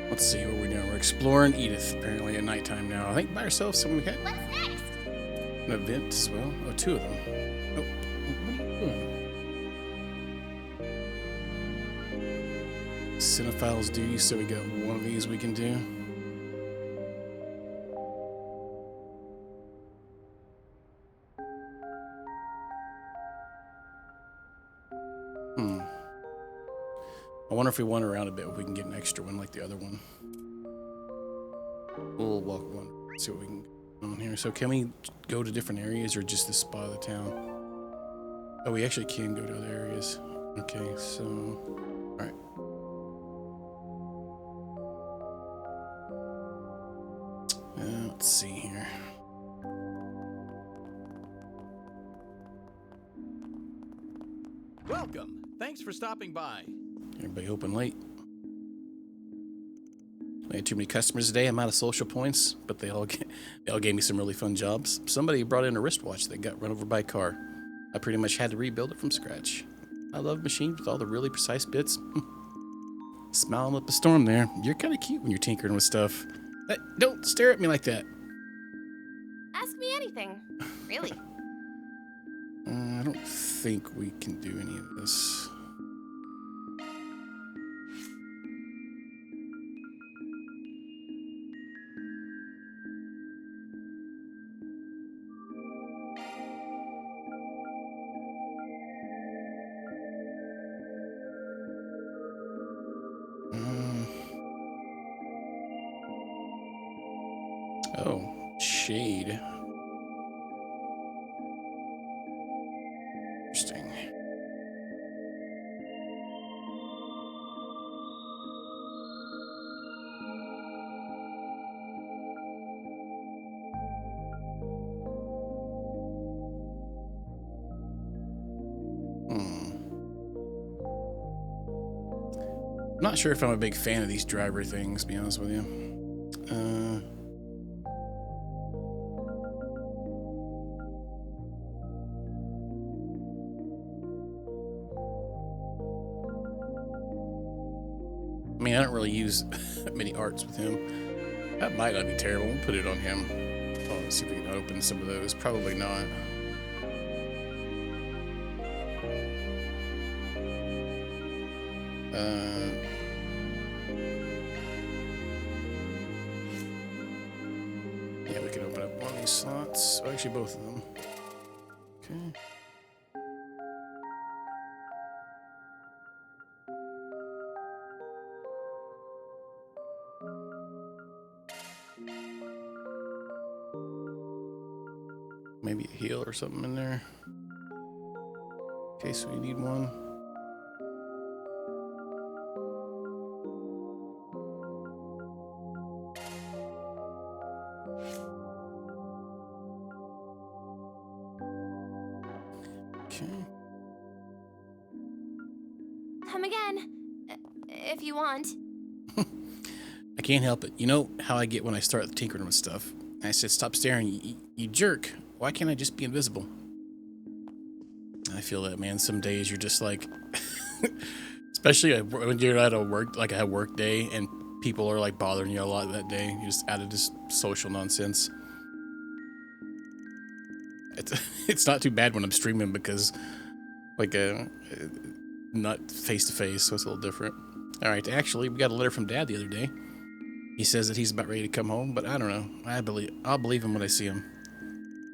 Let's see what we're doing. We're exploring Edith, apparently at nighttime now. I think by ourselves, so we had What's next? an event as well. Oh, two of them. Oh, what are you doing? Cinephiles duty, so we got one of these we can do. I wonder if we wander around a bit, if we can get an extra one like the other one. We'll walk one, see what we can get on here. So can we go to different areas or just this spot of the town? Oh, we actually can go to other areas. Okay, so, all right. Let's see here. Welcome. Thanks for stopping by. Everybody open late. I had too many customers today. I'm out of social points, but they all gave me some really fun jobs. Somebody brought in a wristwatch that got run over by a car. I pretty much had to rebuild it from scratch. I love machines with all the really precise bits. Smiling up a storm there. You're kind of cute when you're tinkering with stuff. Hey, don't stare at me like that. Ask me anything. Really. I don't think we can do any of this. Oh, shade. Interesting. I'm not sure if I'm a big fan of these driver things, to be honest with you. I mean, I don't really use many arts with him. That might not be terrible. We'll put it on him. Oh, let's see if we can open some of those. Probably not. Yeah, we can open up one of these slots. Oh, actually, both of them. Okay. Maybe a heal or something in there. Okay, so we need one. Okay. Come again. If you want. I can't help it. You know how I get when I start tinkering with stuff. I said, stop staring, you jerk. Why can't I just be invisible? I feel that, man. Some days you're just like, especially when you're at a work, like a work day, and people are like bothering you a lot that day. You're just out of this social nonsense. It's not too bad when I'm streaming because, like, not face to face, so it's a little different. All right, actually, we got a letter from Dad the other day. He says that he's about ready to come home, but I don't know. I'll believe him when I see him.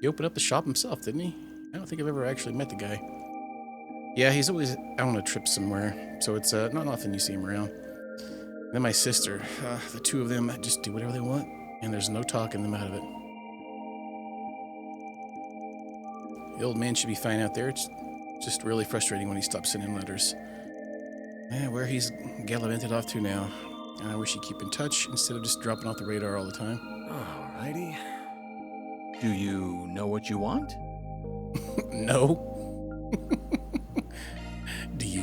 He opened up the shop himself, didn't he? I don't think I've ever actually met the guy. Yeah, he's always out on a trip somewhere, so it's not often you see him around. Then my sister, the two of them just do whatever they want, and there's no talking them out of it. The old man should be fine out there. It's just really frustrating when he stops sending letters. Yeah, where he's gallivanted off to now. I wish he'd keep in touch instead of just dropping off the radar all the time. Alrighty. Do you know what you want? No. Do you?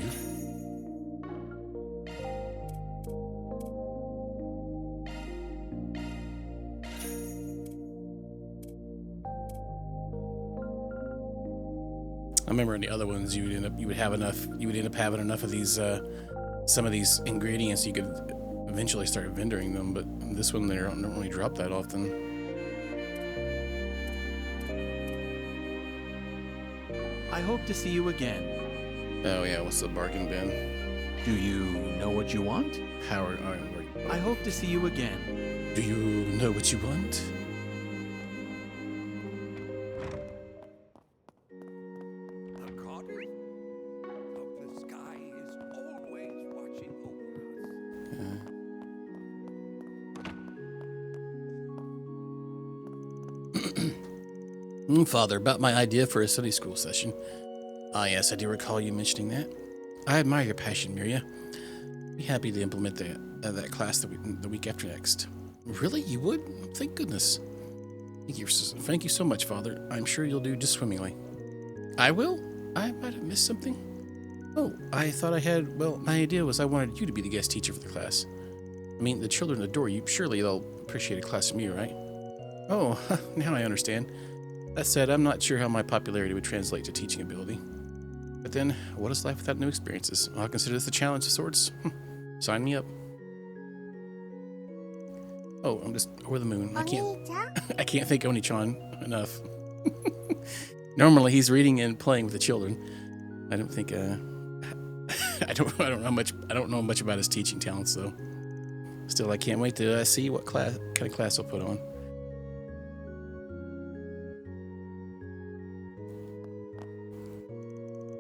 I remember in the other ones you would end up having enough of these some of these ingredients you could eventually started vendoring them, but this one they don't really drop that often. I hope to see you again. Oh yeah, what's the bargain bin? Do you know what you want? Howard, I hope to see you again. do you know what you want? The goddess of the sky is always watching over us. Father, about my idea for a Sunday school session. Ah, yes, I do recall you mentioning that. I admire your passion, Miria. Be happy to implement that class the week after next. Really? You would? Thank goodness. Thank you so much, Father. I'm sure you'll do just swimmingly. I will? I might have missed something. Oh, I thought I had... Well, my idea was I wanted you to be the guest teacher for the class. I mean, the children adore you. Surely they'll appreciate a class from you, right? Oh, now I understand. That said, I'm not sure how my popularity would translate to teaching ability. But then, what is life without new experiences? I'll consider this a challenge of sorts. Sign me up. Oh, I'm just over the moon. I can't thank Oni-chan enough. Normally, he's reading and playing with the children. I don't think. I don't know much about his teaching talents, though. Still, I can't wait to see what kind of class he'll put on.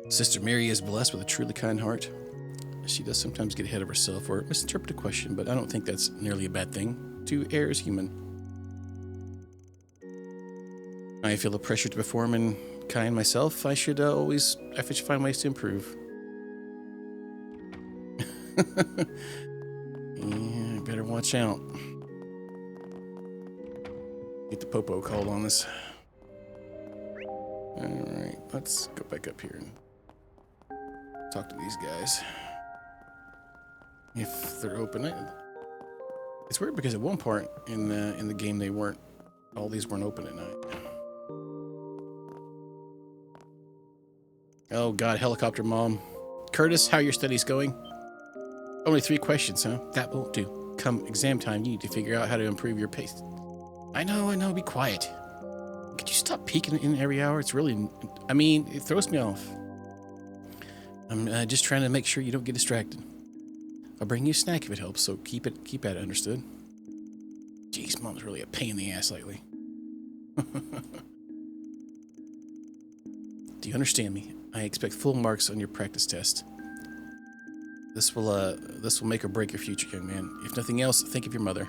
Sister Mary is blessed with a truly kind heart. She does sometimes get ahead of herself or misinterpret a question, but I don't think that's nearly a bad thing. To err is human. I feel the pressure to perform and kind myself. I should find ways to improve. Yeah, better watch out. Get the popo called on us. Alright, let's go back up here and talk to these guys. If they're open. It's weird because at one part in the game all these weren't open at night. Oh god, helicopter mom. Curtis, how are your studies going? Only 3 questions, huh? That won't do. Come exam time, you need to figure out how to improve your pace. I know, be quiet. Could you stop peeking in every hour? It's really, it throws me off. I'm just trying to make sure you don't get distracted. I'll bring you a snack if it helps, so keep at it, understood? Jeez, mom's really a pain in the ass lately. Do you understand me? I expect full marks on your practice test. This will make or break your future, young man. If nothing else, think of your mother.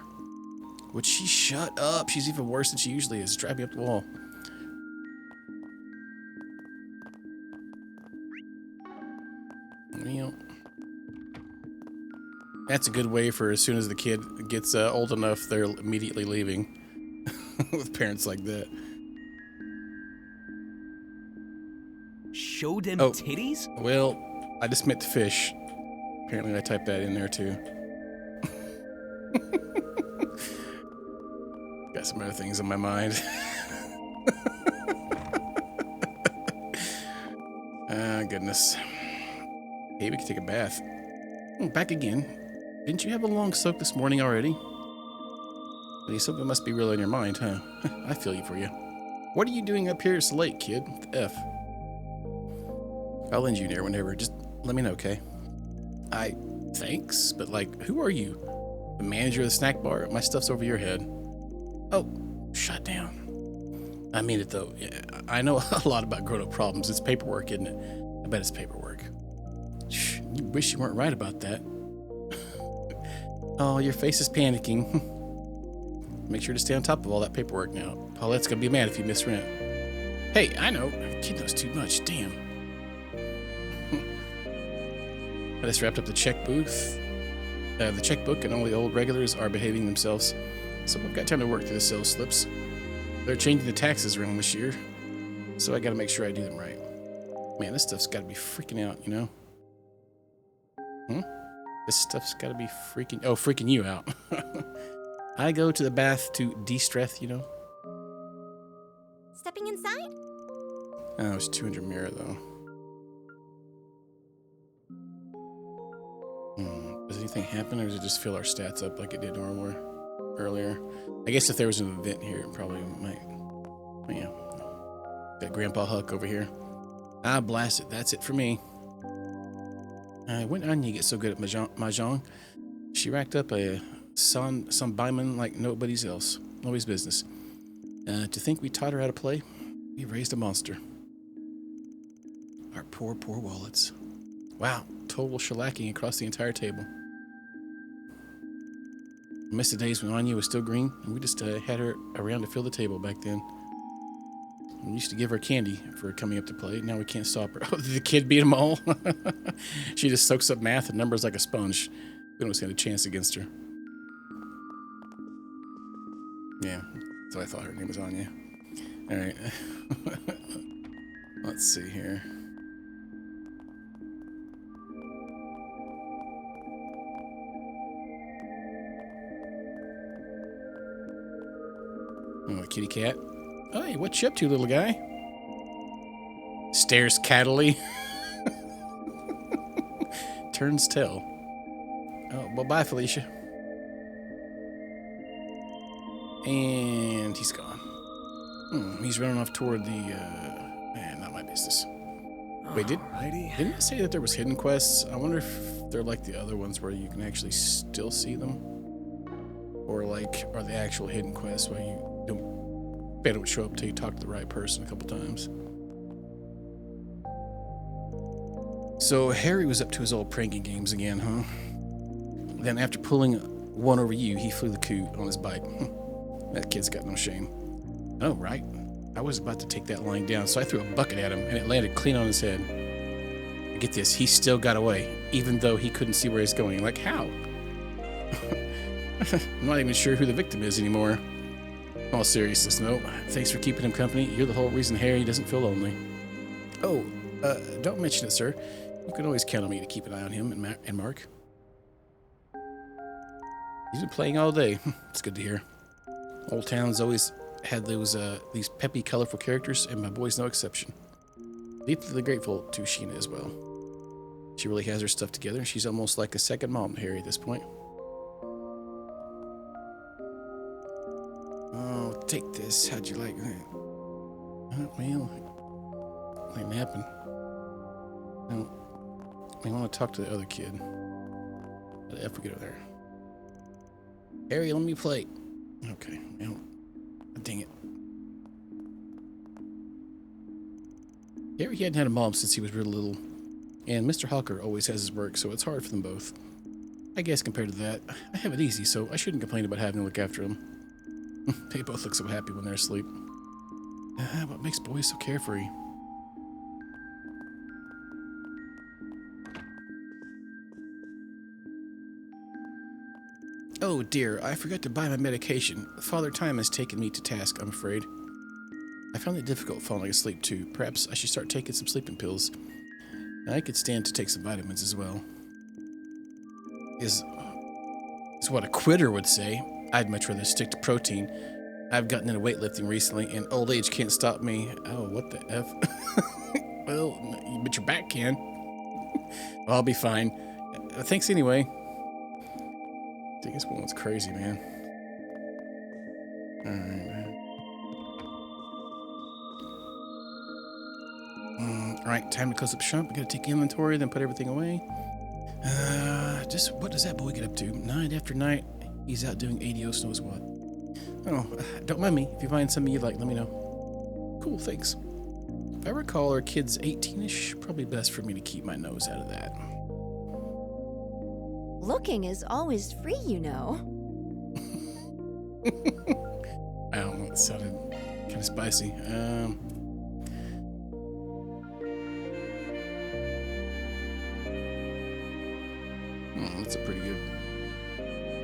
Would she shut up? She's even worse than she usually is. Drive me up the wall. You know, that's a good way for as soon as the kid gets old enough, they're immediately leaving. With parents like that. Show them Oh. titties? Well, I just meant to fish. Apparently I typed that in there too. Got some other things on my mind. Ah, goodness. Hey, we can take a bath. Oh, back again. Didn't you have a long soak this morning already? Something must be really on your mind, huh? I feel you for you. What are you doing up here so late, kid? What the F? I'll lend you an ear whenever. Just let me know, okay? Thanks, but who are you? The manager of the snack bar? My stuff's over your head. Oh, shut down. I mean it, though. Yeah, I know a lot about grown-up problems. It's paperwork, isn't it? I bet it's paperwork. Shh, you wish you weren't right about that. Oh, your face is panicking. Make sure to stay on top of all that paperwork now. Paulette's gonna be mad if you miss rent. Hey, I know. Kid knows too much. Damn. I just wrapped up the check booth. The checkbook and all the old regulars are behaving themselves. So I've got time to work through the sales slips. They're changing the taxes around this year. So I gotta make sure I do them right. Man, this stuff's gotta be freaking out, you know? This stuff's gotta be freaking you out. I go to the bath to de-stress, you know? Stepping inside? Oh, it's 200 mirror, though. Does anything happen, or does it just fill our stats up like it did earlier? I guess if there was an event here, it probably might. Oh, yeah. Got Grandpa Huck over here. Ah, blast it. That's it for me. When Anya gets so good at mahjong, she racked up some Baiman like nobody's business. To think we taught her how to play, we raised a monster. Our poor wallets. Wow, total shellacking across the entire table. I miss the days when Anya was still green, and we just had her around to fill the table back then. We used to give her candy for coming up to play. Now we can't stop her. Oh, did the kid beat them all? She just soaks up math and numbers like a sponge. We don't stand a chance against her. Yeah, so I thought her name was Anya. All right. Let's see here. Oh, a kitty cat. Hey, what you up to, little guy? Stares cattily. Turns tail. Oh, well, bye, Felicia. And he's gone. He's running off toward the, man, not my business. Wait, didn't it say that there was hidden quests? I wonder if they're like the other ones where you can actually still see them? Or, like, are they actual hidden quests where they don't show up until you talk to the right person a couple times? So Harry was up to his old pranking games again, huh? Then after pulling one over you, he flew the coot on his bike. That kid's got no shame. Oh, right. I was about to take that lying down, so I threw a bucket at him, and it landed clean on his head. Get this, he still got away, even though he couldn't see where he's going. Like, how? I'm not even sure who the victim is anymore. In all seriousness, no. Thanks for keeping him company. You're the whole reason Harry doesn't feel lonely. Oh, don't mention it, sir. You can always count on me to keep an eye on him and Mark. He's been playing all day. It's good to hear. Old Town's always had these peppy, colorful characters, and my boy's no exception. Deeply grateful to Sheena as well. She really has her stuff together. She's almost like a second mom to Harry at this point. Oh, take this. How'd you like that? Well, ain't napping. No, I want to talk to the other kid. How the F we get over there? Harry, let me play. Okay, well, dang it. Harry hadn't had a mom since he was real little, and Mr. Hawker always has his work, so it's hard for them both. I guess compared to that, I have it easy, so I shouldn't complain about having to look after them. They both look so happy when they're asleep. What makes boys so carefree? Oh dear, I forgot to buy my medication. Father Time has taken me to task, I'm afraid. I found it difficult falling asleep too. Perhaps I should start taking some sleeping pills. I could stand to take some vitamins as well. Is what a quitter would say. I'd much rather stick to protein. I've gotten into weightlifting recently, and old age can't stop me. Oh, what the F? Well, but your back can. Well, I'll be fine. Thanks anyway. I think this one's crazy, man. Alright, time to close up shop. We gotta take inventory, then put everything away. Just what does that boy get up to? Night after night, he's out doing adios knows what. Oh, don't mind me. If you find something you like, let me know. Cool, thanks. If I recall, our kid's 18-ish. Probably best for me to keep my nose out of that. Looking is always free, you know. I don't know, it sounded kind of spicy. That's a pretty good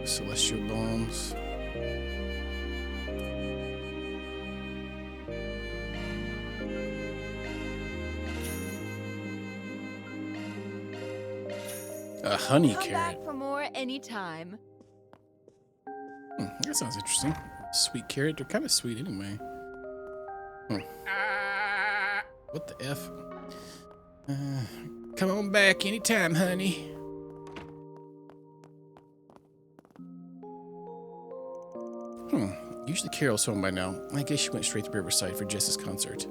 celestial bombs. A honey Come carrot. back for more anytime. That sounds interesting. Sweet carrot. They're kind of sweet anyway. What the F? Come on back anytime, honey. Usually Carol's home by now. I guess she went straight to Riverside for Jess's concert.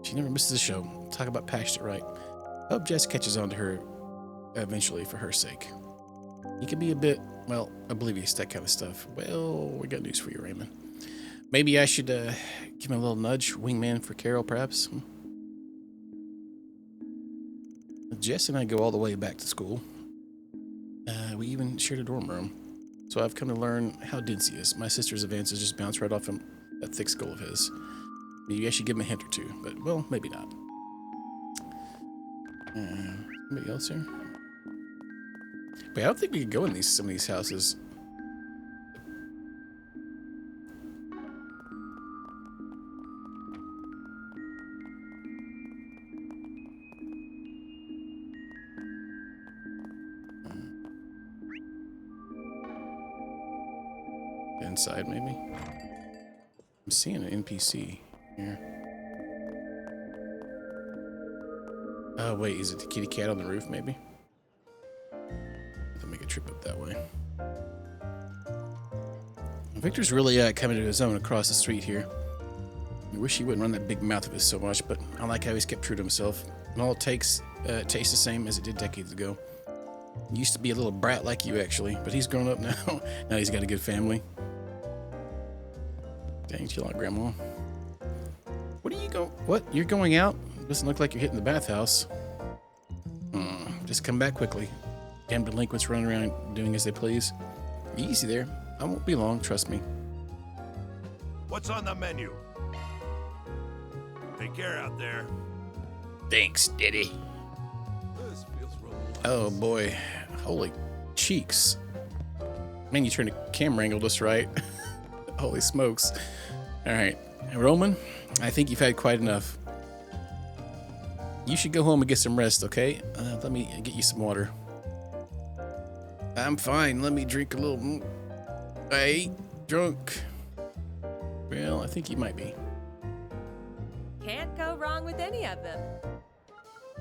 She never misses a show. Talk about passionate, right? I hope Jess catches on to her eventually for her sake. You can be a bit, well, oblivious to that kind of stuff. Well, we got news for you, Raymond. Maybe I should give him a little nudge, wingman for Carol, perhaps. Jess and I go all the way back to school. We even shared a dorm room. So I've come to learn how dense he is. My sister's advances just bounce right off him, that thick skull of his. Maybe I should give him a hint or two, but, well, maybe not. Anybody else here? Wait, I don't think we could go in some of these houses. Inside, maybe? I'm seeing an NPC here. Oh, wait, is it the kitty cat on the roof, maybe? I'll make a trip up that way. Victor's really coming to his own across the street here. I wish he wouldn't run that big mouth of his so much, but I like how he's kept true to himself. And all it tastes the same as it did decades ago. He used to be a little brat like you, actually, but he's grown up now. Now he's got a good family. Dang, chill out, Grandma. What are you What? You're going out? Doesn't look like you're hitting the bathhouse. Just come back quickly. Damn delinquents running around doing as they please. Easy there. I won't be long, trust me. What's on the menu? Take care out there. Thanks, Diddy. This feels rough. Oh boy. Holy cheeks. Man, you turned the camera angle just right. Holy smokes. Alright. Roman, I think you've had quite enough. You should go home and get some rest, okay? Let me get you some water. I'm fine. Let me drink a little. I ain't drunk. Well, I think you might be. Can't go wrong with any of them.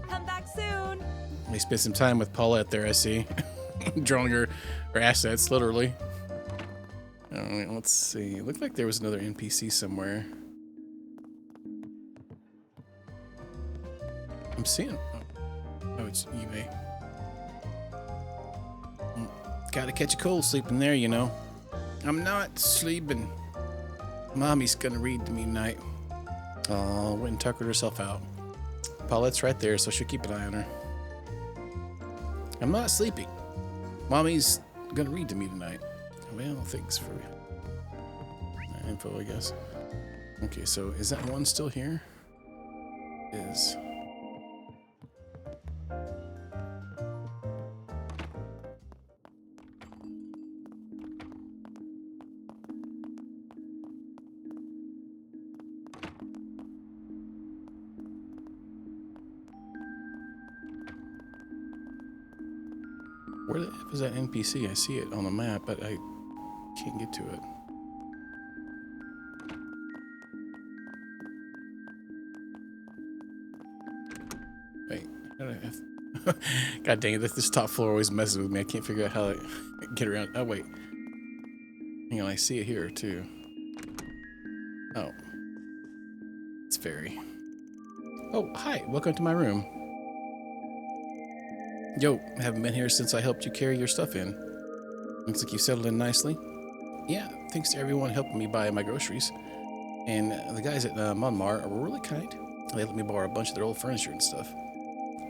Come back soon. They spent some time with Paulette there, I see. Drawing her assets, literally. Alright, let's see. Looked like there was another NPC somewhere. I'm seeing. Oh, it's eBay. Gotta catch a cold sleeping there, you know. I'm not sleeping. Mommy's gonna read to me tonight. Oh, went and tuckered herself out. Paulette's right there, so she'll keep an eye on her. I'm not sleeping. Mommy's gonna read to me tonight. Well, thanks for that info, I guess. Okay, so is that one still here? Is. Where the F is that NPC? I see it on the map, but I can't get to it. Wait, how did I God dang it, this top floor always messes with me. I can't figure out how to get around. Oh, wait. Hang on, I see it here, too. Oh. It's fairy. Oh, hi. Welcome to my room. Yo, haven't been here since I helped you carry your stuff in. Looks like you settled in nicely. Yeah, thanks to everyone helping me buy my groceries. And the guys at Monmar were really kind. They let me borrow a bunch of their old furniture and stuff.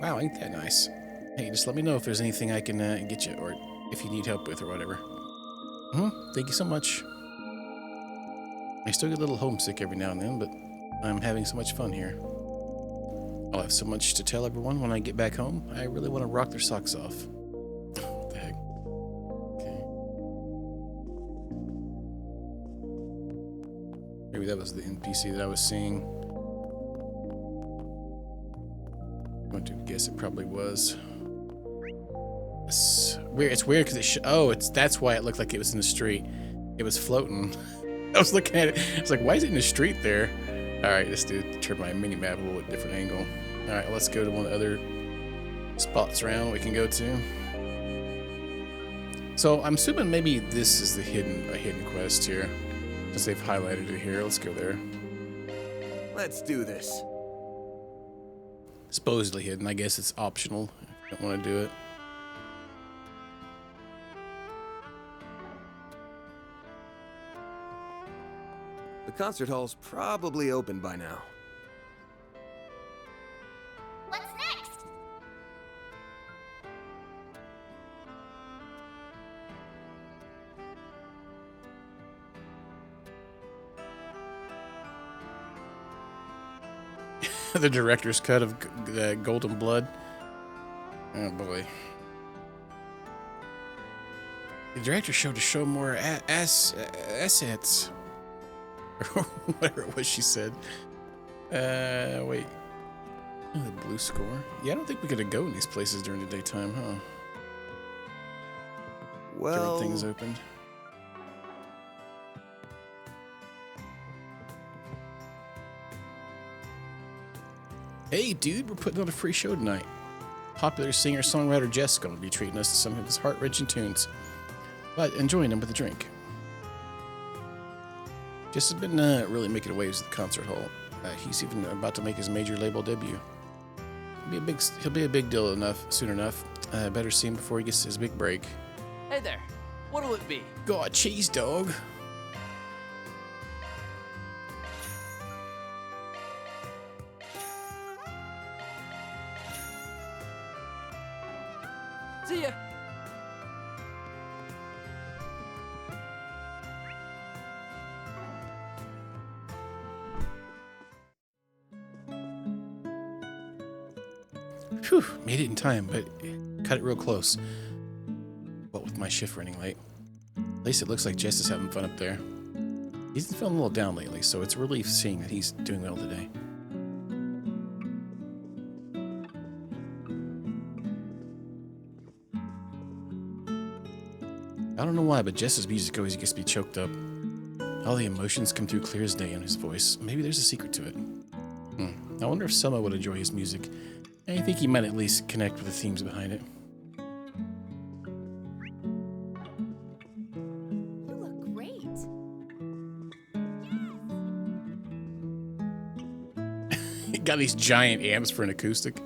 Wow, ain't that nice? Hey, just let me know if there's anything I can get you, or if you need help with, or whatever. Thank you so much. I still get a little homesick every now and then, but I'm having so much fun here. I'll have so much to tell everyone when I get back home. I really want to rock their socks off. What the heck? Okay. Maybe that was the NPC that I was seeing. I'm going to guess it probably was. It's weird. It's weird because that's why it looked like it was in the street. It was floating. I was looking at it. It's like, why is it in the street there? All right, let's turn my mini map a little bit different angle. All right, let's go to one of the other spots around we can go to. So I'm assuming maybe this is a hidden quest here, since they've highlighted it here. Let's go there. Let's do this. Supposedly hidden. I guess it's optional if you don't want to do it. The concert hall's probably open by now. What's next? The director's cut of the Golden Blood. Oh boy. The director showed to show more assets. Or whatever it was she said. Wait. Oh, the blue score. Yeah, I don't think we could go in these places during the daytime, huh? Well, Everything's open. Hey, dude, we're putting on a free show tonight. Popular singer-songwriter Jess is going to be treating us to some of his heart-wrenching tunes, but enjoying them with a drink. Jess has been really making waves at the concert hall. He's even about to make his major label debut. He'll be a big deal soon enough. Better see him before he gets his big break. Hey there, what'll it be? God, cheese dog. See ya. Whew, made it in time, but cut it real close. What with my shift running late? At least it looks like Jess is having fun up there. He's been feeling a little down lately, so it's a relief seeing that he's doing well today. I don't know why, but Jess's music always gets me choked up. All the emotions come through clear as day in his voice. Maybe there's a secret to it. I wonder if Selma would enjoy his music. I think he might at least connect with the themes behind it. You look great. He got these giant amps for an acoustic.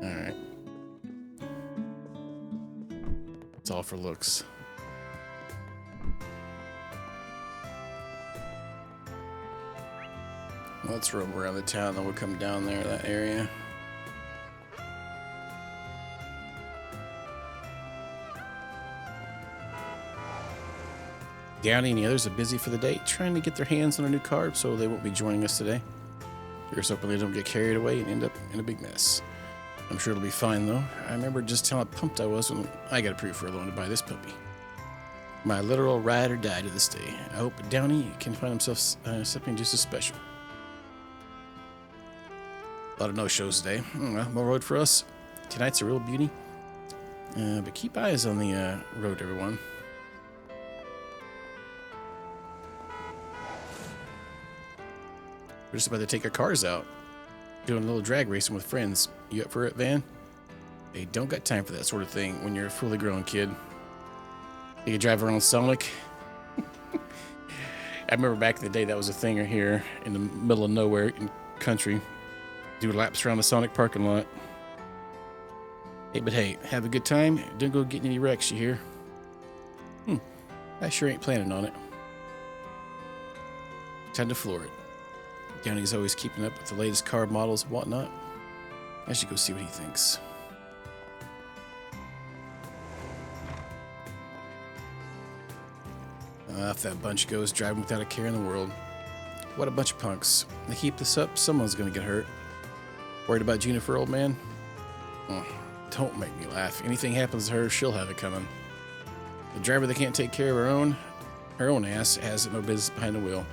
Alright. It's all for looks. Let's roam around the town, then we'll come down there, that area. Downey and the others are busy for the day, trying to get their hands on a new car, so they won't be joining us today. Here's hoping they don't get carried away and end up in a big mess. I'm sure it'll be fine, though. I remember just how pumped I was when I got approved for a loan to buy this puppy. My literal ride or die to this day. I hope Downey can find himself something just as special. A lot of no-shows today. Well, more road for us. Tonight's a real beauty. But keep eyes on the road, everyone. We're just about to take our cars out. Doing a little drag racing with friends. You up for it, Van? They don't got time for that sort of thing when you're a fully grown kid. You can drive around Sonic. I remember back in the day that was a thing here in the middle of nowhere in country. Do laps around the Sonic parking lot. Hey, but hey, have a good time. Don't go getting any wrecks, you hear? I sure ain't planning on it. Time to floor it. Downey's always keeping up with the latest car models and whatnot. I should go see what he thinks. Off that bunch goes, driving without a care in the world. What a bunch of punks. They keep this up, someone's gonna get hurt. Worried about Jennifer, old man? Oh, don't make me laugh. Anything happens to her, she'll have it coming. The driver that can't take care of her own ass has no business behind the wheel.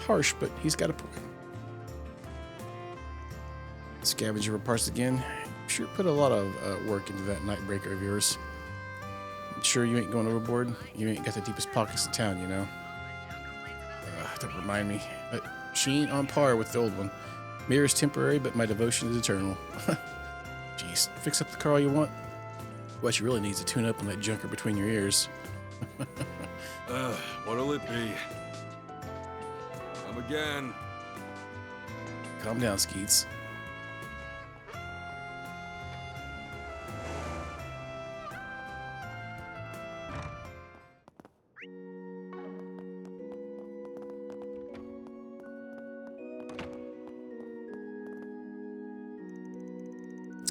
Harsh, but he's got a point. Scavenger for parts again. Sure put a lot of work into that night breaker of yours. Sure you ain't going overboard? You ain't got the deepest pockets in town, you know? Don't remind me. But she ain't on par with the old one. Mirror's temporary, but my devotion is eternal. Jeez. beast. Fix up the car all you want. What you really need is to tune up on that junker between your ears. What'll it be? Come again. Calm down, Skeets.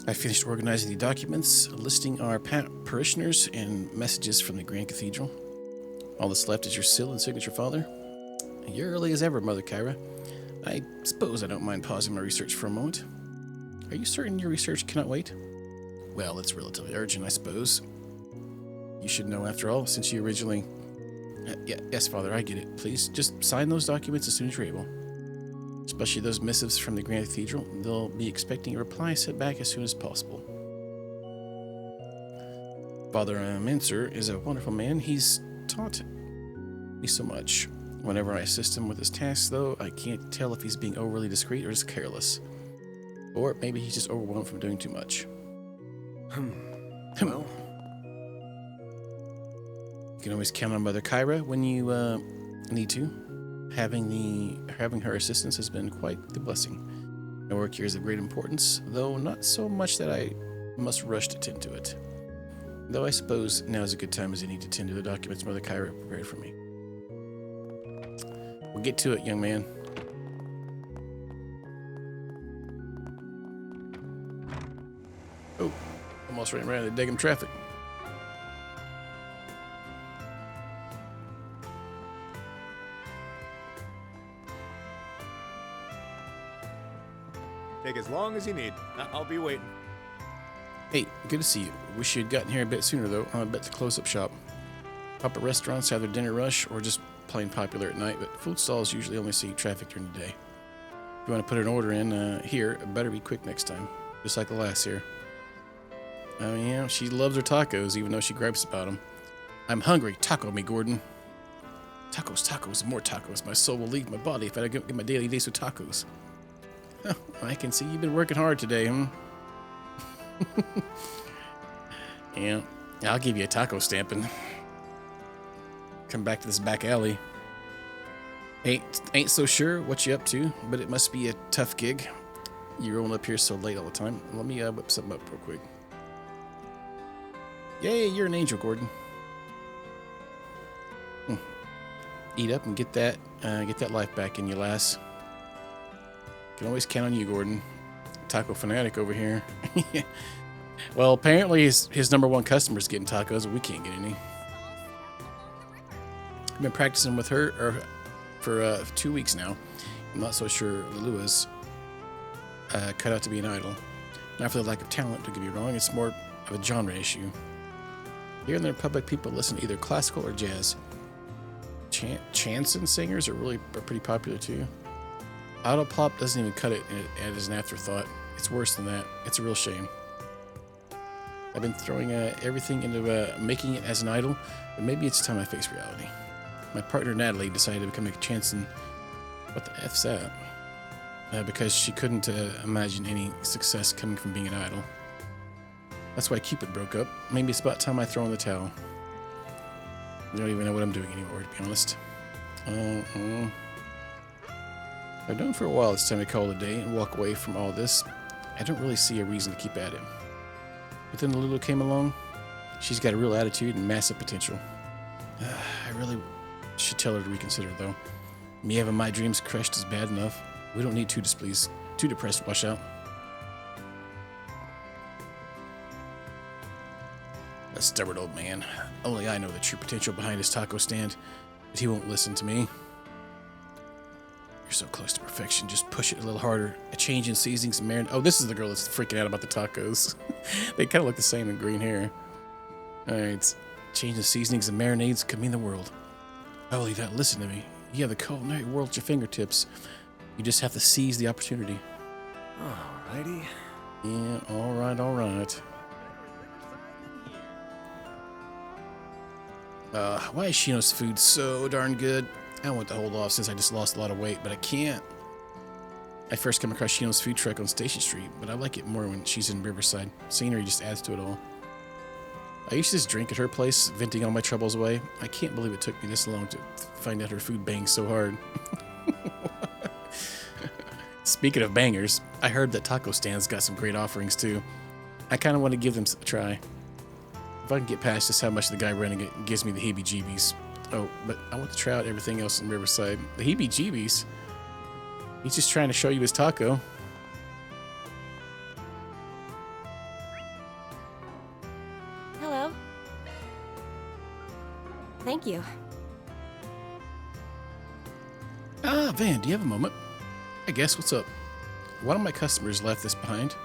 I finished organizing the documents, listing our parishioners and messages from the Grand Cathedral. All that's left is your seal and signature, Father. You're early as ever, Mother Kyra. I suppose I don't mind pausing my research for a moment. Are you certain your research cannot wait? Well, it's relatively urgent, I suppose. You should know, after all, since you originally... yes, Father, I get it. Please, just sign those documents as soon as you're able. Especially those missives from the Grand Cathedral. They'll be expecting a reply sent back as soon as possible. Father Mincer is a wonderful man. He's taught me so much. Whenever I assist him with his tasks, though, I can't tell if he's being overly discreet or just careless. Or maybe he's just overwhelmed from doing too much. Well, You can always count on Mother Kyra when you need to. Having her assistance has been quite the blessing. My work here is of great importance, though not so much that I must rush to tend to it. Though I suppose now is a good time as any to tend to the documents Mother Kyra prepared for me. We'll get to it, young man. Oh, almost ran right into the daggum traffic. Take as long as you need. I'll be waiting. Hey, good to see you. Wish you had gotten here a bit sooner, though. I bet the close-up shop. Pop at restaurants, either dinner rush or just plain popular at night, but food stalls usually only see traffic during the day. If you want to put an order in here, it better be quick next time. Just like the last here. Oh, yeah, she loves her tacos, even though she gripes about them. I'm hungry. Taco me, Gordon. Tacos, tacos, and more tacos. My soul will leave my body if I don't get my daily dose of tacos. Oh, I can see you've been working hard today, hmm? Yeah, I'll give you a taco stamp and come back to this back alley. Ain't so sure what you up to, but it must be a tough gig. You rolling up here so late all the time. Let me whip something up real quick. Yay, you're an angel, Gordon. Eat up and get that life back in you, lass. Can always count on you, Gordon. Taco fanatic over here. Well, apparently his number one customer is getting tacos, but we can't get any. I've been practicing with her for 2 weeks now. I'm not so sure Lulua's cut out to be an idol. Not for the lack of talent, don't get me wrong. It's more of a genre issue. Here in the Republic, people listen to either classical or jazz. Chanson singers are pretty popular too. Auto pop doesn't even cut it as an afterthought. It's worse than that. It's a real shame. I've been throwing everything into making it as an idol, but maybe it's time I face reality. My partner Natalie decided to become a chanson. What the F's that? Because she couldn't imagine any success coming from being an idol. That's why Cupid broke up. Maybe it's about time I throw in the towel. I don't even know what I'm doing anymore, to be honest. I've known for a while it's time to call it a day and walk away from all this. I don't really see a reason to keep at it. But then Lulu came along. She's got a real attitude and massive potential. I really should tell her to reconsider, though. Me having my dreams crushed is bad enough. We don't need two depressed to wash out. That stubborn old man. Only I know the true potential behind his taco stand, but he won't listen to me. You're so close to perfection. Just push it a little harder. A change in seasonings and marinade. Oh, this is the girl that's freaking out about the tacos. They kind of look the same in green hair. All right. Change in seasonings and marinades could mean the world. Oh, you gotta listen to me. You have the culinary world at your fingertips. You just have to seize the opportunity. alrighty. Yeah, all right. Why is Shino's food so darn good? I want to hold off since I just lost a lot of weight, but I can't. I first come across Shino's food truck on Station Street, but I like it more when she's in Riverside. Scenery just adds to it all. I used to just drink at her place, venting all my troubles away. I can't believe it took me this long to find out her food bangs so hard. Speaking of bangers, I heard that taco stands got some great offerings too. I kind of want to give them a try. If I can get past just how much the guy running it gives me the heebie-jeebies. Oh, but I want to try out everything else in Riverside. The heebie-jeebies? He's just trying to show you his taco. Hello. Thank you. Ah, Van, do you have a moment? I guess, what's up? One of my customers left this behind.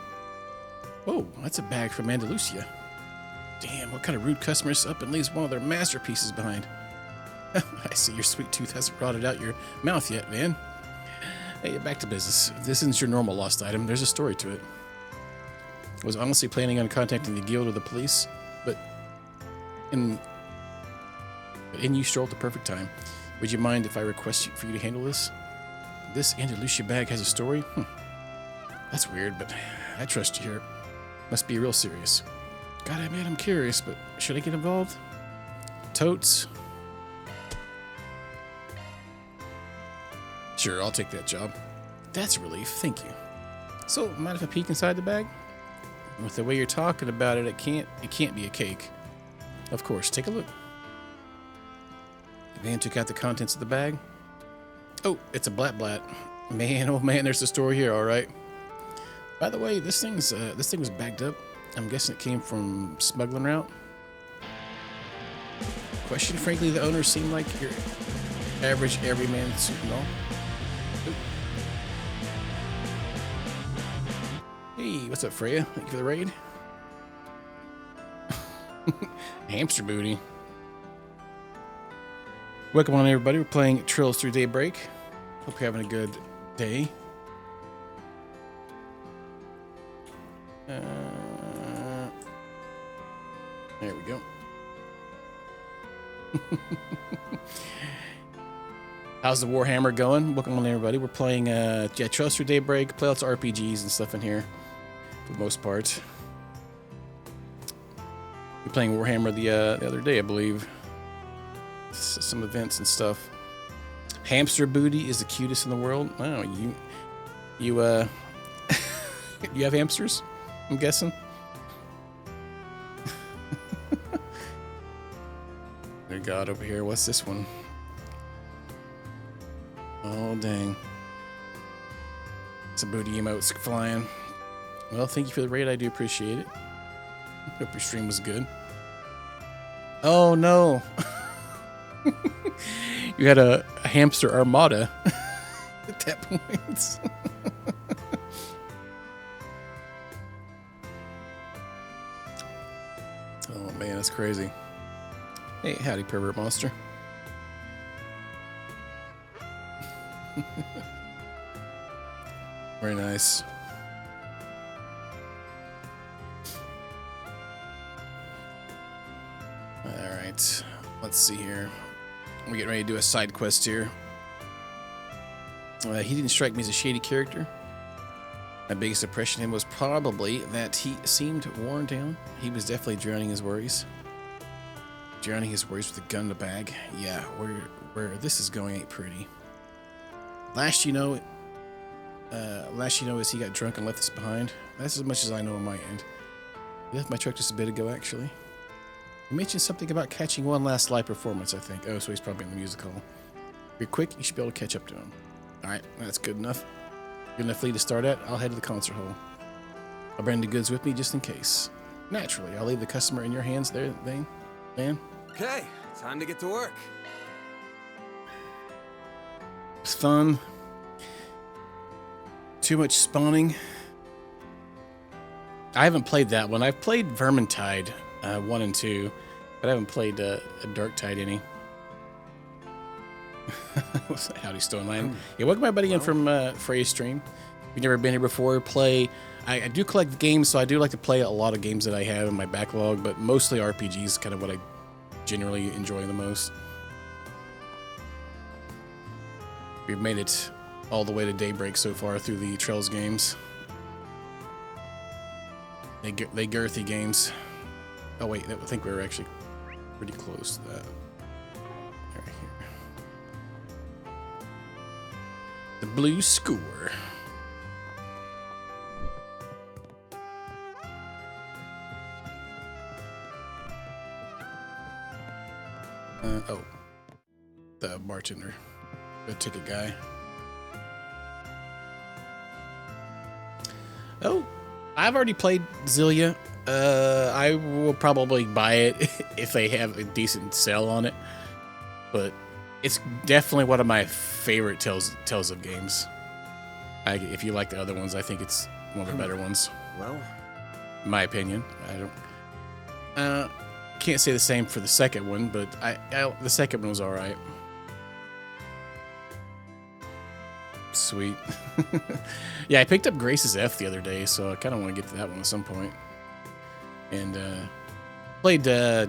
Oh, that's a bag from Andalusia. Damn, what kind of rude customer is up and leaves one of their masterpieces behind? I see your sweet tooth hasn't rotted out your mouth yet, Van. Hey, back to business. If this isn't your normal lost item, there's a story to it. I was honestly planning on contacting the guild or the police, but in you strolled at the perfect time. Would you mind if I request for you to handle this? This Andalusia bag has a story? That's weird, but I trust you here. Must be real serious. God, I admit I'm curious, but should I get involved? Totes? Sure, I'll take that job. That's a relief, thank you. So, mind if I peek inside the bag? With the way you're talking about it, it can't be a cake. Of course, take a look. The man took out the contents of the bag. Oh, it's a blat. Man, oh man, there's the story here, all right. By the way, this thing was bagged up. I'm guessing it came from smuggling route. Question, frankly, the owners seem like your average everyman suit and all. Hey, what's up, Freya? Thank you for the raid. Hamster booty. Welcome on, everybody. We're playing Trails Through Daybreak. Hope you're having a good day. There we go. How's the Warhammer going? Welcome on, everybody. We're playing Trails Through Daybreak. Play lots of RPGs and stuff in here, for the most part. We're playing Warhammer the other day, I believe. Some events and stuff. Hamster booty is the cutest in the world. Oh, you you have hamsters? I'm guessing. Dear God, over here. What's this one? Oh, dang. It's a booty emotes flying. Well, thank you for the raid. I do appreciate it. Hope your stream was good. Oh, no. You had a hamster armada at that point. Oh, man, that's crazy. Hey, howdy, pervert monster. Very nice. All right, let's see here. We're getting ready to do a side quest here. He didn't strike me as a shady character. My biggest impression of him was probably that he seemed worn down. He was definitely drowning his worries. Drowning his worries with a gun in the bag. Yeah, where this is going ain't pretty. Last you know is he got drunk and left us behind. That's as much as I know on my end. He left my truck just a bit ago, actually. He mentioned something about catching one last live performance, I think. Oh, so he's probably in the music hall. If you're quick, you should be able to catch up to him. Alright, that's good enough. Good enough for you to start at. I'll head to the concert hall. I'll bring the goods with me just in case. Naturally, I'll leave the customer in your hands there, man. Okay, time to get to work. It's fun. Too much spawning. I haven't played that one. I've played Vermintide 1 and 2, but I haven't played a Darktide any. Howdy, Stoneland. Yeah, welcome everybody in from Freya's stream. If you've never been here before, I do collect games, so I do like to play a lot of games that I have in my backlog, but mostly RPGs is kind of what I generally enjoy the most. We've made it all the way to Daybreak so far through the Trails games. They girthy games. Oh wait, I think we were actually pretty close to that. Right here. The blue score. Oh, the bartender, the ticket guy. Oh, I've already played Zillia. I will probably buy it if they have a decent sale on it. But it's definitely one of my favorite Tales of games. If you like the other ones, I think it's one of the better ones. Well, In my opinion. I don't. Can't say the same for the second one, but the second one was all right. Sweet. Yeah, I picked up Grace's F the other day, so I kind of want to get to that one at some point. And played Tales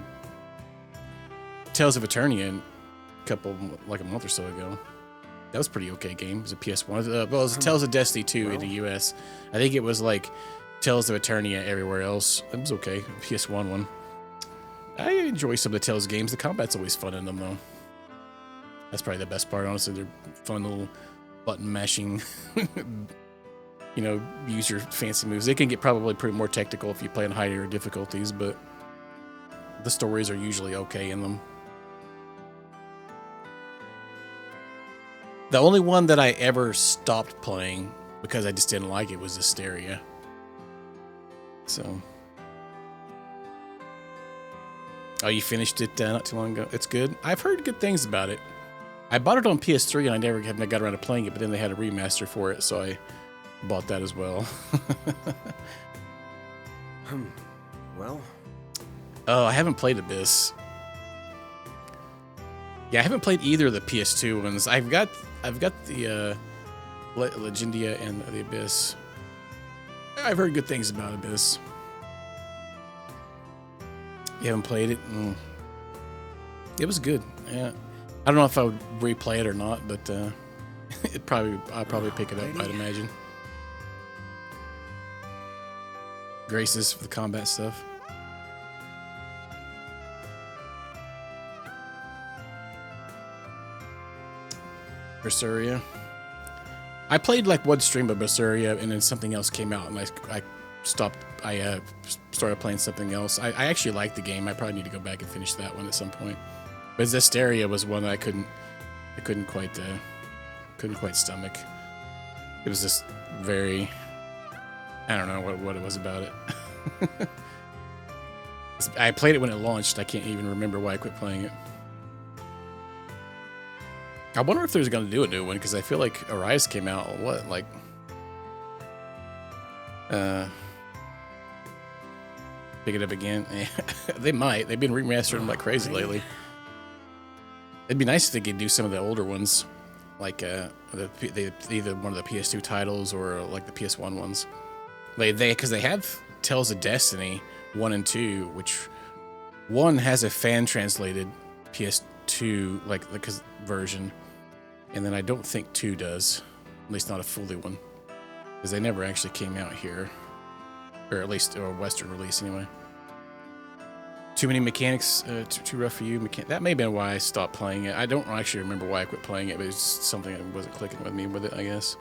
of Eternia like a month or so ago. That was a pretty okay game. It was a PS1. Well, it was Tales of Destiny 2 in the US. I think it was like Tales of Eternia everywhere else. It was okay. PS1 one. I enjoy some of the Tales games. The combat's always fun in them, though. That's probably the best part, honestly. They're fun little button mashing, use your fancy moves. They can get probably pretty more technical if you play in higher difficulties, but the stories are usually okay in them. The only one that I ever stopped playing because I just didn't like it was Hysteria. So... Oh, you finished it not too long ago? It's good. I've heard good things about it. I bought it on PS3 and I never got around to playing it, but then they had a remaster for it, so I bought that as well. Well. Oh, I haven't played Abyss. Yeah, I haven't played either of the PS2 ones. I've got the Legendia and the Abyss. I've heard good things about Abyss. You haven't played it? It was good. Yeah, I don't know if I would replay it or not, but I'll probably pick it up. I'd imagine. Graces for the combat stuff. Berseria. I played like one stream of Berseria, and then something else came out, and I stopped. I started playing something else. I actually liked the game. I probably need to go back and finish that one at some point. But Hysteria was one that I couldn't quite stomach. It was just very, I don't know what it was about it. I played it when it launched. I can't even remember why I quit playing it. I wonder if there's going to do a new one, because I feel like Arise came out, pick it up again. They might. They've been remastering them like crazy lately. It'd be nice if they could do some of the older ones, like either one of the PS2 titles or like the PS1 ones. Because they have Tales of Destiny 1 and 2, which one has a fan translated PS2 version, and then I don't think 2 does, at least not a fully one, because they never actually came out here, or at least a Western release anyway. Too many mechanics, too rough for you. That may have been why I stopped playing it. I don't actually remember why I quit playing it, but it's something that wasn't clicking with me with it, I guess.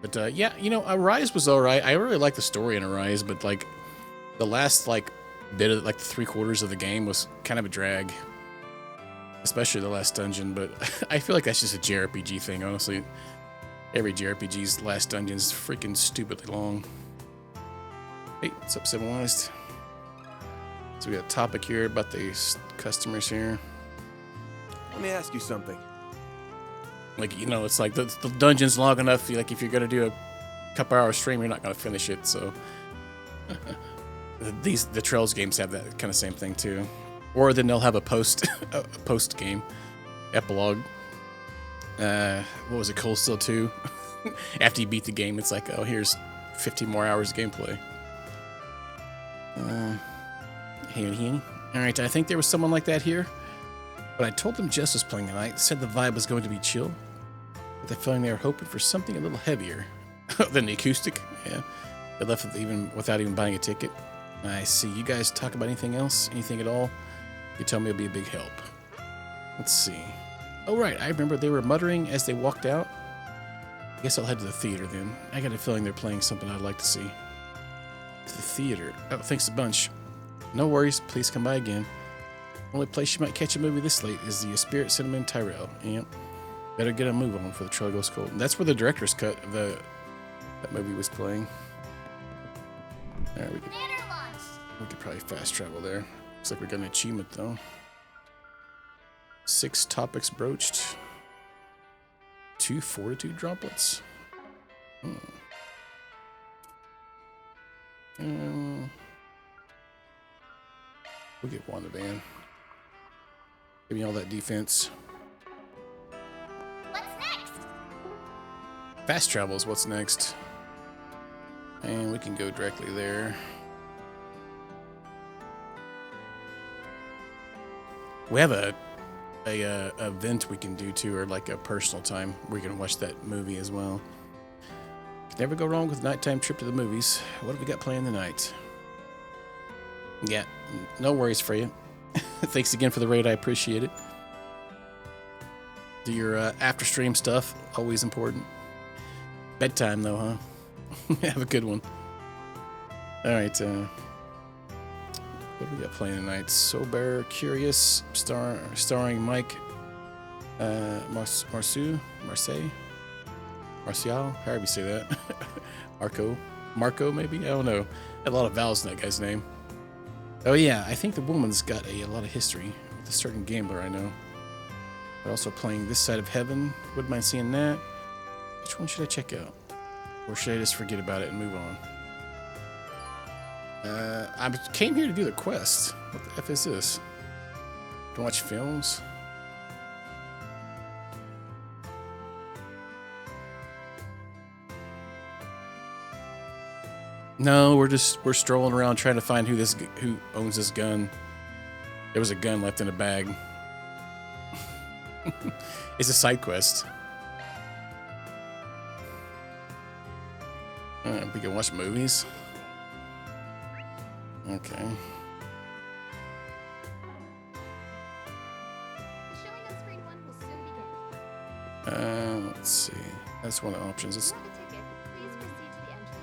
But yeah, Arise was alright. I really liked the story in Arise, but like the last bit of the 3/4 of the game was kind of a drag, especially the last dungeon. But I feel like that's just a JRPG thing, honestly. Every JRPG's last dungeon is freaking stupidly long. Hey, what's up, Civilized? So we got a topic here about the customers here. Let me ask you something. It's like the dungeon's long enough. If you're gonna do a couple hour stream, you're not gonna finish it. So the Trails games have that kind of same thing too. Or then they'll have a post game epilogue. What was it? Cold Steel 2. After you beat the game, it's like, oh, here's 15 more hours of gameplay. All right, I think there was someone like that here. But I told them Jess was playing tonight, said the vibe was going to be chill, with the feeling they were hoping for something a little heavier than the acoustic. Yeah, they left without even buying a ticket. I see. You guys talk about anything else? Anything at all? You tell me it'll be a big help. Let's see. Oh, right. I remember they were muttering as they walked out. I guess I'll head to the theater then. I got a feeling they're playing something I'd like to see. To the theater. Oh, thanks a bunch. No worries. Please come by again. Only place you might catch a movie this late is the Spirit Cinema in Tyrell. Yep. Better get a move on before the trailer goes cold. And that's where the director's cut of that movie was playing. All right, we could probably fast travel there. Looks like we got an achievement though. 6 topics broached. 2 fortitude droplets. We'll get one of Van. Give me all that defense. What's next? Fast travel is what's next. And we can go directly there. We have a event we can do too, or like a personal time where you can watch that movie as well. Never go wrong with a nighttime trip to the movies. What have we got playing tonight? Yeah, no worries for you. Thanks again for the raid. I appreciate it. Do your after stream stuff, always important. Bedtime though, huh? Have a good one. All right. What do we got playing tonight? Sober Curious, starring Mike Marceau, however you say that. Marco, maybe? I don't know. A lot of vowels in that guy's name. Oh yeah, I think the woman's got a lot of history with a certain gambler I know. But also playing This Side of Heaven. Wouldn't mind seeing that. Which one should I check out? Or should I just forget about it and move on? I came here to do the quest. What the F is this? To watch films? No, we're strolling around trying to find who owns this gun. There was a gun left in a bag. It's a side quest. We can watch movies. Okay. The showing on screen 1 will soon begin. Let's see. That's one of the options. Let's For the ticket, please proceed to the entrance.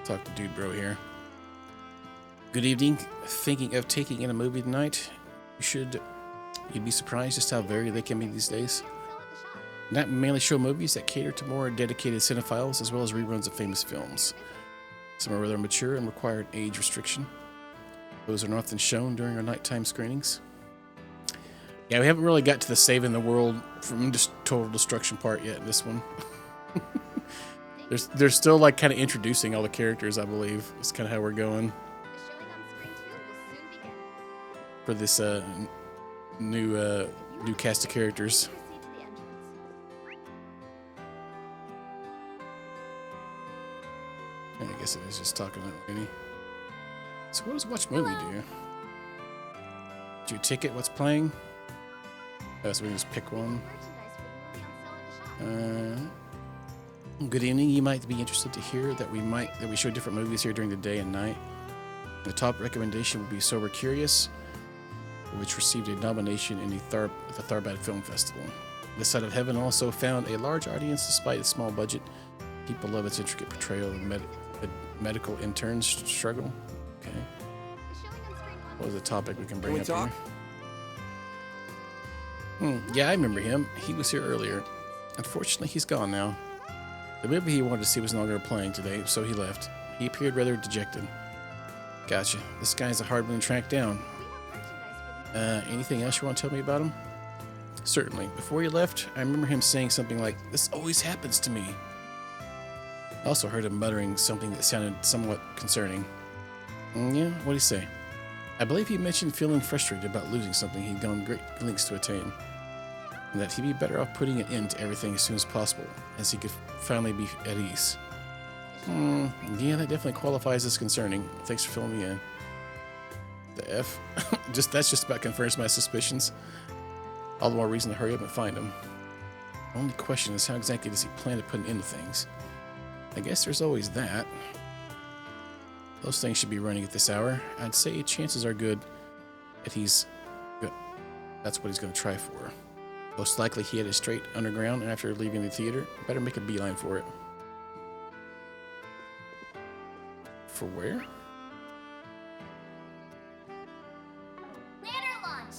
talk to Dude Bro here. Good evening. Thinking of taking in a movie tonight? You'd be surprised just how varied they can be these days. Sale at the shop. Not mainly show movies that cater to more dedicated cinephiles, as well as reruns of famous films. Some are rather mature and require an age restriction. Those are not often shown during our nighttime screenings. Yeah, we haven't really got to the saving the world from just total destruction part yet in this one. They're still like kind of introducing all the characters, I believe. It's kind of how we're going The showing on screen 2 will soon begin. for this new cast of characters. Proceed to the entrance. I guess it is just talking to that lady. So what does watch movie do? Do you ticket what's playing? So we can just pick one. Merchandise for the movie on sale at the shop. Good evening. You might be interested to hear that we show different movies here during the day and night. The top recommendation would be Sober Curious, which received a nomination in the Tharbad Film Festival. This Side of Heaven also found a large audience despite its small budget. People love its intricate portrayal of medical intern's struggle. Okay. The showing on screen 1 What was the topic we can bring we up talk? here? Yeah, I remember him. He was here earlier. Unfortunately, he's gone now. The movie he wanted to see was no longer playing today, so he left. He appeared rather dejected. Gotcha. This guy's a hard one to track down. We have merchandise for the Anything else you want to tell me about him? Certainly. Before he left, I remember him saying something like, "This always happens to me." I also heard him muttering something that sounded somewhat concerning. Yeah, what'd he say? I believe he mentioned feeling frustrated about losing something he'd gone great lengths to attain, and that he'd be better off putting an end to everything as soon as possible, as he could finally be at ease. Yeah, that definitely qualifies as concerning. Thanks for filling me in. The F? That's just about confirms my suspicions. All the more reason to hurry up and find him. The only question is how exactly does he plan to put an end to things? I guess there's always that. Those things should be running at this hour. I'd say chances are good that that's what he's going to try for. Most likely he headed straight underground, and after leaving the theater, better make a beeline for it. For where? Ladder launch.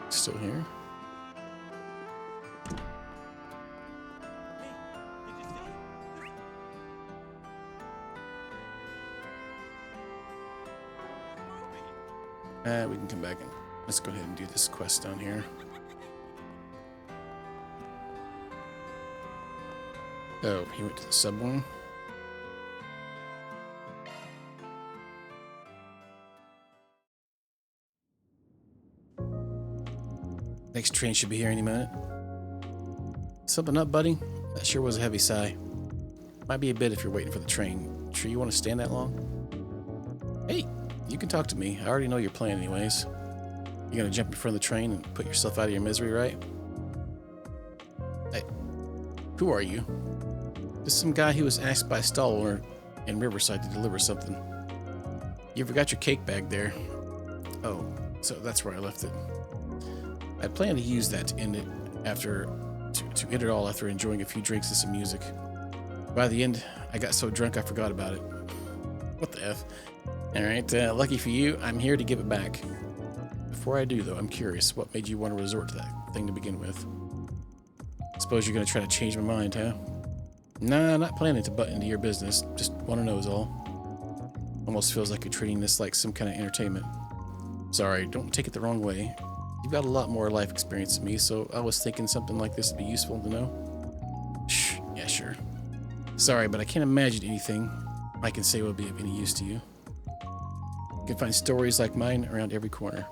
Still here? We can come back and let's go ahead and do this quest down here. Oh, he went to the subway. Next train should be here any minute. Something up, buddy? That sure was a heavy sigh. Might be a bit if you're waiting for the train. Sure you want to stand that long? Hey, you can talk to me. I already know your plan anyways. You're gonna jump in front of the train and put yourself out of your misery, right? Hey, who are you? Just some guy who was asked by a stall owner in Riverside to deliver something. You forgot your cake bag there. Oh, so that's where I left it. I'd planned to use that to end it to end it all after enjoying a few drinks and some music. By the end, I got so drunk I forgot about it. What the F? Alright, lucky for you, I'm here to give it back. Before I do, though, I'm curious, what made you want to resort to that thing to begin with? Suppose you're going to try to change my mind, huh? Nah, not planning to butt into your business. Just want to know is all. Almost feels like you're treating this like some kind of entertainment. Sorry, don't take it the wrong way. You've got a lot more life experience than me, so I was thinking something like this would be useful to know. Shh, yeah, sure. Sorry, but I can't imagine anything I can say would be of any use to you. You can find stories like mine around every corner.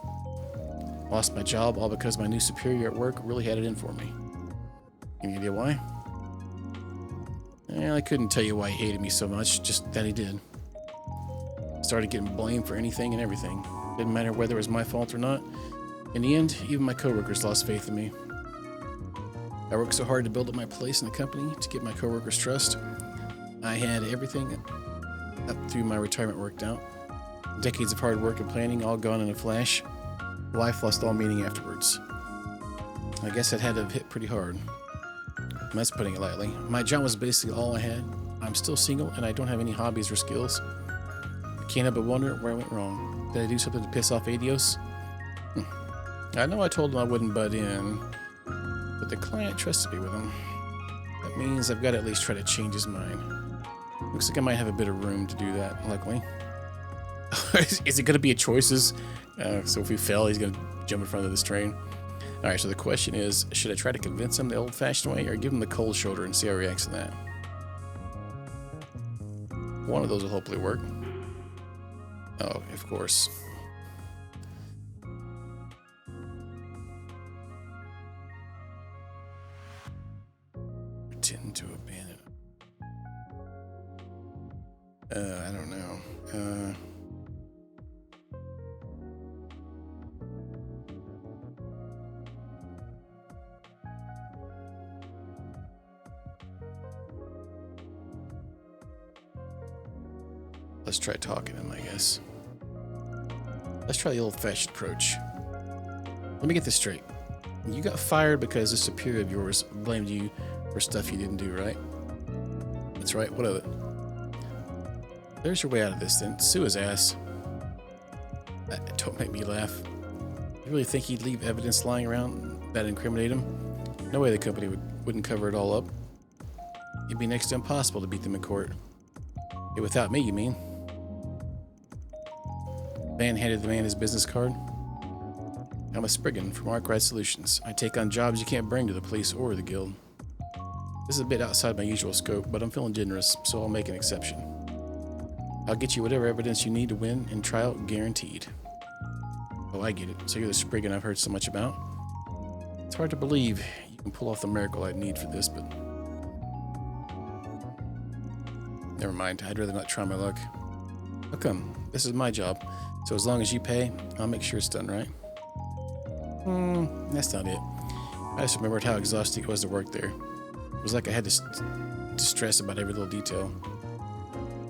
Lost my job all because my new superior at work really had it in for me. Any idea why? I couldn't tell you why he hated me so much, just that he did. Started getting blamed for anything and everything. Didn't matter whether it was my fault or not. In the end, even my coworkers lost faith in me. I worked so hard to build up my place in the company to get my coworkers' trust. I had everything up through my retirement worked out. Decades of hard work and planning all gone in a flash. Life lost all meaning afterwards. I guess that had to have hit pretty hard. That's putting it lightly. My job was basically all I had. I'm still single and I don't have any hobbies or skills. I can't help but wonder where I went wrong. Did I do something to piss off Adios? I know I told him I wouldn't butt in, but the client trusted me with him. That means I've got to at least try to change his mind. Looks like I might have a bit of room to do that, luckily. Is it going to be a choices? So if we fail, he's going to jump in front of this train. All right, so the question is, should I try to convince him the old-fashioned way or give him the cold shoulder and see how he reacts to that? One of those will hopefully work. Oh, of course. Pretend to abandon. I don't know. Let's try talking to him, I guess. Let's try the old-fashioned approach. Let me get this straight. You got fired because a superior of yours blamed you for stuff you didn't do, right? That's right, what of it? There's your way out of this, then. Sue his ass. Don't make me laugh. You really think he'd leave evidence lying around that incriminate him? No way the company wouldn't cover it all up. It'd be next to impossible to beat them in court. Yeah, without me, you mean? Van handed the man his business card. I'm a Spriggan from Arkwright Solutions. I take on jobs you can't bring to the police or the guild. This is a bit outside my usual scope, but I'm feeling generous, so I'll make an exception. I'll get you whatever evidence you need to win in trial, guaranteed. Oh, I get it. So you're the Spriggan I've heard so much about? It's hard to believe you can pull off the miracle I'd need for this, but... Never mind. I'd rather not try my luck. How come? This is my job. So as long as you pay, I'll make sure it's done right. That's not it. I just remembered how exhausting it was to work there. It was like I had to stress about every little detail.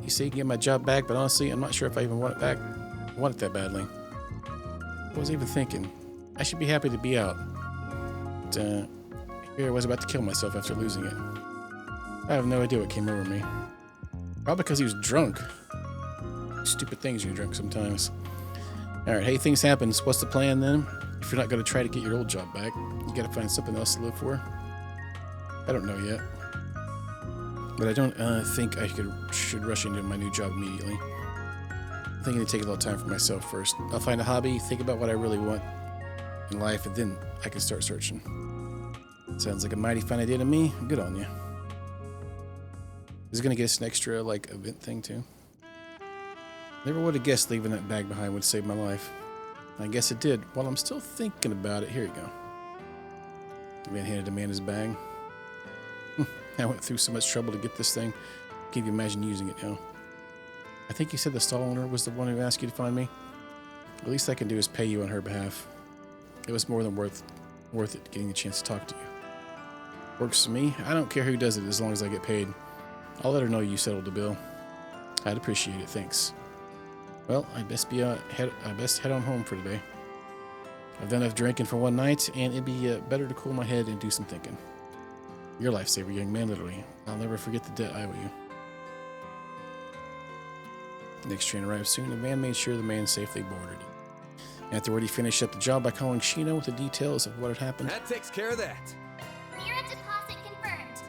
You say you can get my job back, but honestly, I'm not sure if I even want it back. I want it that badly. I wasn't even thinking. I should be happy to be out. But, here I was about to kill myself after losing it. I have no idea what came over me. Probably because he was drunk. Stupid things you're drunk sometimes. Alright, hey, things happen. So what's the plan then? If you're not going to try to get your old job back, you got to find something else to live for. I don't know yet. But I don't think I should rush into my new job immediately. I'm thinking to take a little time for myself first. I'll find a hobby, think about what I really want in life, and then I can start searching. Sounds like a mighty fine idea to me. Good on you. Is it going to get us an extra, like, event thing, too? Never would have guessed leaving that bag behind would save my life. I guess it did. While I'm still thinking about it, here you go. The man handed the man his bag. I went through so much trouble to get this thing. Can't even imagine using it now. I think you said the stall owner was the one who asked you to find me. The least I can do is pay you on her behalf. It was more than worth it getting the chance to talk to you. Works for me. I don't care who does it as long as I get paid. I'll let her know you settled the bill. I'd appreciate it, thanks. Well, I best head on home for today. I've done enough drinking for one night, and it'd be better to cool my head and do some thinking. Your lifesaver, young man, literally. I'll never forget the debt I owe you. Next train arrived soon. The man made sure the man safely boarded. Afterward, he finished up the job by calling Shino with the details of what had happened. That takes care of that. Mirror deposit confirmed.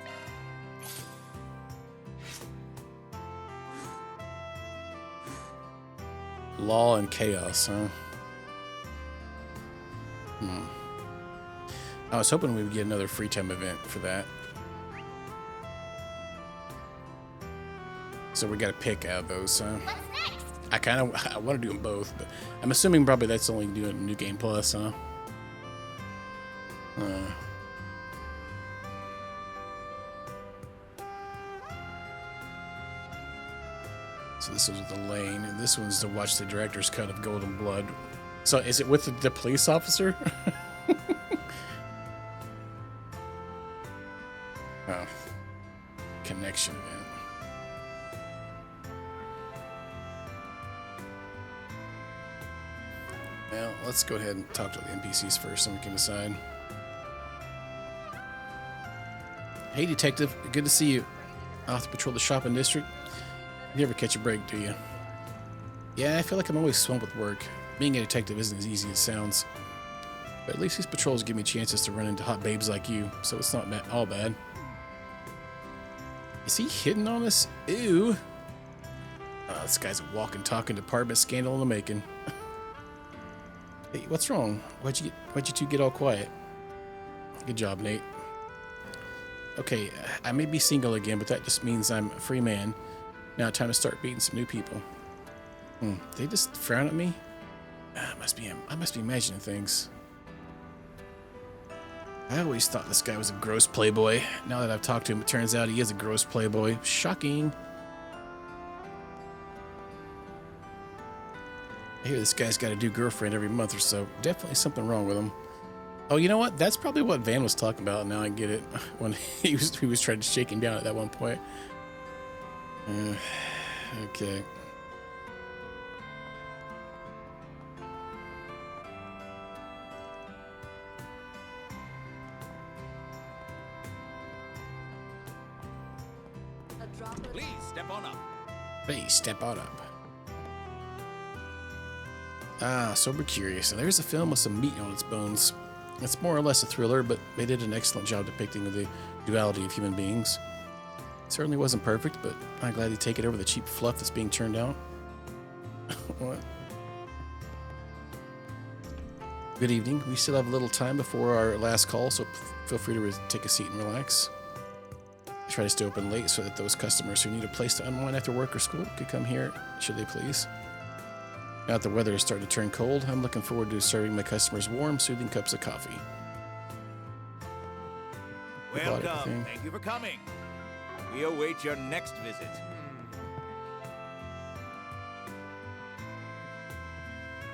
Law and chaos, huh? I was hoping we would get another free time event for that. So we got to pick out of those, huh? What's next? I want to do them both, but I'm assuming probably that's only doing New Game Plus, huh? So this was the lane, and this one's to watch the director's cut of Golden Blood. So is it with the police officer? Oh. Connection event. Well, let's go ahead and talk to the NPCs first, and we can decide. Hey, detective. Good to see you. Off to patrol the shopping district. You never catch a break, do you? Yeah, I feel like I'm always swamped with work. Being a detective isn't as easy as it sounds. But at least these patrols give me chances to run into hot babes like you, so it's not all bad. Is he hitting on us? Ew. Oh, this guy's a walking, talking department scandal in the making. Hey, what's wrong? Why'd you two get all quiet? Good job, Nate. Okay, I may be single again, but that just means I'm a free man. Now time to start meeting some new people. They just frown at me? I must be imagining things. I always thought this guy was a gross playboy. Now that I've talked to him, it turns out he is a gross playboy. Shocking. I hear this guy's got a new girlfriend every month or so. Definitely something wrong with him. Oh, you know what? That's probably what Van was talking about. Now I get it. When he was trying to shake him down at that one point. Okay. Please step on up. Please step on up. Ah, sober curious. And there's a film with some meat on its bones. It's more or less a thriller, but they did an excellent job depicting the duality of human beings. It certainly wasn't perfect, but I'm glad they take it over the cheap fluff that's being turned out. What? Good evening. We still have a little time before our last call, so feel free to take a seat and relax. I try to stay open late so that those customers who need a place to unwind after work or school could come here, should they please. Now that the weather is starting to turn cold, I'm looking forward to serving my customers warm, soothing cups of coffee. Welcome. Thank you for coming. We await your next visit.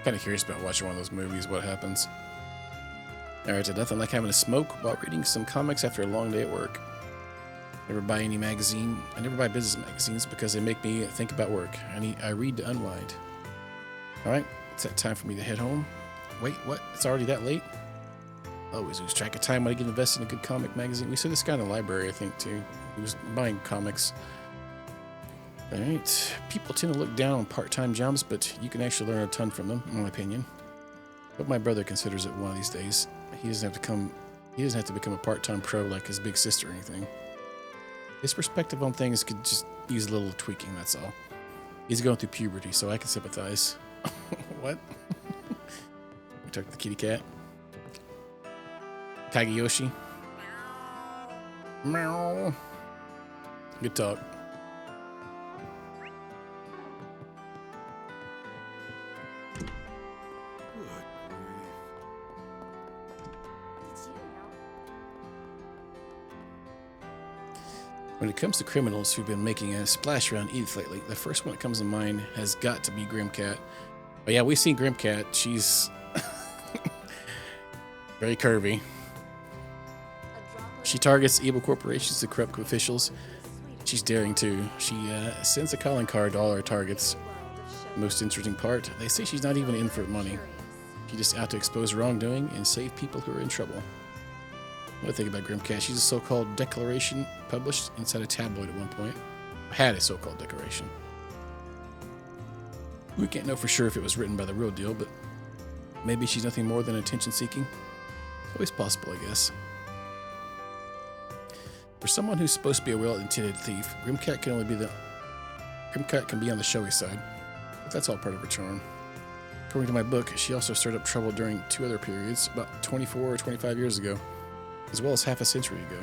Kind of curious about watching one of those movies, what happens. Alright, so nothing like having a smoke while reading some comics after a long day at work. Never buy any magazine. I never buy business magazines because they make me think about work. I read to unwind. Alright, it's that time for me to head home. Wait, what? It's already that late? I always lose track of time when I get invested in a good comic magazine. We saw this guy in the library, I think, too. He was buying comics. Alright, people tend to look down on part-time jobs, but you can actually learn a ton from them, in my opinion. But my brother considers it one of these days. He doesn't have to become a part-time pro like his big sister or anything. His perspective on things could just use a little tweaking, that's all. He's going through puberty, so I can sympathize. What? We talked to the kitty cat. Kageyoshi. Meow. Good talk. When it comes to criminals who've been making a splash around Edith lately, the first one that comes to mind has got to be Grimcat. Oh yeah, we've seen Grimcat. She's very curvy. She targets evil corporations and corrupt officials. She's daring too. She sends a calling card to all her targets. Most interesting part, they say she's not even in for money. She's just out to expose wrongdoing and save people who are in trouble. What do I think about Grimcat? She's a so-called declaration published inside a tabloid at one point. Had a so-called declaration. We can't know for sure if it was written by the real deal, but maybe she's nothing more than attention-seeking. Always possible, I guess. For someone who's supposed to be a well-intended thief, Grimcat can be on the showy side, but that's all part of her charm. According to my book, she also stirred up trouble during two other periods, about 24 or 25 years ago, as well as half a century ago.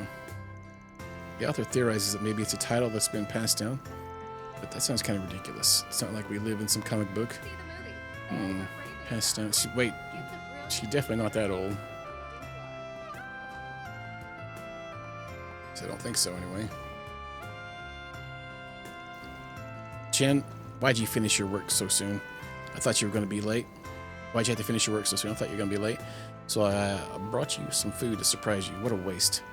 The author theorizes that maybe it's a title that's been passed down, but that sounds kind of ridiculous. It's not like we live in some comic book. Passed down. Wait, she's definitely not that old. I don't think so, anyway. Chen, why'd you finish your work so soon? I thought you were going to be late. Why'd you have to finish your work so soon? I thought you were going to be late. So I brought you some food to surprise you. What a waste.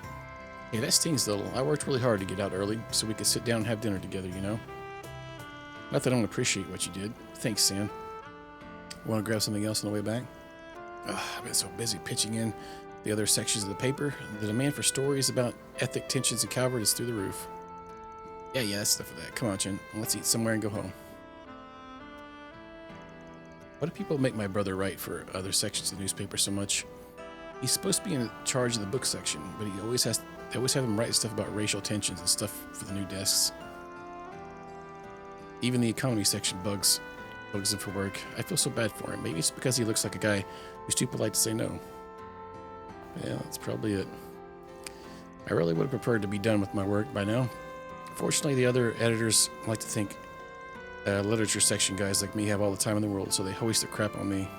Hey, that stings a little. I worked really hard to get out early so we could sit down and have dinner together, you know? Not that I don't appreciate what you did. Thanks, Sam. Want to grab something else on the way back? I've been so busy pitching in the other sections of the paper. The demand for stories about ethnic tensions and Calvert is through the roof. Yeah, that's stuff for that. Come on, Chen. Let's eat somewhere and go home. Why do people make my brother write for other sections of the newspaper so much? He's supposed to be in charge of the book section, but they always have him write stuff about racial tensions and stuff for the new desks. Even the economy section bugs him for work. I feel so bad for him. Maybe it's because he looks like a guy who's too polite to say no. Yeah, that's probably it. I really would have preferred to be done with my work by now. Fortunately, the other editors like to think literature section guys like me have all the time in the world, so they hoist their crap on me.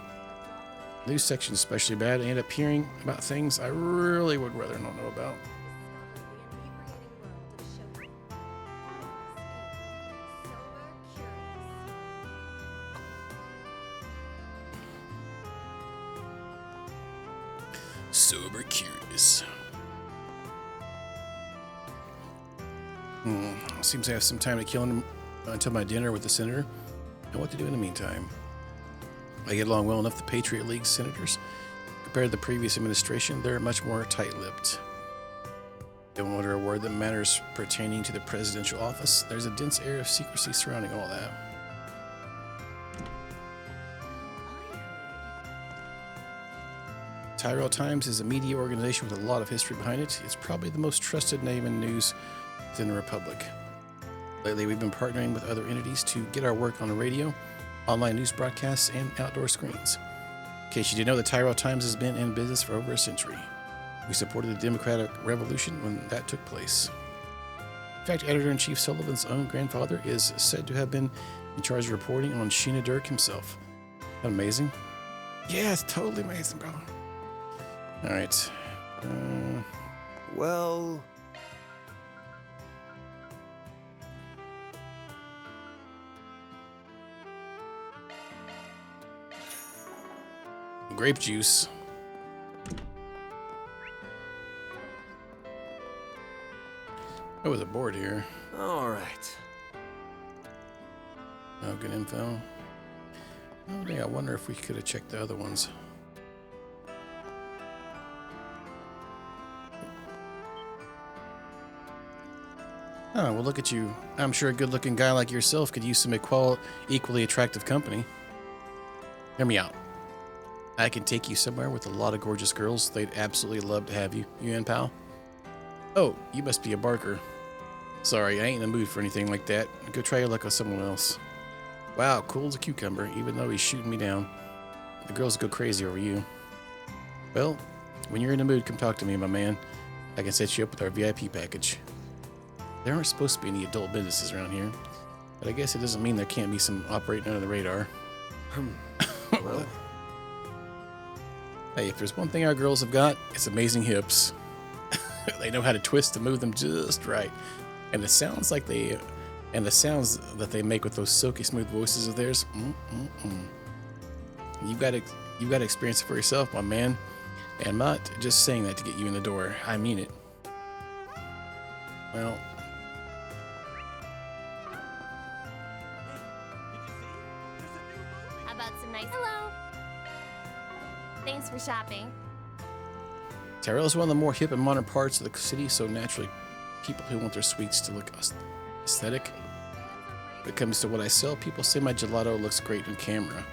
News section is especially bad. I end up hearing about things I really would rather not know about. Sober curious. Seems I have some time to kill until my dinner with the senator, and what to do in the meantime. I get along well enough with the Patriot League senators. Compared to the previous administration, they're much more tight-lipped. Don't utter a word that matters pertaining to the presidential office. There's a dense air of secrecy surrounding all that. Tyrell Times is a media organization with a lot of history behind it. It's probably the most trusted name in news within the Republic. Lately, we've been partnering with other entities to get our work on the radio, online news broadcasts, and outdoor screens. In case you didn't know, the Tyrell Times has been in business for over a century. We supported the Democratic Revolution when that took place. In fact, Editor-in-Chief Sullivan's own grandfather is said to have been in charge of reporting on Sheena Dirk himself. Isn't that amazing? Yeah, it's totally amazing, bro. All right. Well, grape juice. Oh, with a board here. All right. Oh, good info. Oh, yeah, I wonder if we could have checked the other ones. Oh, well, look at you. I'm sure a good-looking guy like yourself could use some equally attractive company. Hear me out. I can take you somewhere with a lot of gorgeous girls. They'd absolutely love to have you. You in, pal? Oh, you must be a barker. Sorry, I ain't in the mood for anything like that. Go try your luck with someone else. Wow, cool as a cucumber, even though he's shooting me down. The girls go crazy over you. Well, when you're in the mood, come talk to me, my man. I can set you up with our VIP package. There aren't supposed to be any adult businesses around here, but I guess it doesn't mean there can't be some operating under the radar. Well, Hey, if there's one thing our girls have got, it's amazing hips. They know how to twist and move them just right. And the sounds that they make with those silky smooth voices of theirs. You've got to experience it for yourself, my man. And I'm not just saying that to get you in the door. I mean it. Well, How about some nice. Hello. Thanks for shopping. Tyrell is one of the more hip and modern parts of the city, so naturally, people who want their sweets to look aesthetic. When it comes to what I sell, people say my gelato looks great on camera.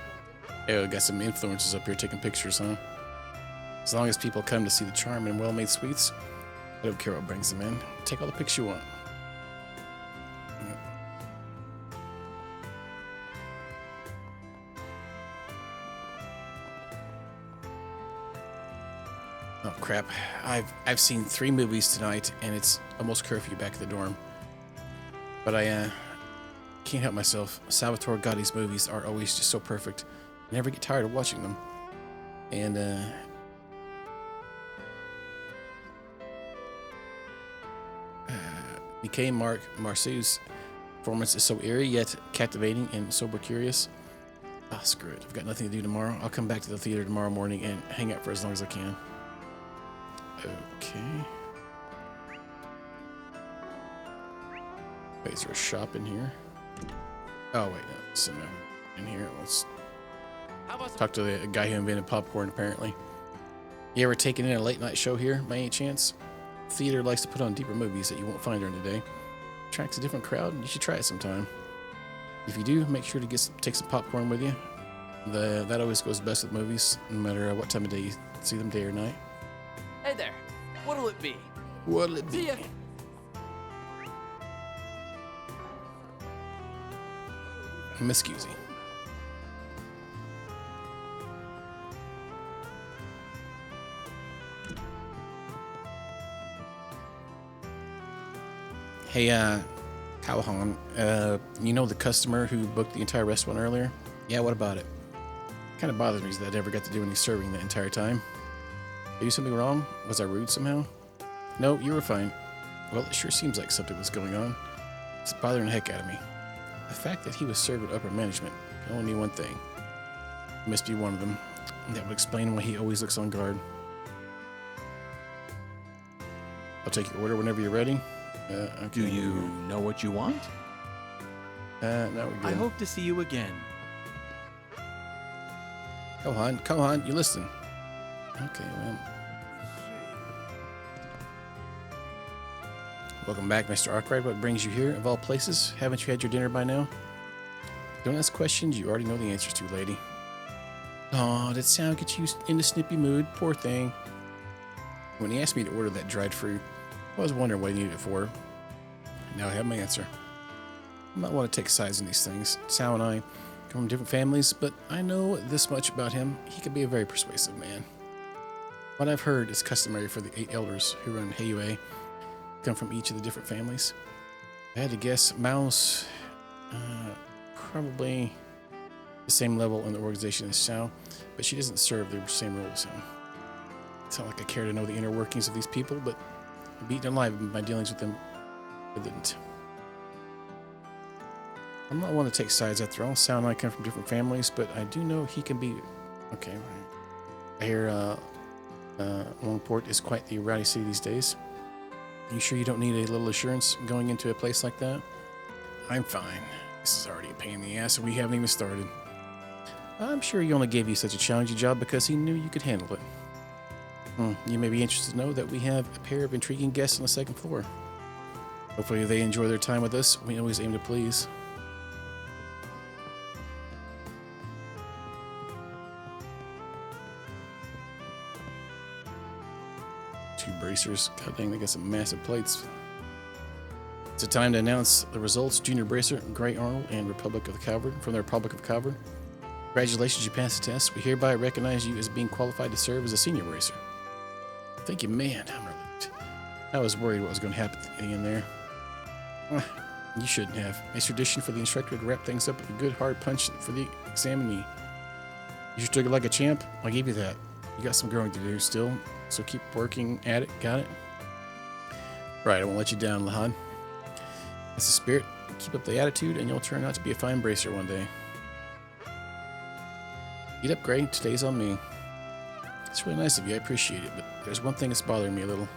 Oh, got some influencers up here taking pictures, huh? As long as people come to see the charm and well-made sweets, I don't care what brings them in. Take all the pics you want. Oh crap! I've seen 3 movies tonight, and it's almost curfew back at the dorm. But I can't help myself. Salvatore Gotti's movies are always just so perfect. I never get tired of watching them. And BK Marceau's performance is so eerie yet captivating and sober curious. Ah, screw it. I've got nothing to do tomorrow. I'll come back to the theater tomorrow morning and hang out for as long as I can. Okay. Wait, is there a shop in here? Oh, wait, no. It's in here. Let's talk to the guy who invented popcorn, apparently. You ever taken in a late night show here, by any chance? Theater likes to put on deeper movies that you won't find during the day. Attracts a different crowd. You should try it sometime. If you do, make sure to take some popcorn with you. That always goes best with movies, no matter what time of day you see them, day or night. Hey there. What'll it be? What'll it be? See ya. Miscusey. Hey, Callahan, you know the customer who booked the entire restaurant earlier? Yeah, what about it? Kind of bothers me that I never got to do any serving the entire time. Did I do something wrong? Was I rude somehow? No, you were fine. Well, it sure seems like something was going on. It's bothering the heck out of me. The fact that he was served with upper management can only mean one thing. He must be one of them. And that would explain why he always looks on guard. I'll take your order whenever you're ready. Okay. Do you know what you want? No, we're good. I hope to see you again. Come on, you listen. Okay, well. Welcome back, Mr. Arkwright. What brings you here, of all places? Haven't you had your dinner by now? Don't ask questions you already know the answers to, lady. Aw, that sound gets you in a snippy mood. Poor thing. When he asked me to order that dried fruit, I was wondering what he needed it for. Now I have my answer. I might want to take sides in these things. Sal and I come from different families, but I know this much about him. He can be a very persuasive man. What I've heard is customary for the 8 elders who run Heiyue come from each of the different families. I had to guess Mao's probably the same level in the organization as Xiao, but she doesn't serve the same role as him. It's not like I care to know the inner workings of these people, but I'm beaten alive in my dealings with them. I didn't. I'm not one to take sides after all. Xiao and I come from different families, but I do know he can be... Okay, right. I hear Longport is quite the rowdy city these days. Are you sure you don't need a little assurance going into a place like that? I'm fine. This is already a pain in the ass, and we haven't even started. I'm sure he only gave you such a challenging job because he knew you could handle it. You may be interested to know that we have a pair of intriguing guests on the second floor. Hopefully they enjoy their time with us. We always aim to please. Two bracers. God dang, they got some massive plates. It's a time to announce the results. Junior Bracer, Grey Arnold, and Republic of the Coward from the Republic of Coward. Congratulations, you passed the test. We hereby recognize you as being qualified to serve as a senior bracer. Thank you, man. I'm relieved. I was worried what was going to happen at the end there. You shouldn't have. It's tradition for the instructor to wrap things up with a good hard punch for the examinee. You should take it like a champ. I'll give you that. You got some growing to do still, so keep working at it. Got it? Right, I won't let you down, Lahad. It's the spirit. Keep up the attitude, and you'll turn out to be a fine bracer one day. Eat up, Gray. Today's on me. It's really nice of you. I appreciate it, but there's one thing that's bothering me a little.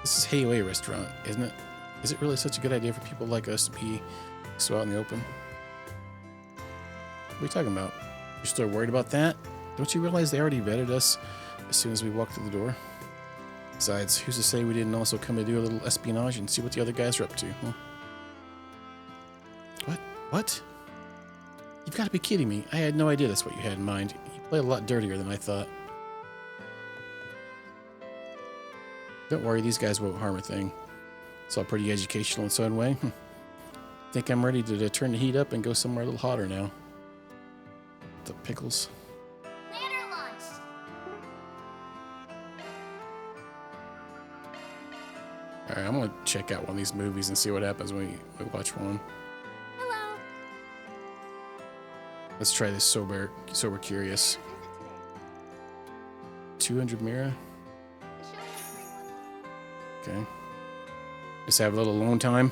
This is Hayway restaurant, isn't it? Is it really such a good idea for people like us to be so out in the open? What are you talking about? You're still worried about that? Don't you realize they already vetted us as soon as we walked through the door? Besides, who's to say we didn't also come to do a little espionage and see what the other guys are up to? Huh? What? You've got to be kidding me. I had no idea that's what you had in mind. You play a lot dirtier than I thought. Don't worry, these guys won't harm a thing. It's all pretty educational in its own way. Think I'm ready to turn the heat up and go somewhere a little hotter now. The pickles. Later lunch. Alright, I'm gonna check out one of these movies and see what happens when we watch one. Hello. Let's try this sober curious. 200 Mira. Okay. Just have a little alone time.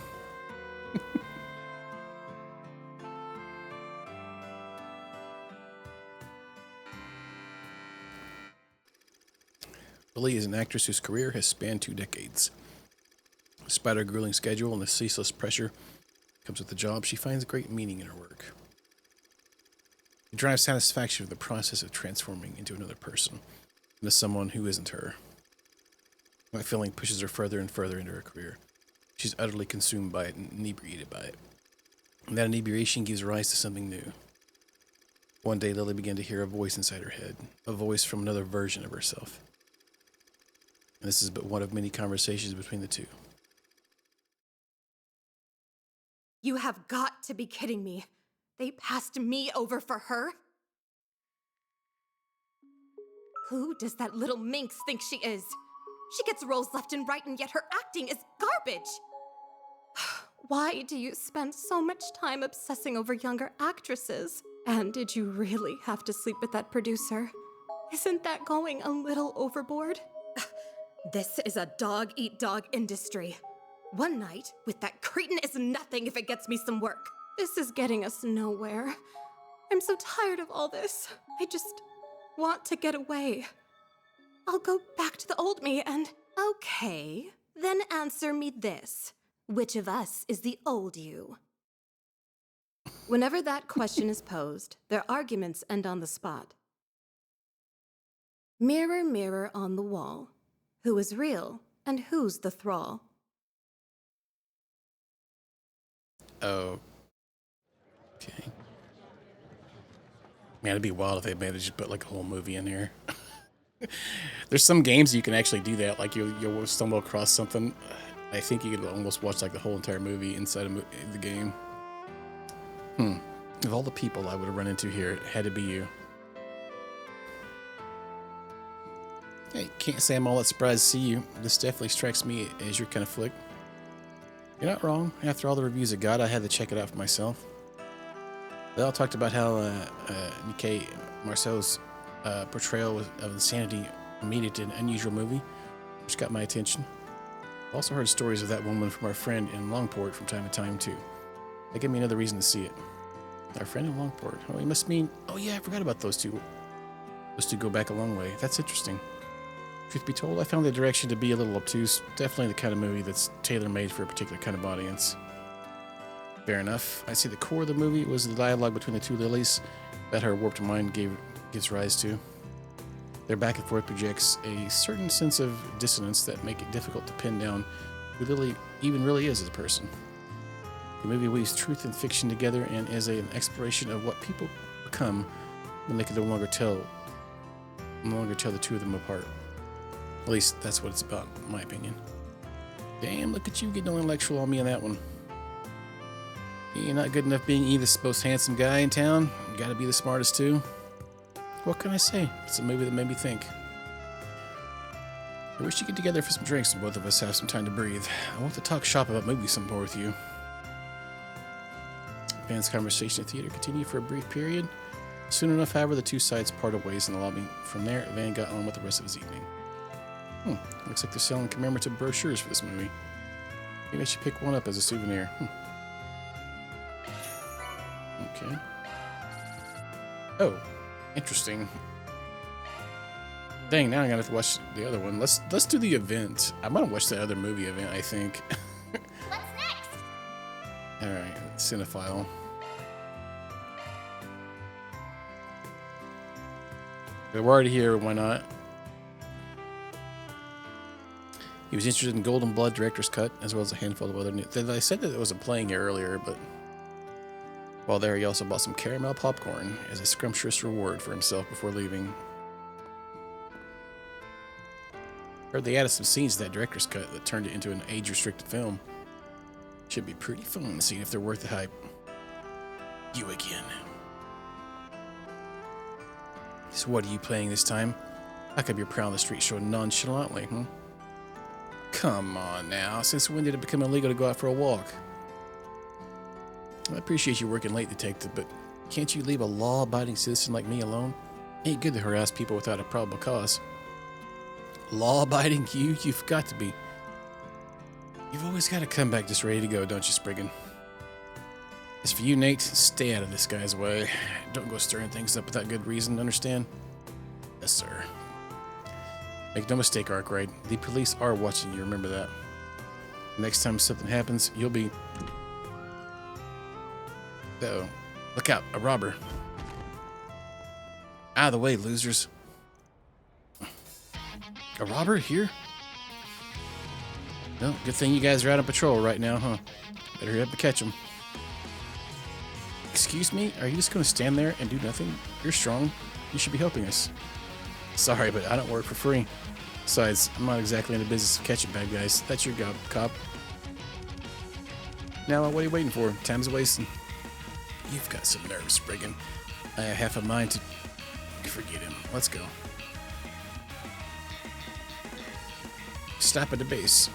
Billy is an actress whose career has spanned 2 decades. Despite her grueling schedule and the ceaseless pressure that comes with the job, she finds great meaning in her work. She drives satisfaction from the process of transforming into another person, into someone who isn't her. That feeling pushes her further and further into her career. She's utterly consumed by it and inebriated by it. And that inebriation gives rise to something new. One day, Lily began to hear a voice inside her head, a voice from another version of herself. And this is but one of many conversations between the two. You have got to be kidding me. They passed me over for her? Who does that little minx think she is? She gets roles left and right, and yet her acting is garbage. Why do you spend so much time obsessing over younger actresses? And did you really have to sleep with that producer? Isn't that going a little overboard? This is a dog-eat-dog industry. One night with that cretin is nothing if it gets me some work. This is getting us nowhere. I'm so tired of all this. I just want to get away. I'll go back to the old me and... Okay, then answer me this. Which of us is the old you? Whenever that question is posed, their arguments end on the spot. Mirror, mirror on the wall. Who is real and who's the thrall? Oh. Okay. Man, it'd be wild if they managed to put like a whole movie in here. There's some games you can actually do that. Like you'll stumble across something. I think you could almost watch like the whole entire movie inside of the game. Of all the people I would have run into here, it had to be you. Hey, can't say I'm all that surprised to see you. This definitely strikes me as your kind of flick. You're not wrong. After all the reviews it got, I had to check it out for myself. They all talked about how Nikkei Marceau's portrayal of insanity made it an unusual movie, which got my attention. I've also heard stories of that woman from our friend in Longport from time to time, too. That gave me another reason to see it. Our friend in Longport. Oh, you must mean... Oh, yeah, I forgot about those two. was to go back a long way. That's interesting. Truth be told, I found the direction to be a little obtuse. Definitely the kind of movie that's tailor-made for a particular kind of audience. Fair enough. I'd say the core of the movie was the dialogue between the two Lilies that her warped mind gives rise to. Their back and forth projects a certain sense of dissonance that make it difficult to pin down who Lily even really is as a person. The movie weaves truth and fiction together and is an exploration of what people become when they can no longer tell the two of them apart. At least that's what it's about, in my opinion. Damn, look at you getting all intellectual on me on that one. You're not good enough being either the most handsome guy in town. You gotta be the smartest too. What can I say? It's a movie that made me think. I wish to get together for some drinks and both of us have some time to breathe. I want to talk shop about movies some more with you. Van's conversation at the theater continued for a brief period. Soon enough, however, the two sides parted ways in the lobby. From there, Van got on with the rest of his evening. Looks like they're selling commemorative brochures for this movie. Maybe I should pick one up as a souvenir. Okay. Oh, interesting. Dang, now I'm gonna have to watch the other one. Let's do the event. I'm gonna watch the other movie event, I think. What's next? Alright, Cinephile. We're already here, why not? He was interested in Golden Blood Director's Cut, as well as a handful of other new... I said that it wasn't playing here earlier, but... While there, he also bought some caramel popcorn as a scrumptious reward for himself before leaving. Heard they added some scenes to that director's cut that turned it into an age-restricted film. Should be pretty fun seeing if they're worth the hype. You again. So what are you playing this time? How come you're prowling the street so nonchalantly, huh? Come on now, since when did it become illegal to go out for a walk? I appreciate you working late, detective, but can't you leave a law-abiding citizen like me alone? Ain't good to harass people without a probable cause. Law-abiding you? You've got to be. You've always got to come back just ready to go, don't you, Spriggan? As for you, Nate, stay out of this guy's way. Don't go stirring things up without good reason, understand? Yes, sir. Make no mistake, Arkwright. The police are watching you, remember that. Next time something happens, you'll be... Uh-oh. Look out, a robber. Out of the way, losers. A robber here? Well, good thing you guys are out on patrol right now, huh? Better hurry up and catch them. Excuse me? Are you just going to stand there and do nothing? You're strong. You should be helping us. Sorry, but I don't work for free. Besides, I'm not exactly in the business of catching bad guys. That's your job, cop. Now, what are you waiting for? Time's wasting. You've got some nerve, Spriggan. I have half a mind to... Forget him. Let's go. Stop at the base.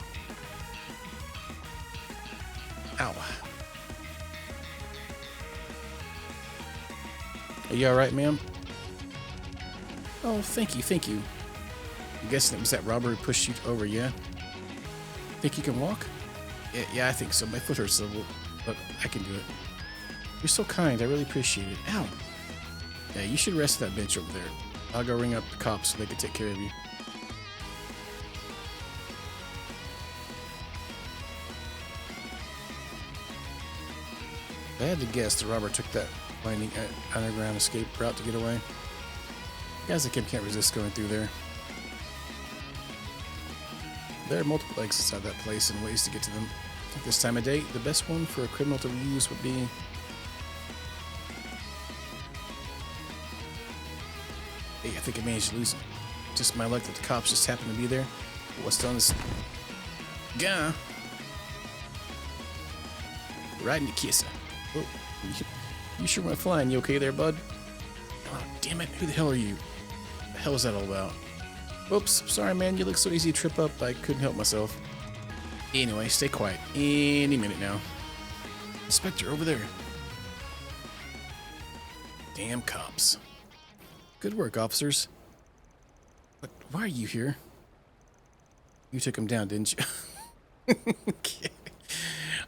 Ow. Are you alright, ma'am? Oh, thank you, thank you. I'm guessing it was that robber who pushed you over, yeah? Think you can walk? Yeah, I think so. My foot hurts a little, but I can do it. You're so kind. I really appreciate it. Ow. Yeah, you should rest that bench over there. I'll go ring up the cops so they can take care of you. I had to guess the robber took that winding underground escape route to get away. Guys like him can't resist going through there. There are multiple exits out of that place and ways to get to them. At this time of day, the best one for a criminal to use would be... Hey, I think I managed to lose him. Just my luck that the cops just happened to be there. But what's done is... Gah! Riding to kiss her. Oh, you sure went flying. You okay there, bud? Oh, damn it. Who the hell are you? What the hell is that all about? Oops, sorry, man. You look so easy to trip up, I couldn't help myself. Anyway, stay quiet. Any minute now. Inspector, over there. Damn cops. Good work, officers. But why are you here? You took him down, didn't you? Okay.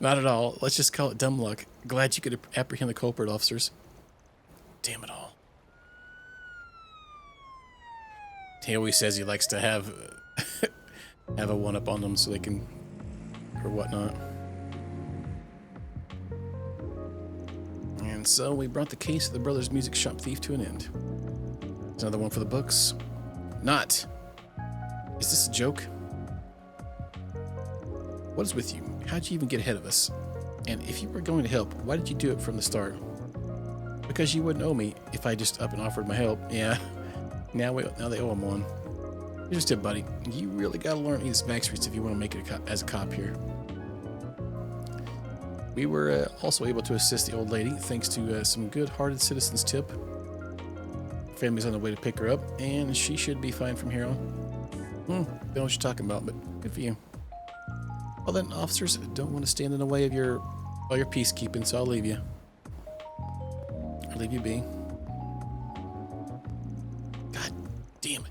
Not at all. Let's just call it dumb luck. Glad you could apprehend the culprit, officers. Damn it all. He always says he likes to have have a one-up on them so they can, or whatnot. And so we brought the case of the Brothers Music Shop Thief to an end. There's another one for the books. Not. Is this a joke? What is with you? How'd you even get ahead of us? And if you were going to help, why did you do it from the start? Because you wouldn't owe me if I just up and offered my help. Yeah. Now they owe him one. You're just a buddy. You really gotta learn these backstreets if you want to make it as a cop here. We were also able to assist the old lady thanks to some good-hearted citizens' tip. Family's on the way to pick her up, and she should be fine from here on. Don't know what you're talking about, but good for you. Well then, officers, don't want to stand in the way of your peacekeeping, so I'll leave you. I'll leave you be. God damn it.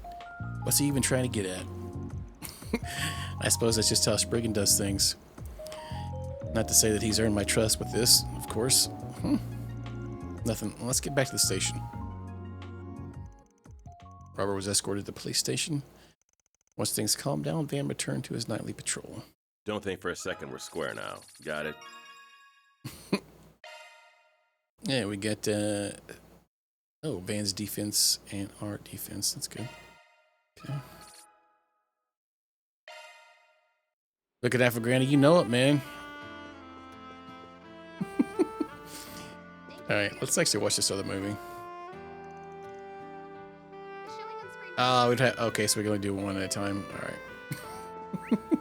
What's he even trying to get at? I suppose that's just how Spriggan does things. Not to say that he's earned my trust with this, of course. Nothing. Let's get back to the station. Robert was escorted to the police station. Once things calmed down, Van returned to his nightly patrol. Don't think for a second we're square now. Got it? Yeah, we got Van's defense and our defense. That's good. Okay. Look at that for granted. You know it, man. Alright, let's actually watch this other movie. Okay, so we're gonna do one at a time. Alright.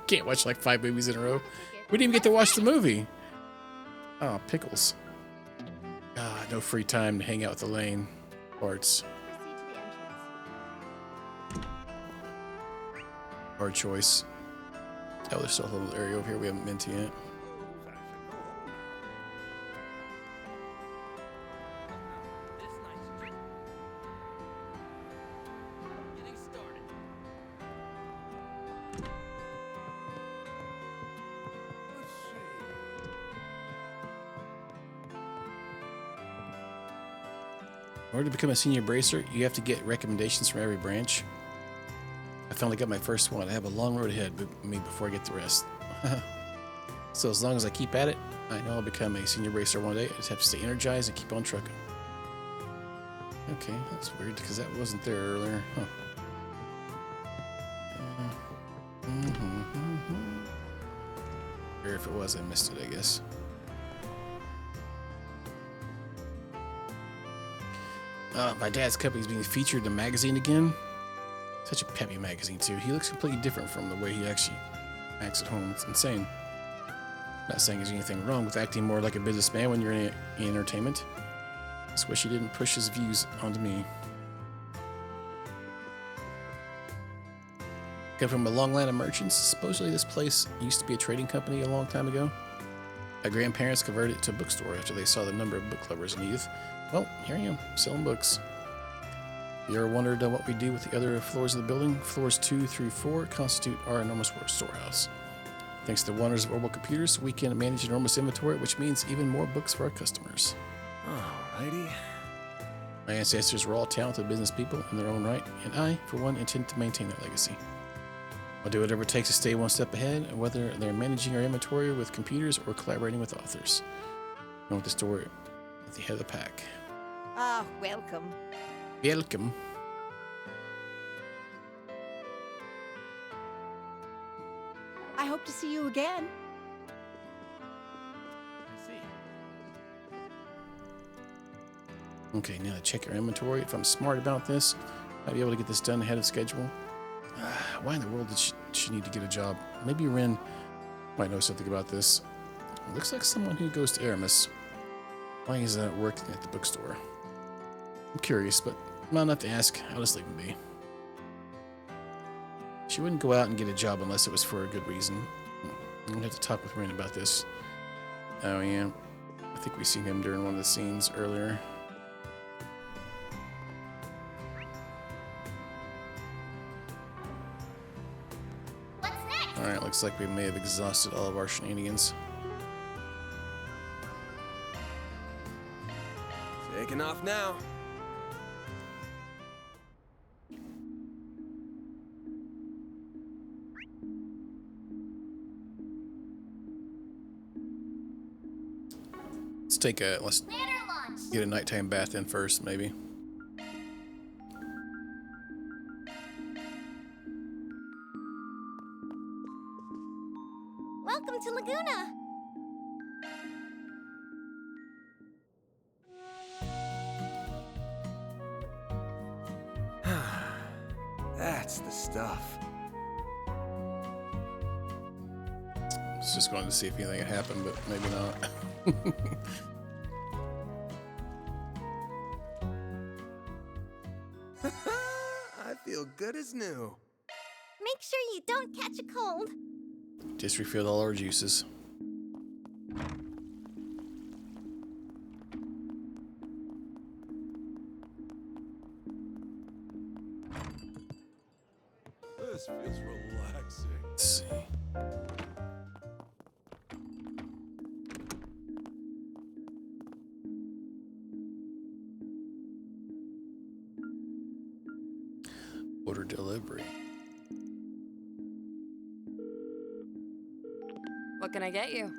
Can't watch like 5 movies in a row. We didn't even get to watch the movie. Oh, pickles. No free time to hang out with Elaine. Parts. Hard choice. Oh, there's still a little area over here we haven't been to yet. In order to become a senior bracer, you have to get recommendations from every branch. I finally got my first one. I have a long road ahead of me before I get the rest. So as long as I keep at it, I know I'll become a senior bracer one day. I just have to stay energized and keep on trucking. Okay, that's weird because that wasn't there earlier. Huh. Or if it was, I missed it, I guess. My dad's company's being featured in a magazine again. Such a peppy magazine, too. He looks completely different from the way he actually acts at home. It's insane. Not saying there's anything wrong with acting more like a businessman when you're in entertainment. Just wish he didn't push his views onto me. Come from a long line of merchants. Supposedly this place used to be a trading company a long time ago. My grandparents converted it to a bookstore after they saw the number of book lovers in youth. Well, here I am, selling books. You ever wondered what we do with the other floors of the building? Floors 2 through 4 constitute our enormous storehouse. Thanks to the wonders of orbital computers, we can manage enormous inventory, which means even more books for our customers. Alrighty. My ancestors were all talented business people in their own right, and I, for one, intend to maintain that legacy. I'll do whatever it takes to stay one step ahead, whether they're managing our inventory with computers or collaborating with authors. I want the store at the head of the pack. Ah, welcome. Welcome. I hope to see you again. I see. Okay, now to check our inventory. If I'm smart about this, I'll be able to get this done ahead of schedule. Why in the world did she need to get a job? Maybe Ren might know something about this. It looks like someone who goes to Aramis. Why is that working at the bookstore? I'm curious, but not enough to ask. I'll just leave him be. She wouldn't go out and get a job unless it was for a good reason. I'm gonna have to talk with Ren about this. Oh yeah, I think we seen him during one of the scenes earlier. What's next? Alright, looks like we may have exhausted all of our shenanigans. Taking off now. let's get a nighttime bath in first, maybe. Welcome to Laguna. That's the stuff. I was just going to see if anything had happened, but maybe not. I feel good as new. Make sure you don't catch a cold. Just refilled all our juices. This feels relaxing. Let's see. Order delivery. What can I get you?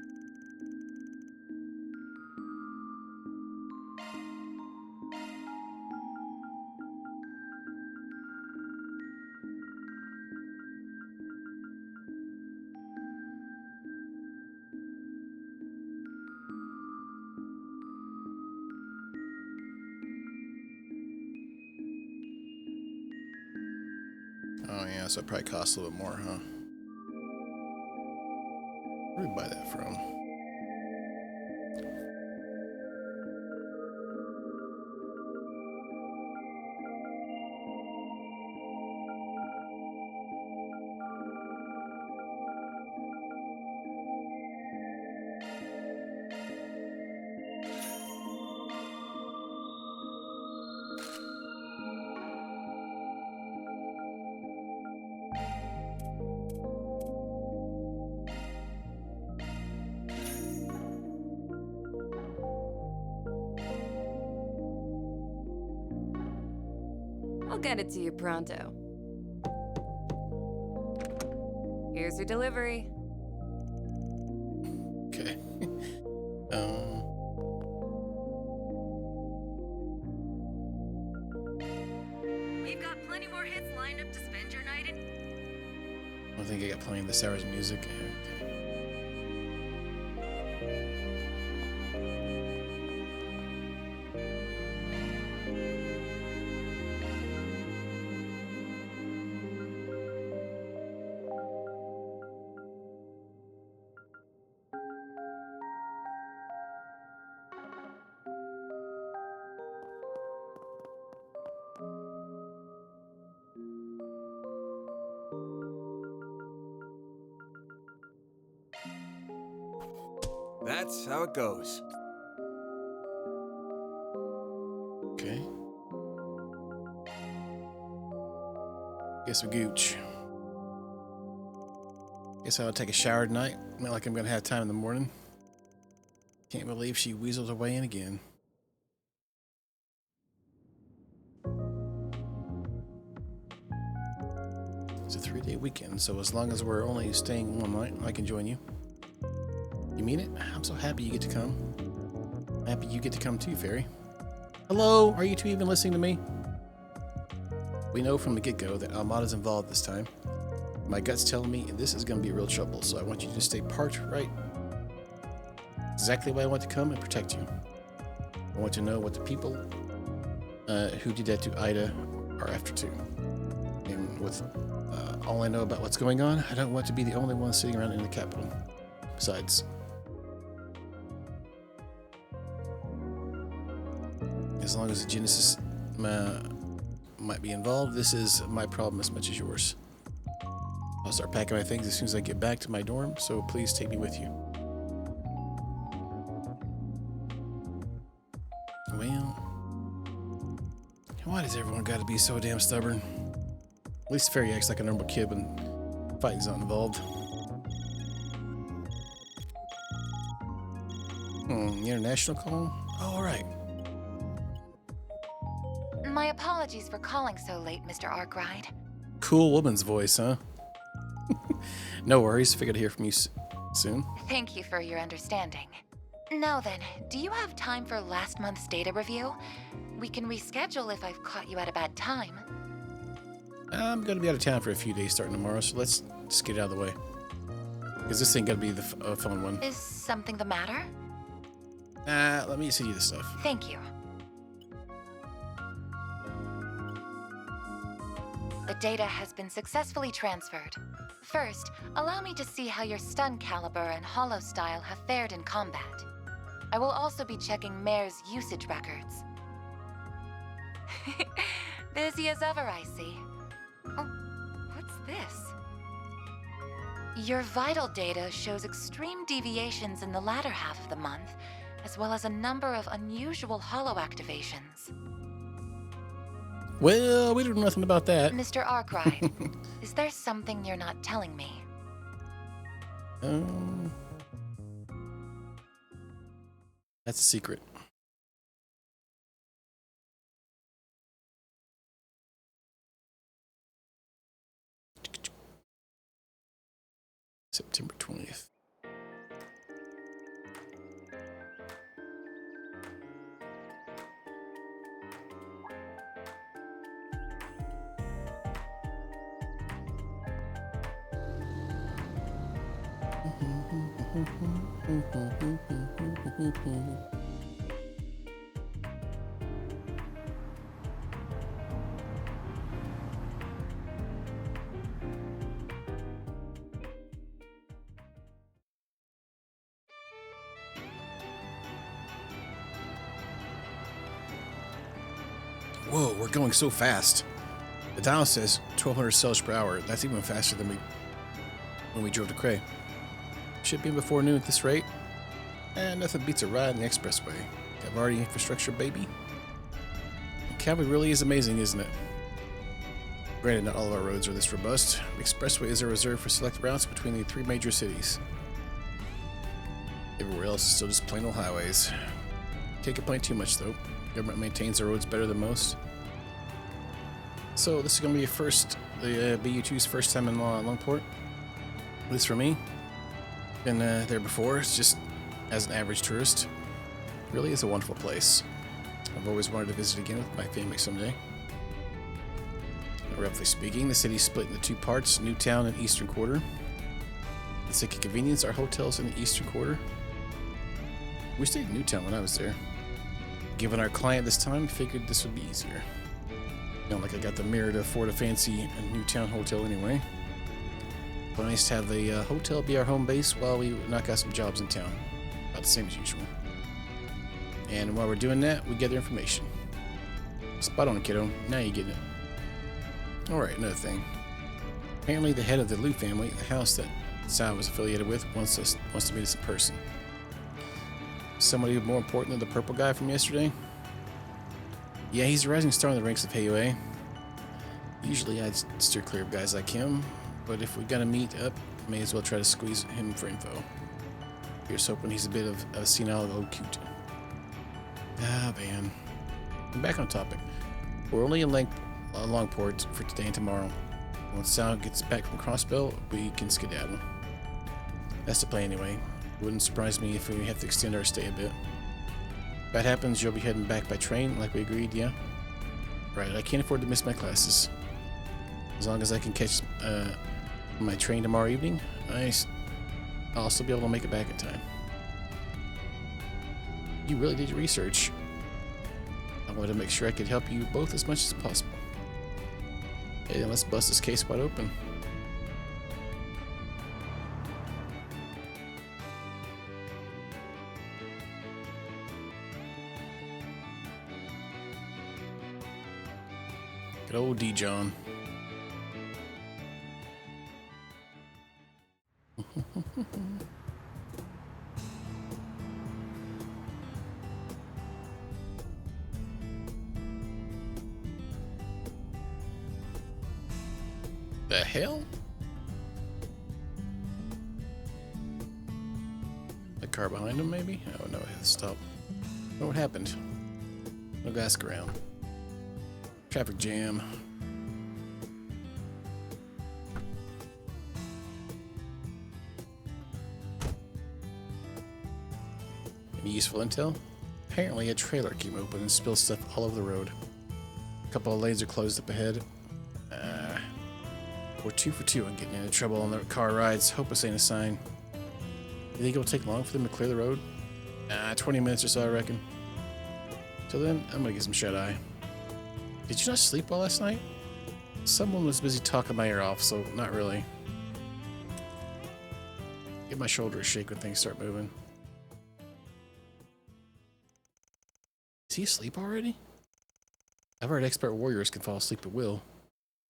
Oh yeah, so it probably costs a little bit more, huh? Where did we buy that from? I'll get it to you pronto. Here's your delivery. Okay. We've got plenty more hits lined up to spend your night in. I think I got playing this hour's music. Okay. That's how it goes. Okay. Guess we gooch. Guess I'll take a shower tonight. Not like I'm gonna have time in the morning. Can't believe she weaseled her way in again. It's a 3-day weekend, so as long as we're only staying one night, I can join you. You mean it? I'm so happy you get to come. Happy you get to come too, Fairy. Hello, are you two even listening to me? We know from the get-go that Almada's involved this time. My gut's telling me this is going to be real trouble, so I want you to stay parked right. Exactly why I want to come and protect you. I want to know what the people who did that to Ida are after too. And with all I know about what's going on, I don't want to be the only one sitting around in the capital. Besides, as long as the Genesis might be involved, this is my problem as much as yours. I'll start packing my things as soon as I get back to my dorm, so please take me with you. Well, why does everyone gotta be so damn stubborn? At least Fairy acts like a normal kid when fighting's not involved. International call? All right. My apologies for calling so late, Mr. Arkwright. Cool woman's voice, huh? No worries. Figured to hear from you soon. Thank you for your understanding. Now then, do you have time for last month's data review? We can reschedule if I've caught you at a bad time. I'm going to be out of town for a few days starting tomorrow, so let's just get it out of the way. Because this ain't going to be the fun one. Is something the matter? Let me see you the stuff. Thank you. The data has been successfully transferred. First, allow me to see how your stun caliber and hollow style have fared in combat. I will also be checking Mare's usage records. Busy as ever, I see. Oh, what's this? Your vital data shows extreme deviations in the latter half of the month, as well as a number of unusual hollow activations. Well, we don't know nothing about that. Mr. Arkwright, is there something you're not telling me? That's a secret. September 20th. Whoa, we're going so fast. The dial says 1,200 cells per hour. That's even faster than when we drove to Cray. Should be in before noon at this rate. And nothing beats a ride in the expressway. Have already infrastructure, baby. Calvary really is amazing, isn't it? Granted, not all of our roads are this robust. The expressway is reserved for select routes between the 3 major cities. Everywhere else is still just plain old highways. Can't complain too much, though. Government maintains the roads better than most. So this is going to be the BU2's first time in Longport. At least for me. Been there before, it's just as an average tourist. It really is a wonderful place. I've always wanted to visit again with my family someday. Roughly speaking, the city is split into 2 parts, Newtown and Eastern Quarter. For the sake of convenience, our hotel's in the Eastern Quarter. We stayed in Newtown when I was there. Given our client this time, figured this would be easier. Not like I got the mirror to afford a fancy Newtown hotel anyway. But nice to have the hotel be our home base while we knock out some jobs in town. About the same as usual. And while we're doing that, we gather information. Spot on, kiddo. Now you're getting it. Alright, another thing. Apparently the head of the Liu family, the house that Sal was affiliated with, wants to meet us in person. Somebody more important than the purple guy from yesterday? Yeah, he's a rising star in the ranks of HUA. Usually I'd steer clear of guys like him, but if we gotta meet up, may as well try to squeeze him for info. Here's hoping he's a bit of a senile old coot. Ah, man. Back on topic. We're only in Longport for today and tomorrow. Once Sal gets back from Crossbell, we can skedaddle. That's the plan anyway. Wouldn't surprise me if we have to extend our stay a bit. If that happens, you'll be heading back by train like we agreed, yeah? Right, I can't afford to miss my classes. As long as I can catch my train tomorrow evening, I'll still be able to make it back in time. You really did your research. I wanted to make sure I could help you both as much as possible. Okay, then let's bust this case wide open. Good old D. John. The hell? The car behind him, maybe? Oh no, it had to stop. What happened? No gas around. Traffic jam. Any useful intel? Apparently a trailer came open and spilled stuff all over the road. A couple of lanes are closed up ahead. We're 2 for 2 on getting into trouble on the car rides. Hope this ain't a sign. You think it'll take long for them to clear the road? 20 minutes or so, I reckon. Till then, I'm gonna get some shut-eye. Did you not sleep well last night? Someone was busy talking my ear off, so not really. Give my shoulder a shake when things start moving. Is he asleep already? I've heard expert warriors can fall asleep at will.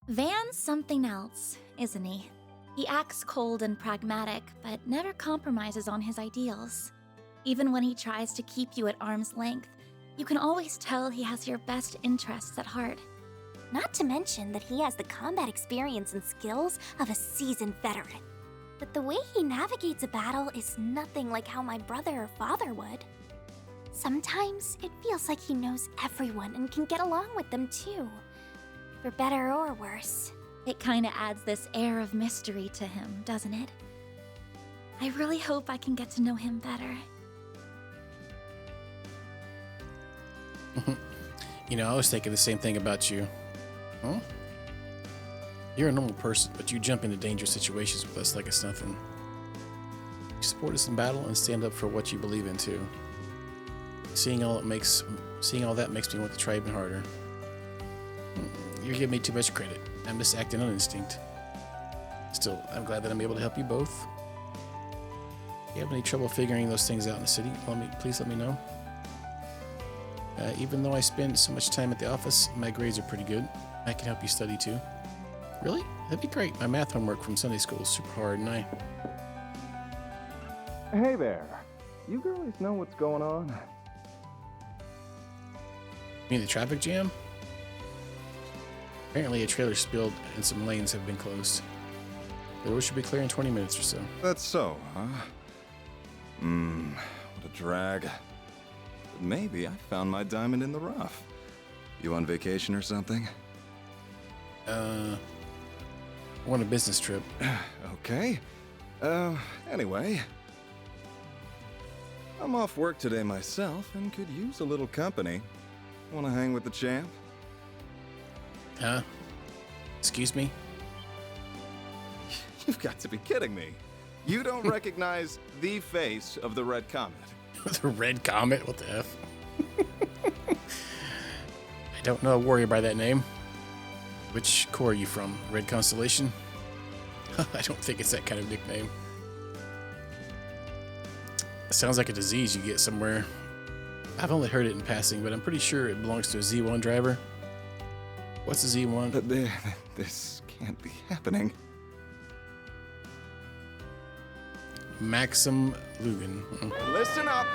Van's something else, isn't he? He acts cold and pragmatic, but never compromises on his ideals. Even when he tries to keep you at arm's length, you can always tell he has your best interests at heart. Not to mention that he has the combat experience and skills of a seasoned veteran. But the way he navigates a battle is nothing like how my brother or father would. Sometimes it feels like he knows everyone and can get along with them too. For better or worse. It kinda adds this air of mystery to him, doesn't it? I really hope I can get to know him better. You know, I was thinking the same thing about you. Huh? You're a normal person, but you jump into dangerous situations with us like it's nothing. You support us in battle and stand up for what you believe in too. Seeing all that makes me want to try even harder. You're giving me too much credit. I'm just acting on instinct. Still, I'm glad that I'm able to help you both. If you have any trouble figuring those things out in the city, please let me know. Even though I spend so much time at the office, my grades are pretty good. I can help you study too. Really? That'd be great. My math homework from Sunday school is super hard, and Hey there. You girlies know what's going on? You mean the traffic jam? Apparently a trailer spilled and some lanes have been closed. The road should be clear in 20 minutes or so. That's so, huh? What a drag. But maybe I found my diamond in the rough. You on vacation or something? I want a business trip. Okay. Anyway. I'm off work today myself and could use a little company. Want to hang with the champ? Huh? Excuse me? You've got to be kidding me. You don't recognize the face of the Red Comet. The Red Comet? What the F? I don't know a warrior by that name. Which corps are you from? Red Constellation? I don't think it's that kind of nickname. It sounds like a disease you get somewhere. I've only heard it in passing, but I'm pretty sure it belongs to a Z1 driver. What's a Z1? This can't be happening. Maxim Lugan. Listen up.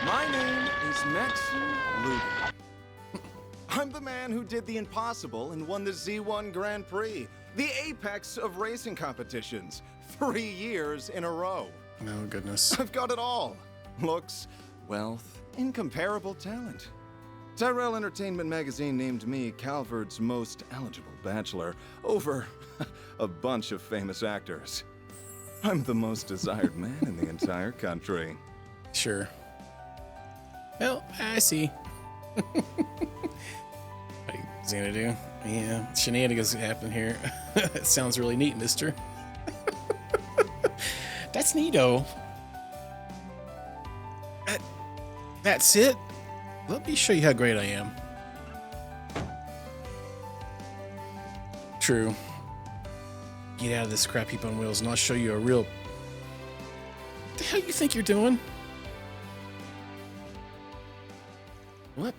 My name is Maxim Lugan. I'm the man who did the impossible and won the Z1 Grand Prix, the apex of racing competitions, 3 years in a row. Oh, goodness. I've got it all. Looks, wealth, incomparable talent. Tyrell Entertainment Magazine named me Calvard's most eligible bachelor over a bunch of famous actors. I'm the most desired man in the entire country. Sure. Well, I see. What is he gonna do? Yeah, shenanigans happen here. That sounds really neat, mister. That's neato. That's it? Let me show you how great I am. True. Get out of this crap heap on wheels and I'll show you a real... What the hell you think you're doing? What?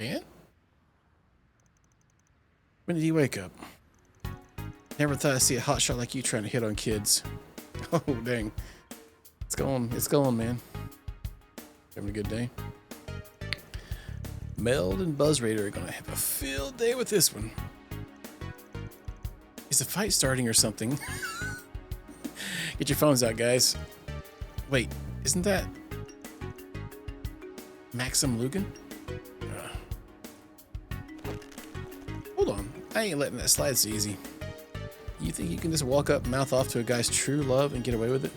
Man? When did you wake up? Never thought I'd see a hotshot like you trying to hit on kids. Oh, dang. It's going, man. Having a good day? Meld and Buzz Raider are gonna have a field day with this one. Is the fight starting or something? Get your phones out, guys. Wait, isn't that Maxim Lugan? Hold on, I ain't letting that slide so easy. You think you can just walk up, mouth off to a guy's true love and get away with it?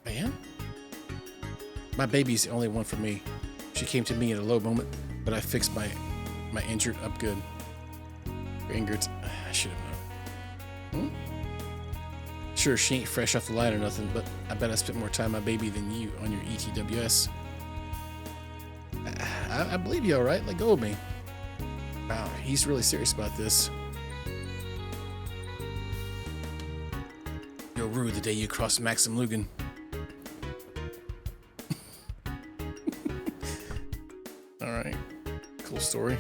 Man? My baby's the only one for me. She came to me in a low moment, but I fixed my injured up good. Your injured, I should have known. Sure, she ain't fresh off the line or nothing, but I bet I spent more time with my baby than you on your ETWS. I believe you, all right? Let go of me. Wow, he's really serious about this. You'll rue the day you cross Maxim Lugan. All right, cool story.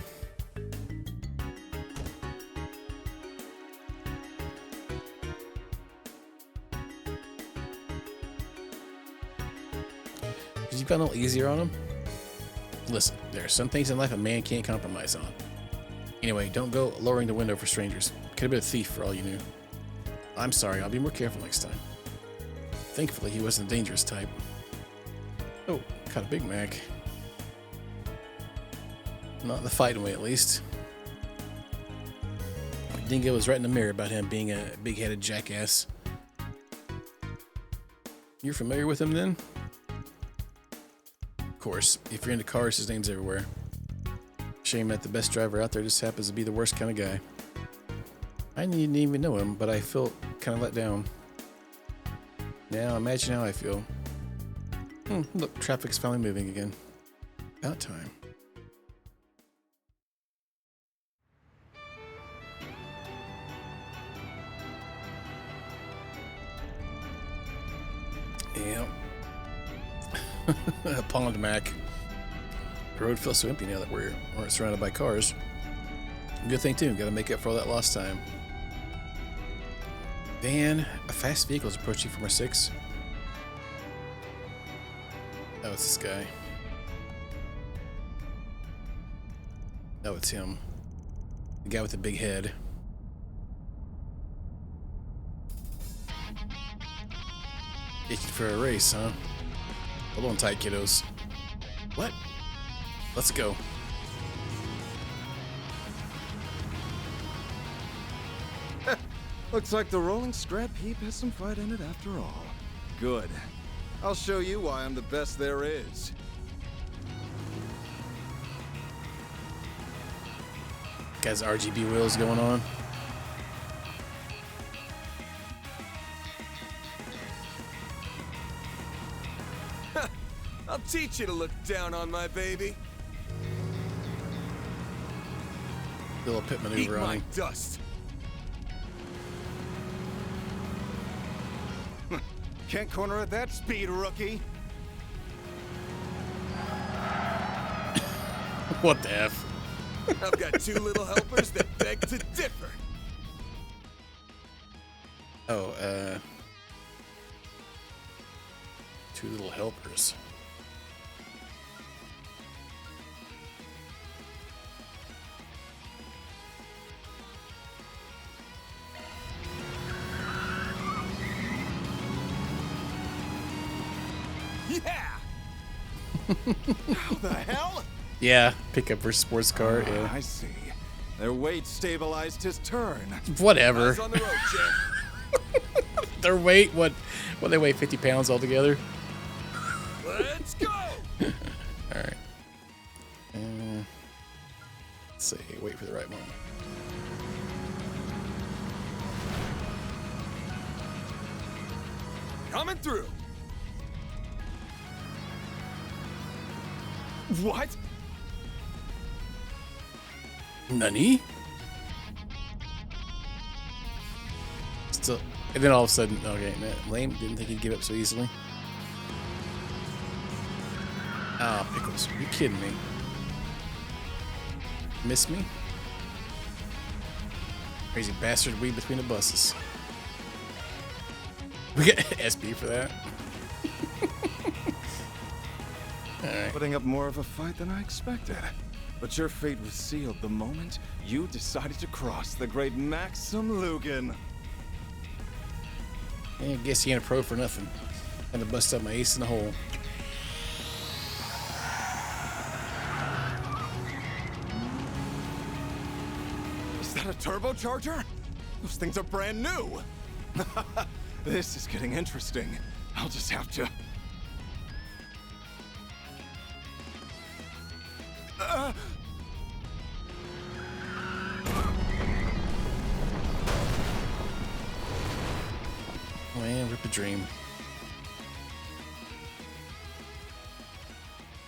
You've gotten a little easier on him. Listen, there are some things in life a man can't compromise on. Anyway, don't go lowering the window for strangers. Could have been a thief for all you knew. I'm sorry, I'll be more careful next time. Thankfully, he wasn't a dangerous type. Oh, caught a Big Mac. Not in the fighting way, at least. Dingo was right in the mirror about him being a big-headed jackass. You're familiar with him, then? Of course, if you're into cars, his name's everywhere. Shame that the best driver out there just happens to be the worst kind of guy. I didn't even know him, but I feel kind of let down. Now imagine how I feel. Look, traffic's finally moving again. About time. Yeah. Pond Mac. The road feels so empty now that we're surrounded by cars. Good thing too, gotta make up for all that lost time. Van, a fast vehicle is approaching from our 6. Oh, it's this guy. Oh, it's him. The guy with the big head. Itching for a race, huh? Hold on tight, kiddos. What? Let's go. Looks like the rolling scrap heap has some fight in it after all. Good. I'll show you why I'm the best there is. Guy's RGB wheels going on. I'll teach you to look down on my baby. Little pit maneuver Eat on my him. dust. Can't corner at that speed, rookie. What the F? I've got 2 little helpers that beg to differ. Oh, 2 little helpers. Yeah! How the hell? Yeah, pickup versus sports car. Yeah. I see. Their weight stabilized his turn. Whatever. Eyes on the road, champ. Their weight, what they weigh 50 pounds altogether. Let's go! Alright. Let's see, wait for the right moment. Coming through. What? Nani? Still, and then all of a sudden, okay, lame. Didn't think he'd give up so easily. Ah, pickles. Are you kidding me? Miss me? Crazy bastard weed between the buses. We got SP for that. Alright. Putting up more of a fight than I expected. But your fate was sealed the moment you decided to cross the great Maxim Lugan. I guess he ain't a pro for nothing. Had to bust up my ace in the hole. Is that a turbocharger? Those things are brand new. This is getting interesting. I'll just have to... Man, rip a dream.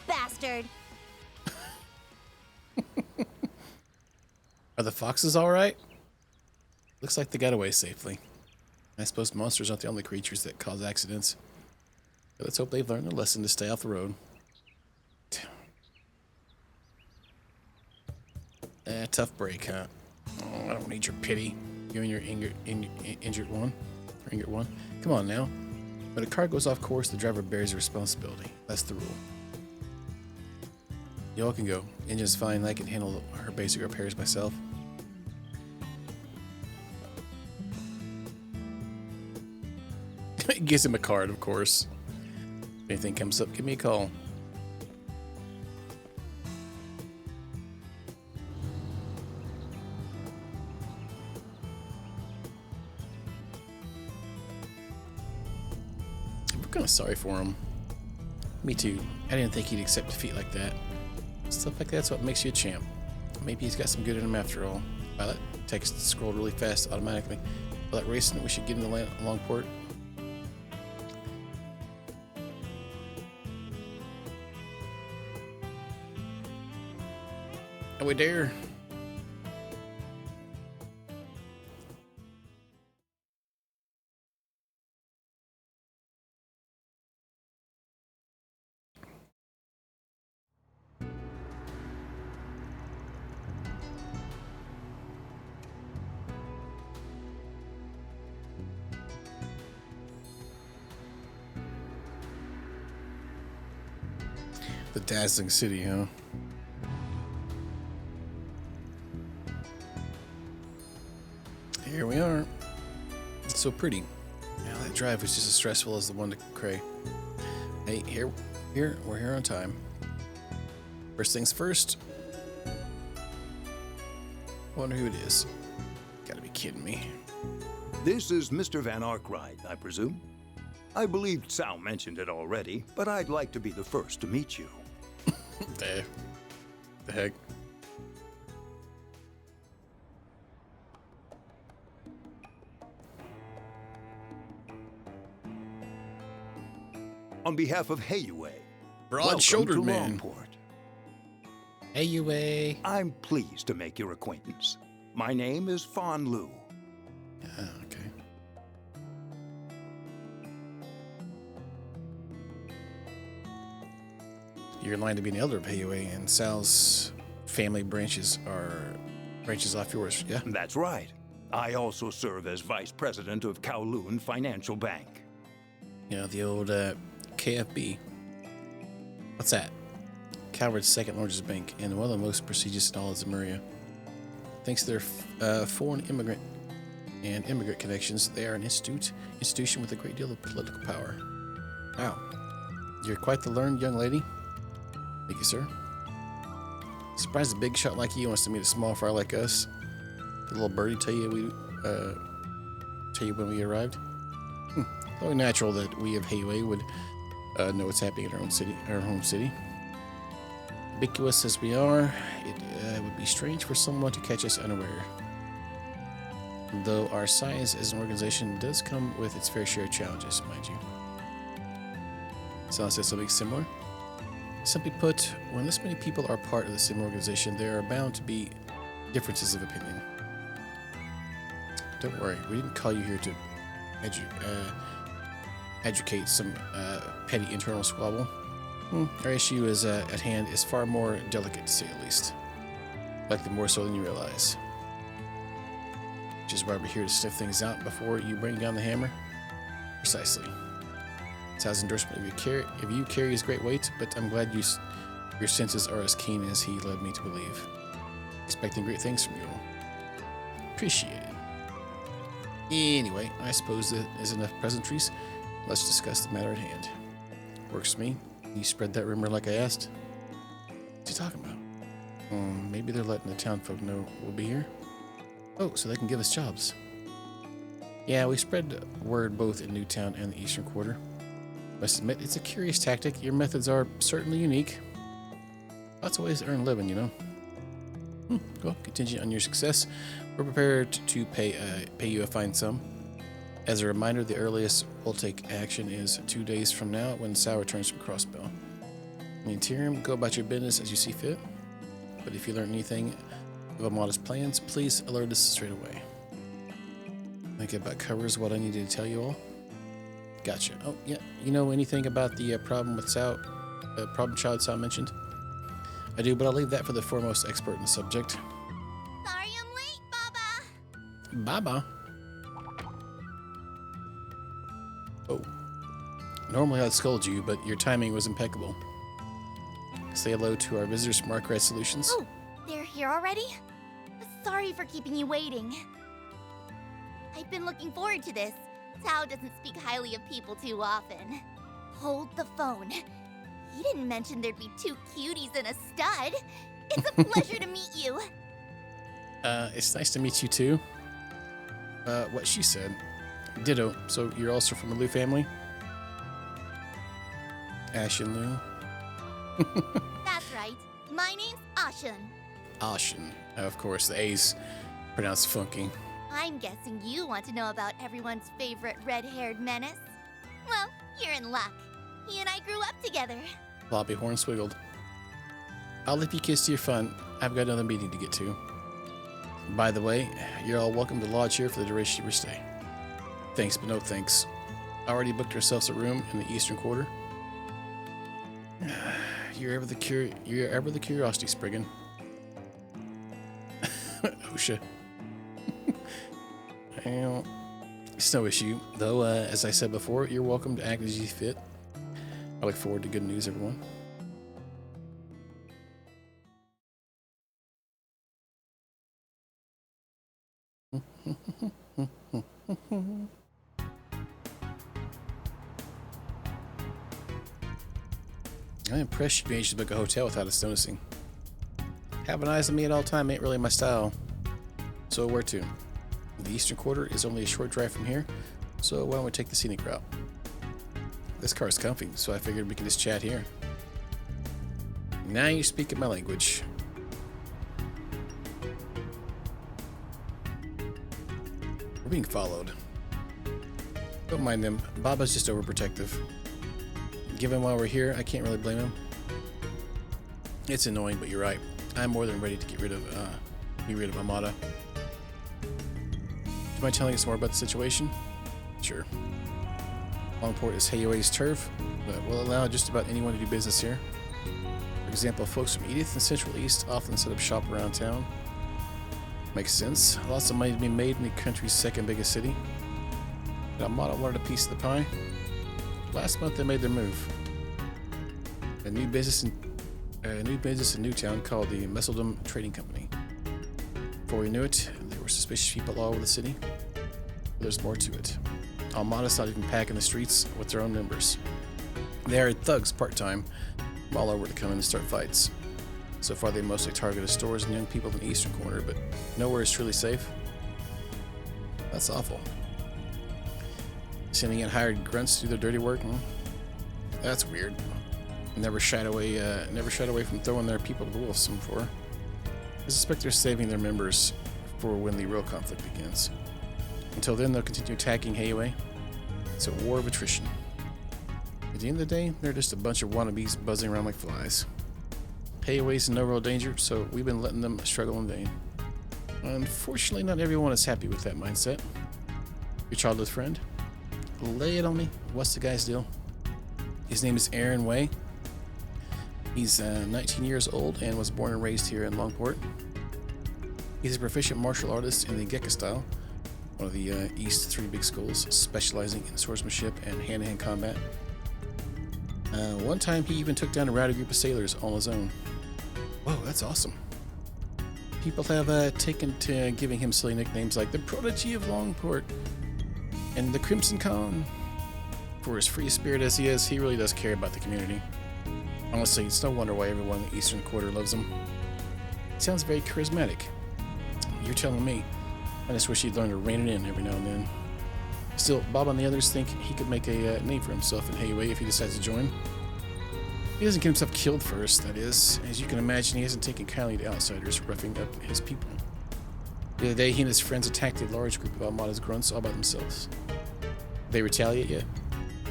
Bastard. Are the foxes all right? Looks like they got away safely. I suppose monsters aren't the only creatures that cause accidents. But let's hope they've learned their lesson to stay off the road. Tough break, huh? Oh, I don't need your pity. You and your injured one. Come on now. When a car goes off course, the driver bears the responsibility. That's the rule. Y'all can go. Engine's fine. I can handle her basic repairs myself. Gives him a card, of course. If anything comes up, give me a call. I'm kind of sorry for him. Me too. I didn't think he'd accept defeat like that. Stuff like that's what makes you a champ. Maybe he's got some good in him after all. Wow, that text scrolled really fast automatically. All that racing, we should get in the land along port. Are we there? The dazzling city, huh? Here we are. It's so pretty. Now that drive was just as stressful as the one to Cray. Hey, we're here on time. First things first. I wonder who it is. Gotta be kidding me. This is Mr. Van Arkwright, I presume? I believe Sal mentioned it already, but I'd like to be the first to meet you. The heck? On behalf of Hayue, Broad-shouldered man. Longport. Hayue. I'm pleased to make your acquaintance. My name is Fawn Lu. Okay. You're in line to be an elder of Hayue, and Sal's family branches off yours, yeah? That's right. I also serve as vice president of Kowloon Financial Bank. Yeah, the old KFB. What's that? Calvard's second largest bank, and one of the most prestigious in all of Zemuria. Thanks to their foreign immigrant connections, they are an institution with a great deal of political power. Wow. You're quite the learned young lady. Thank you, sir. Surprised a big shot like you wants to meet a small fry like us. The little birdie tell you when we arrived. Only natural that we of Hayue would know what's happening in our home city. Ubiquitous as we are, it would be strange for someone to catch us unaware. Though our size as an organization does come with its fair share of challenges, mind you. Someone said something similar. Simply put, when this many people are part of the same organization, there are bound to be differences of opinion. Don't worry, we didn't call you here to educate some petty internal squabble. Our issue is at hand is far more delicate, to say the least. Likely more so than you realize. Which is why we're here to sniff things out before you bring down the hammer. Precisely. Sal's endorsement of you carries great weight, but I'm glad your senses are as keen as he led me to believe. Expecting great things from you all. Appreciate it. Anyway, I suppose that is enough pleasantries. Let's discuss the matter at hand. Works for me. You spread that rumor like I asked. What's he talking about? Maybe they're letting the town folk know we'll be here. Oh, so they can give us jobs. Yeah, we spread word both in Newtown and the Eastern Quarter. Must admit, it's a curious tactic. Your methods are certainly unique. Lots of ways to earn a living, you know. Well, contingent on your success, we're prepared to pay you a fine sum. As a reminder, the earliest we'll take action is 2 days from now when Sal returns from Crossbow. In the interim, go about your business as you see fit. But if you learn anything of Amada's plans, please alert us straight away. I think about covers what I needed to tell you all. Gotcha. Oh, yeah. You know anything about the problem with Sal, problem child Sal mentioned? I do, but I'll leave that for the foremost expert in the subject. Sorry I'm late, Baba. Baba? Oh. Normally I'd scold you, but your timing was impeccable. Say hello to our visitors from Arkwright Solutions. Oh, they're here already? Sorry for keeping you waiting. I've been looking forward to this. Tao doesn't speak highly of people too often. Hold the phone. He didn't mention there'd be 2 cuties and a stud. It's a pleasure to meet you. It's nice to meet you too. What she said. Ditto. So you're also from the Liu family? Ash and Liu? That's right. My name's Ashen. Ashen. Of course, the A's pronounced funky. I'm guessing you want to know about everyone's favorite red-haired menace. Well, you're in luck. He and I grew up together. Floppy Hornswiggled. I'll leave you kids to your fun. I've got another meeting to get to. By the way, you're all welcome to lodge here for the duration of your stay. Thanks, but no thanks. I already booked ourselves a room in the Eastern Quarter. You're ever the curiosity, Spriggan. OSHA. Well, it's no issue, though. As I said before, you're welcome to act as you fit. I look forward to good news, everyone. I'm impressed you managed to book a hotel without us noticing. Having eyes on me at all time ain't really my style. So where to? The Eastern Quarter is only a short drive from here, so why don't we take the scenic route? This car's comfy, so I figured we could just chat here. Now you're speaking my language. We're being followed. Don't mind them. Baba's just overprotective. Given why we're here, I can't really blame him. It's annoying, but you're right. I'm more than ready to get rid of Amada. Do you mind telling us more about the situation? Sure. Longport is Hayue's turf, but will allow just about anyone to do business here. For example, folks from Edith and Central East often set up shop around town. Makes sense. Lots of money to be made in the country's second biggest city. But Amada wanted a piece of the pie. Last month they made their move. A new business in Newtown called the Messeldom Trading Company. Before we knew it, there were suspicious people all over the city. But there's more to it. Almada's not even packing the streets with their own members. They hired thugs part-time from all over to come in and start fights. So far they mostly targeted stores and young people in the Eastern Corner, but nowhere is truly safe. That's awful. Sending in hired grunts to do their dirty work? That's weird. Never shied away from throwing their people to the wolves before. I suspect they're saving their members for when the real conflict begins. Until then, they'll continue attacking Hayue. It's a war of attrition. At the end of the day, they're just a bunch of wannabes buzzing around like flies. Hayue's in no real danger, so we've been letting them struggle in vain. Unfortunately, not everyone is happy with that mindset. Your childhood friend? Lay it on me. What's the guy's deal? His name is Aaron Way. He's 19 years old and was born and raised here in Longport. He's a proficient martial artist in the Gekka style, one of the East's 3 big schools, specializing in swordsmanship and hand-to-hand combat. One time he even took down a rowdy group of sailors on his own. Whoa, that's awesome. People have taken to giving him silly nicknames like the Prodigy of Longport and the Crimson Khan. For as free a spirit as he is, he really does care about the community. Honestly, it's no wonder why everyone in the Eastern Quarter loves him. He sounds very charismatic. You're telling me. I just wish he'd learn to rein it in every now and then. Still, Bob and the others think he could make a name for himself in Hayway if he decides to join. He doesn't get himself killed first, that is. As you can imagine, he hasn't taken kindly to outsiders roughing up his people. The other day, he and his friends attacked a large group of Almada's grunts all by themselves. They retaliate yet?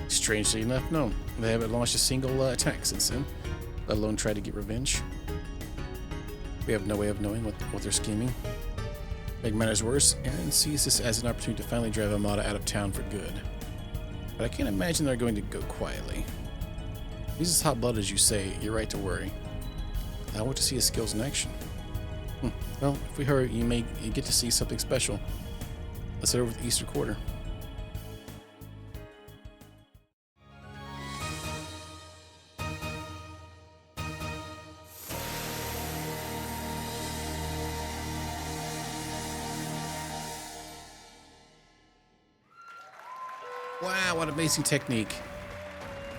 Strangely enough, no. They haven't launched a single attack since then, let alone tried to get revenge. We have no way of knowing what they're scheming. Make matters worse, Aaron sees this as an opportunity to finally drive Almada out of town for good. But I can't imagine they're going to go quietly. He's as hot-blooded as you say, you're right to worry. I want to see his skills in action. Well, if we hurry, you may get to see something special. Let's head over to the Eastern Quarter. Wow, what amazing technique.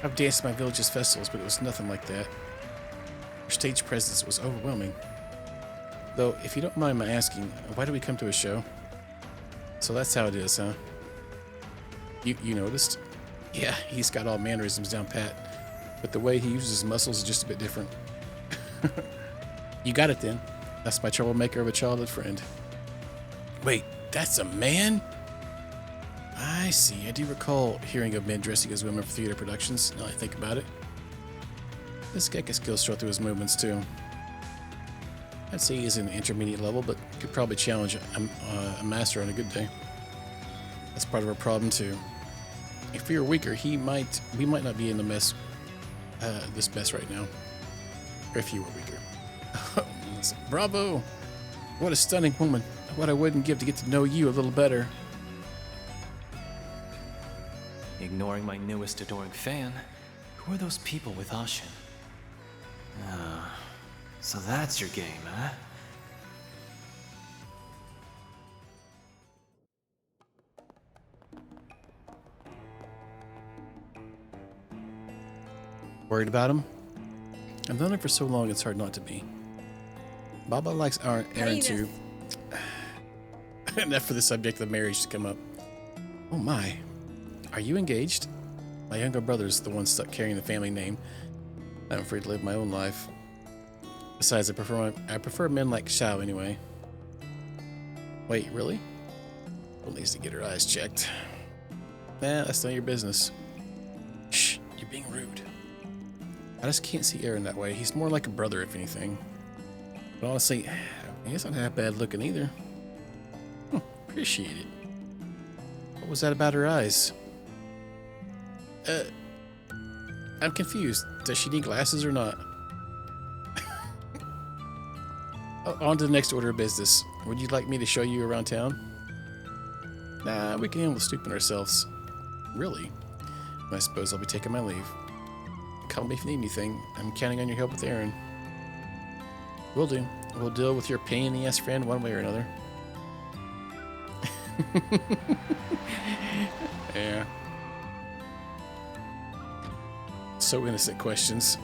I've danced at my village's festivals, but it was nothing like that. Her stage presence was overwhelming. Though, if you don't mind my asking, why do we come to a show? So that's how it is, huh? You noticed? Yeah, he's got all mannerisms down pat, but the way he uses his muscles is just a bit different. You got it then. That's my troublemaker of a childhood friend. Wait, that's a man? I see. I do recall hearing of men dressing as women for theater productions, now I think about it. This guy can still show through his movements, too. I'd say he's an intermediate level, but could probably challenge a master on a good day. That's part of our problem, too. If we were weaker, we might not be in the mess, this mess right now. Or if you were weaker. Bravo! What a stunning woman. What I wouldn't give to get to know you a little better. Ignoring my newest adoring fan, who are those people with Ashin? So that's your game, huh? Worried about him? I've known him for so long it's hard not to be. Baba likes Aaron too. Enough for the subject of marriage to come up. Oh my. Are you engaged? My younger brother's the one stuck carrying the family name. I'm afraid to live my own life. Besides, I prefer men like Xiao anyway. Wait, really? Well, needs to get her eyes checked. Nah, that's none of your business. Shh, you're being rude. I just can't see Aaron that way. He's more like a brother, if anything. But honestly, he's not that bad looking either. Appreciate it. What was that about her eyes? I'm confused. Does she need glasses or not? On to the next order of business. Would you like me to show you around town? Nah, we can handle stooping ourselves. Really? I suppose I'll be taking my leave. Call me if you need anything. I'm counting on your help with Aaron. Will do. We'll deal with your pain in the ass friend one way or another. Yeah. So innocent questions.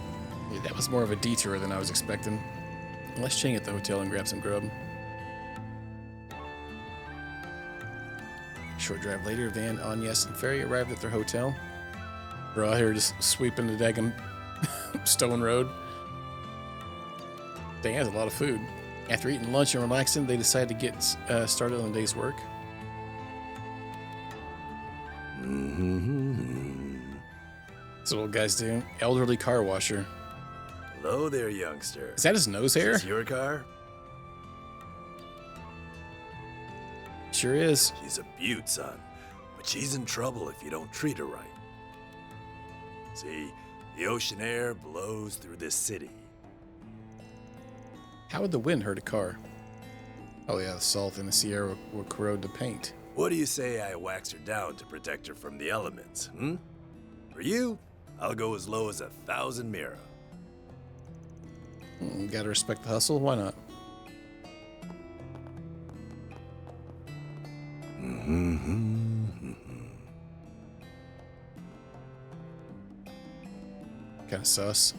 Yeah, that was more of a detour than I was expecting. Let's chain at the hotel and grab some grub. Short drive later, Van, Agnes, and Ferry arrived at their hotel. We're out here just sweeping the daggum stone road. Dang, that's a lot of food. After eating lunch and relaxing, they decided to get started on the day's work. That's what old guys do. Elderly car washer. Hello there, youngster. Is that his nose hair? Is this your car? Sure is. She's a beaut, son. But she's in trouble if you don't treat her right. See, the ocean air blows through this city. How would the wind hurt a car? Oh yeah, the salt in the Sierra will corrode the paint. What do you say I wax her down to protect her from the elements, hmm? For you, I'll go as low as 1,000 mira. Gotta respect the hustle, why not? Kinda sus.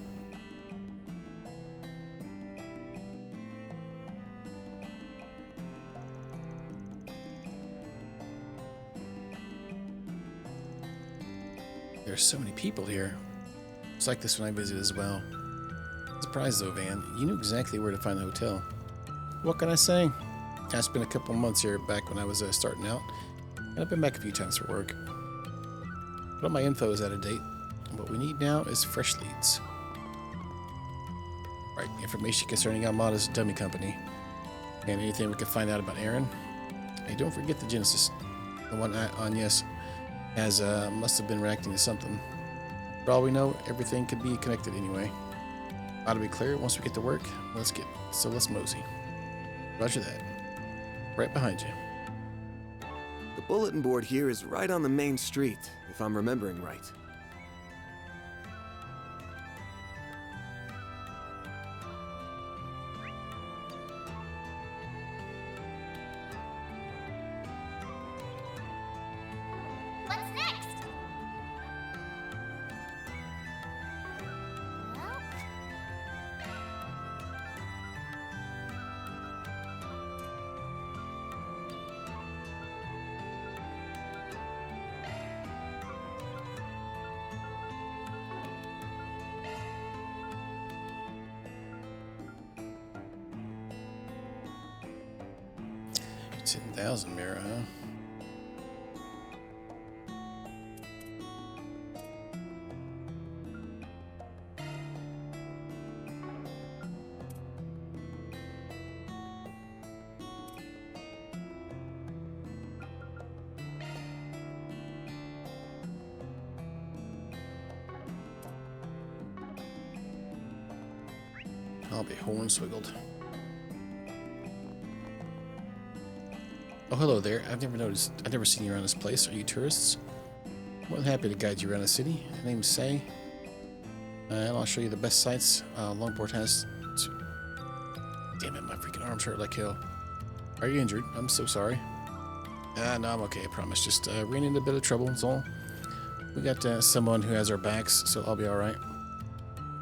There's so many people here. It's like this when I visited as well. Surprised though, Van. You knew exactly where to find the hotel. What can I say? I spent a couple months here back when I was starting out, and I've been back a few times for work. But all my info is out of date. What we need now is fresh leads. Right, information concerning Almada's dummy company. And anything we can find out about Aaron. Hey, don't forget the Genesis. The one Agnes has must have been reacting to something. For all we know, everything could be connected anyway. Ought to be clear once we get to work. Let's mosey. Roger that. Right behind you. The bulletin board here is right on the main street, if I'm remembering right. What's next? Well, $10,000 mirror, huh? I'll be hornswiggled. Oh, hello there. I've never seen you around this place. Are you tourists? More than happy to guide you around the city. My name's Say. And I'll show you the best sights Longport has to... Damn it, my freaking arms hurt like hell. Are you injured? I'm so sorry. No, I'm okay, I promise. Just ran into a bit of trouble, that's all. We got someone who has our backs, so I'll be alright.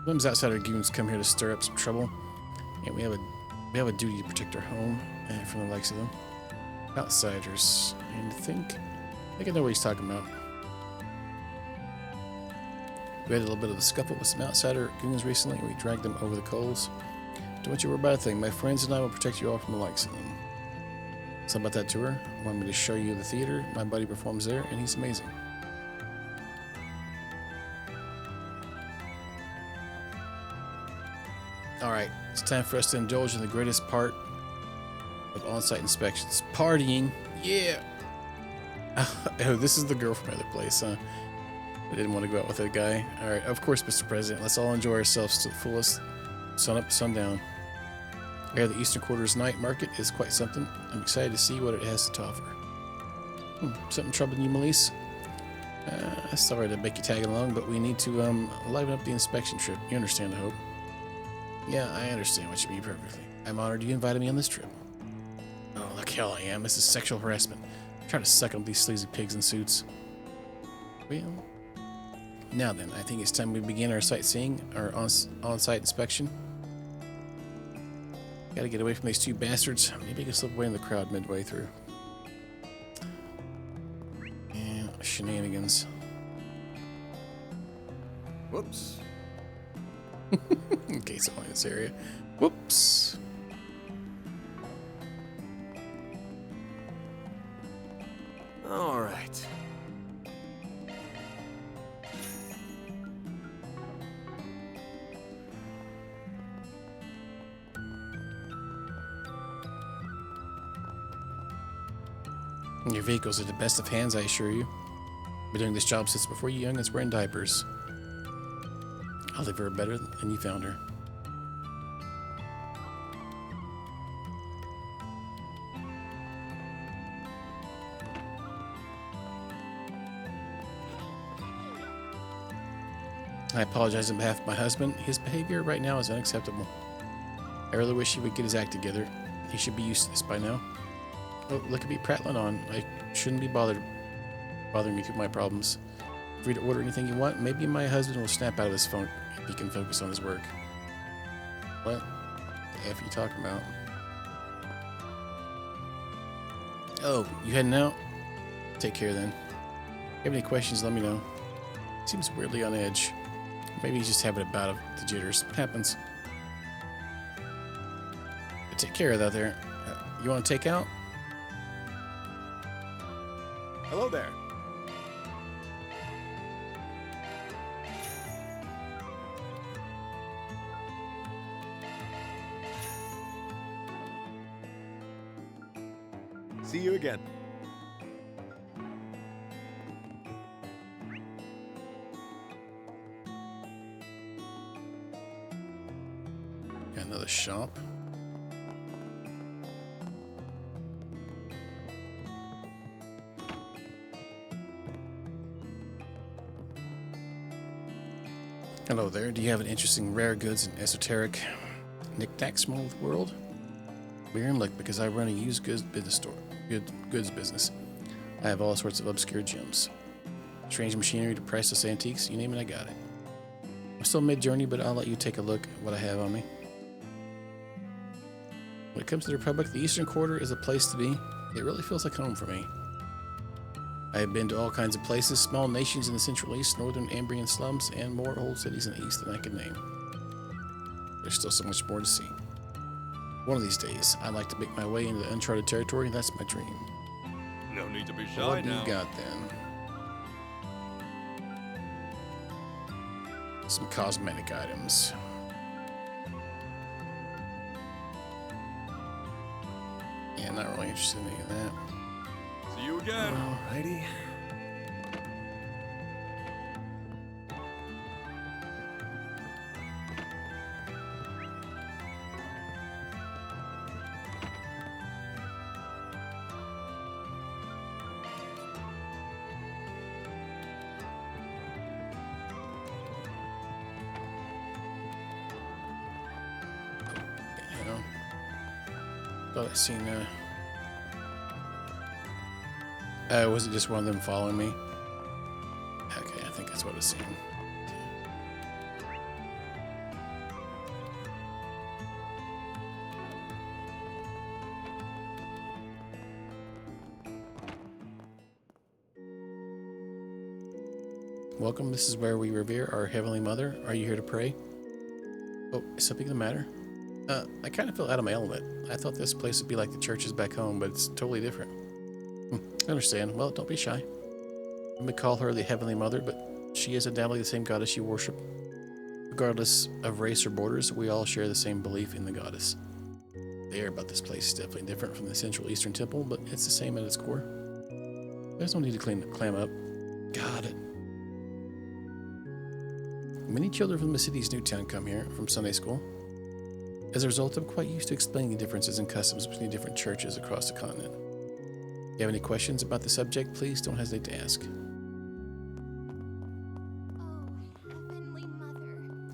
Sometimes outsider goons come here to stir up some trouble. And we have a duty to protect our home from the likes of them. Outsiders, and I think I know what he's talking about. We had a little bit of a scuffle with some outsider goons recently, and we dragged them over the coals. Don't you worry about a thing. My friends and I will protect you all from the likes of them. So about that tour, I want me to show you the theater. My buddy performs there, and he's amazing. Alright, it's time for us to indulge in the greatest part of on-site inspections. Partying. Yeah! Oh, this is the girl from my other place, huh? I didn't want to go out with that guy. Alright, of course, Mr. President. Let's all enjoy ourselves to the fullest. Sun up, sun down. Yeah, the Eastern Quarter's night market is quite something. I'm excited to see what it has to offer. Something troubling you, Melise? Sorry to make you tag along, but we need to liven up the inspection trip. You understand, I hope. Yeah, I understand what you mean perfectly. I'm honored you invited me on this trip. Oh, like hell I am. This is sexual harassment. I'm trying to suck up these sleazy pigs in suits. Well, now then, I think it's time we begin our sightseeing, our on-site inspection. Gotta get away from these two bastards. Maybe I can slip away in the crowd midway through. Yeah, shenanigans. Whoops. In case only this area. Whoops. All right. Your vehicles are the best of hands, I assure you. Been doing this job since before you youngins were in diapers. I'll leave her better than you found her. I apologize on behalf of my husband. His behavior right now is unacceptable. I really wish he would get his act together. He should be used to this by now. Oh, look at me prattling on. I shouldn't be bothering me through my problems. Free to order anything you want. Maybe my husband will snap out of this funk if he can focus on his work. What the F are you talking about? Oh, you heading out? Take care then. If you have any questions, let me know. Seems weirdly on edge. Maybe he's just having a bout of the jitters. It happens. Take care of that there. You want to take out? Hello there. See you again. Got another shop. Hello there. Do you have an interesting rare goods and esoteric knickknacks from all over the world? We're in luck because I run a used goods business store. Goods business. I have all sorts of obscure gems. Strange machinery to priceless antiques. You name it, I got it. I'm still mid-journey, but I'll let you take a look at what I have on me. When it comes to the Republic, the Eastern Quarter is a place to be. It really feels like home for me. I have been to all kinds of places, small nations in the Central East, northern Ambrian slums, and more old cities in the East than I could name. There's still so much more to see. One of these days, I'd like to make my way into the uncharted territory, and that's my dream. No need to be shy What do now. you got then? Some cosmetic items. Yeah, not really interested in any of that. See you again. Alrighty. Thought I seen was it just one of them following me? Okay, I think that's what I seen. Welcome, this is where we revere our Heavenly Mother. Are you here to pray? Oh, is something the matter? I kind of feel out of my element. I thought this place would be like the churches back home, but it's totally different. I understand. Well, don't be shy. You may call her the Heavenly Mother, but she is undoubtedly the same goddess you worship. Regardless of race or borders, we all share the same belief in the goddess. The air about this place is definitely different from the Central Eastern Temple, but it's the same at its core. There's no need to clam up. Got it. Many children from the city's new town come here from Sunday school. As a result, I'm quite used to explaining the differences in customs between different churches across the continent. If you have any questions about the subject, please don't hesitate to ask.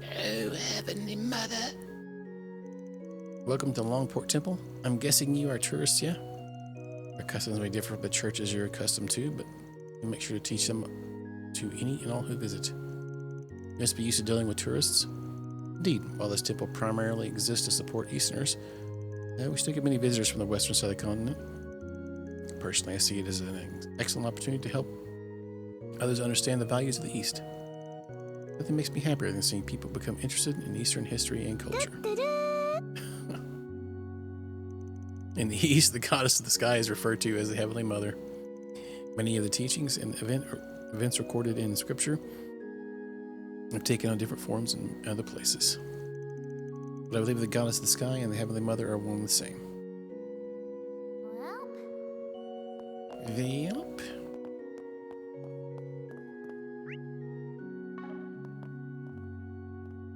Oh, Heavenly Mother. Welcome to Longport Temple. I'm guessing you are tourists, yeah? Our customs may differ from the churches you're accustomed to, but we make sure to teach them to any and all who visit. You must be used to dealing with tourists. Indeed, while this temple primarily exists to support Easterners, we still get many visitors from the western side of the continent. Personally, I see it as an excellent opportunity to help others understand the values of the East. Nothing makes me happier than seeing people become interested in Eastern history and culture. In the East, the goddess of the sky is referred to as the Heavenly Mother. Many of the teachings and events recorded in Scripture have taken on different forms in other places. But I believe the goddess of the sky and the Heavenly Mother are one and the same. Yep.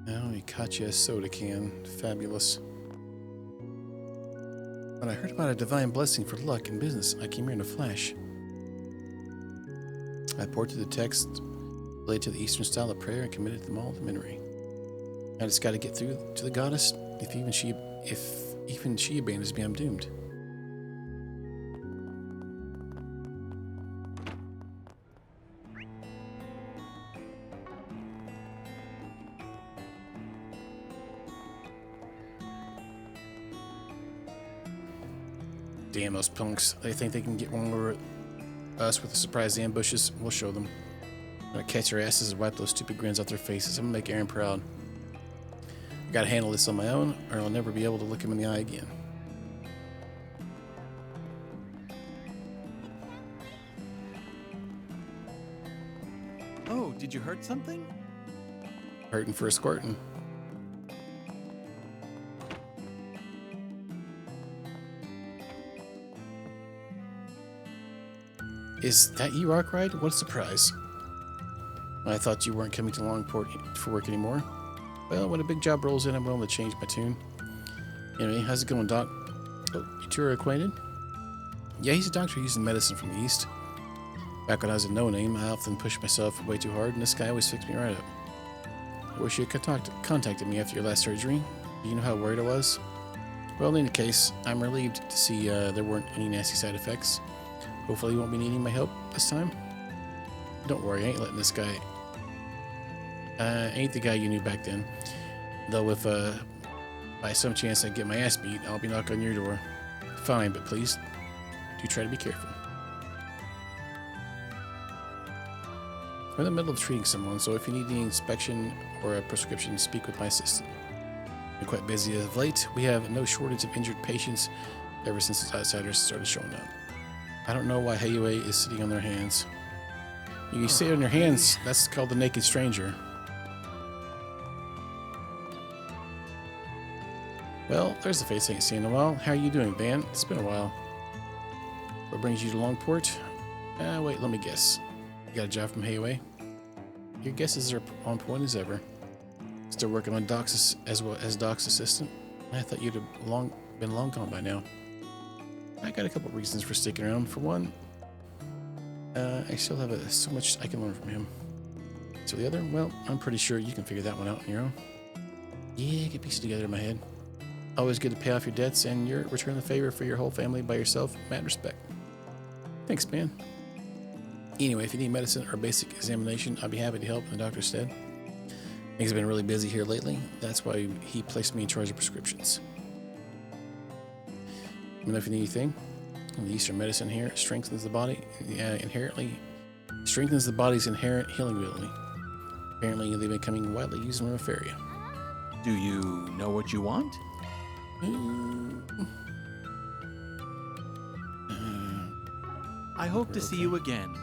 Oh, he caught you a soda can. Fabulous. When I heard about a divine blessing for luck and business, I came here in a flash. I ported the text related to the Eastern style of prayer and committed them all to memory. I just got to get through to the goddess. If even she abandons me, I'm doomed. Damn those punks. They think they can get one over us with the surprise ambushes. We'll show them. I'm gonna catch their asses and wipe those stupid grins off their faces. I'm gonna make Aaron proud. I gotta handle this on my own, or I'll never be able to look him in the eye again. Oh, did you hurt something? Hurting for a squirtin'. Is that you, Arkwright? What a surprise. I thought you weren't coming to Longport for work anymore. Well, when a big job rolls in, I'm willing to change my tune. Anyway, how's it going, Doc? Oh, you two are acquainted? Yeah, he's a doctor using medicine from the East. Back when I was a no-name, I often pushed myself way too hard, and this guy always fixed me right up. I wish you had contacted me after your last surgery. Do you know how worried I was? Well, in any case, I'm relieved to see there weren't any nasty side effects. Hopefully you won't be needing my help this time. Don't worry, I ain't letting this guy... ain't the guy you knew back then. Though if, by some chance I get my ass beat, I'll be knocking on your door. Fine, but please, do try to be careful. I'm in the middle of treating someone, so if you need any inspection or a prescription, speak with my assistant. Been quite busy as of late. We have no shortage of injured patients ever since the outsiders started showing up. I don't know why Hayue is sitting on their hands. You sit on your hands, that's called the naked stranger. Well, there's a face I ain't seen in a while. How are you doing, Van? It's been a while. What brings you to Longport? Wait, let me guess. You got a job from Hayue? Your guesses are on point as ever. Still working on Doc's as well as Doc's assistant? I thought you'd have been long gone by now. I got a couple reasons for sticking around. For one, I still have so much I can learn from him. So the other, well, I'm pretty sure you can figure that one out on your own. Yeah, get pieces together in my head. Always good to pay off your debts and return the favor for your whole family by yourself. Mad respect. Thanks, man. Anyway, if you need medicine or a basic examination, I'll be happy to help in the doctor's stead. Things have been really busy here lately. That's why he placed me in charge of prescriptions. Let me know if you need anything. The Eastern medicine here strengthens the body, strengthens the body's inherent healing ability. Apparently, they've been becoming widely used in Rofaria. Do you know what you want? I hope to see you again.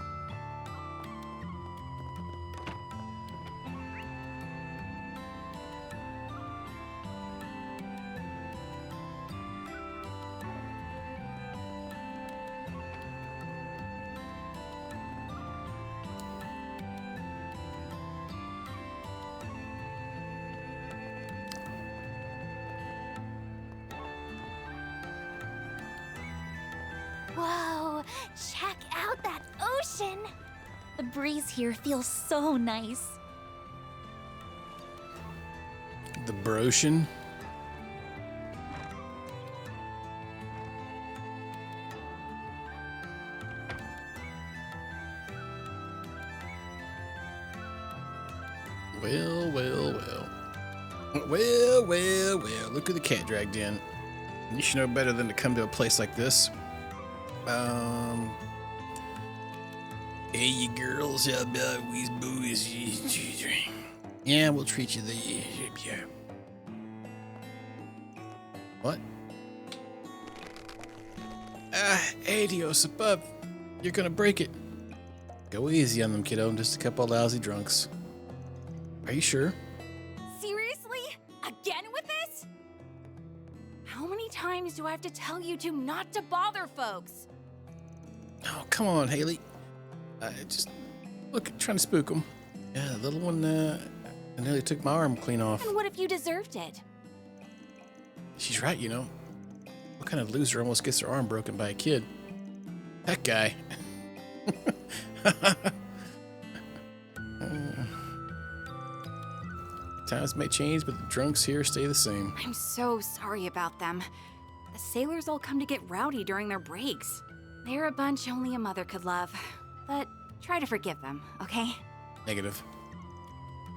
Whoa, check out that ocean! The breeze here feels so nice. The Brocean? Well, well, well. Well, well, well. Look who the cat dragged in. You should know better than to come to a place like this. Hey, you girls, how about we boys? Yeah, we'll treat you yeah. What? Hey, Dios above. You're gonna break it. Go easy on them, kiddo. Just a couple lousy drunks. Are you sure? Seriously? Again with this? How many times do I have to tell you two not to bother folks? Oh, come on, Haley. Just look, trying to spook them. Yeah, the little one nearly took my arm clean off. And what if you deserved it? She's right, you know. What kind of loser almost gets their arm broken by a kid? That guy. Times may change, but the drunks here stay the same. I'm so sorry about them. The sailors all come to get rowdy during their breaks. They're a bunch only a mother could love. But try to forgive them, okay? Negative.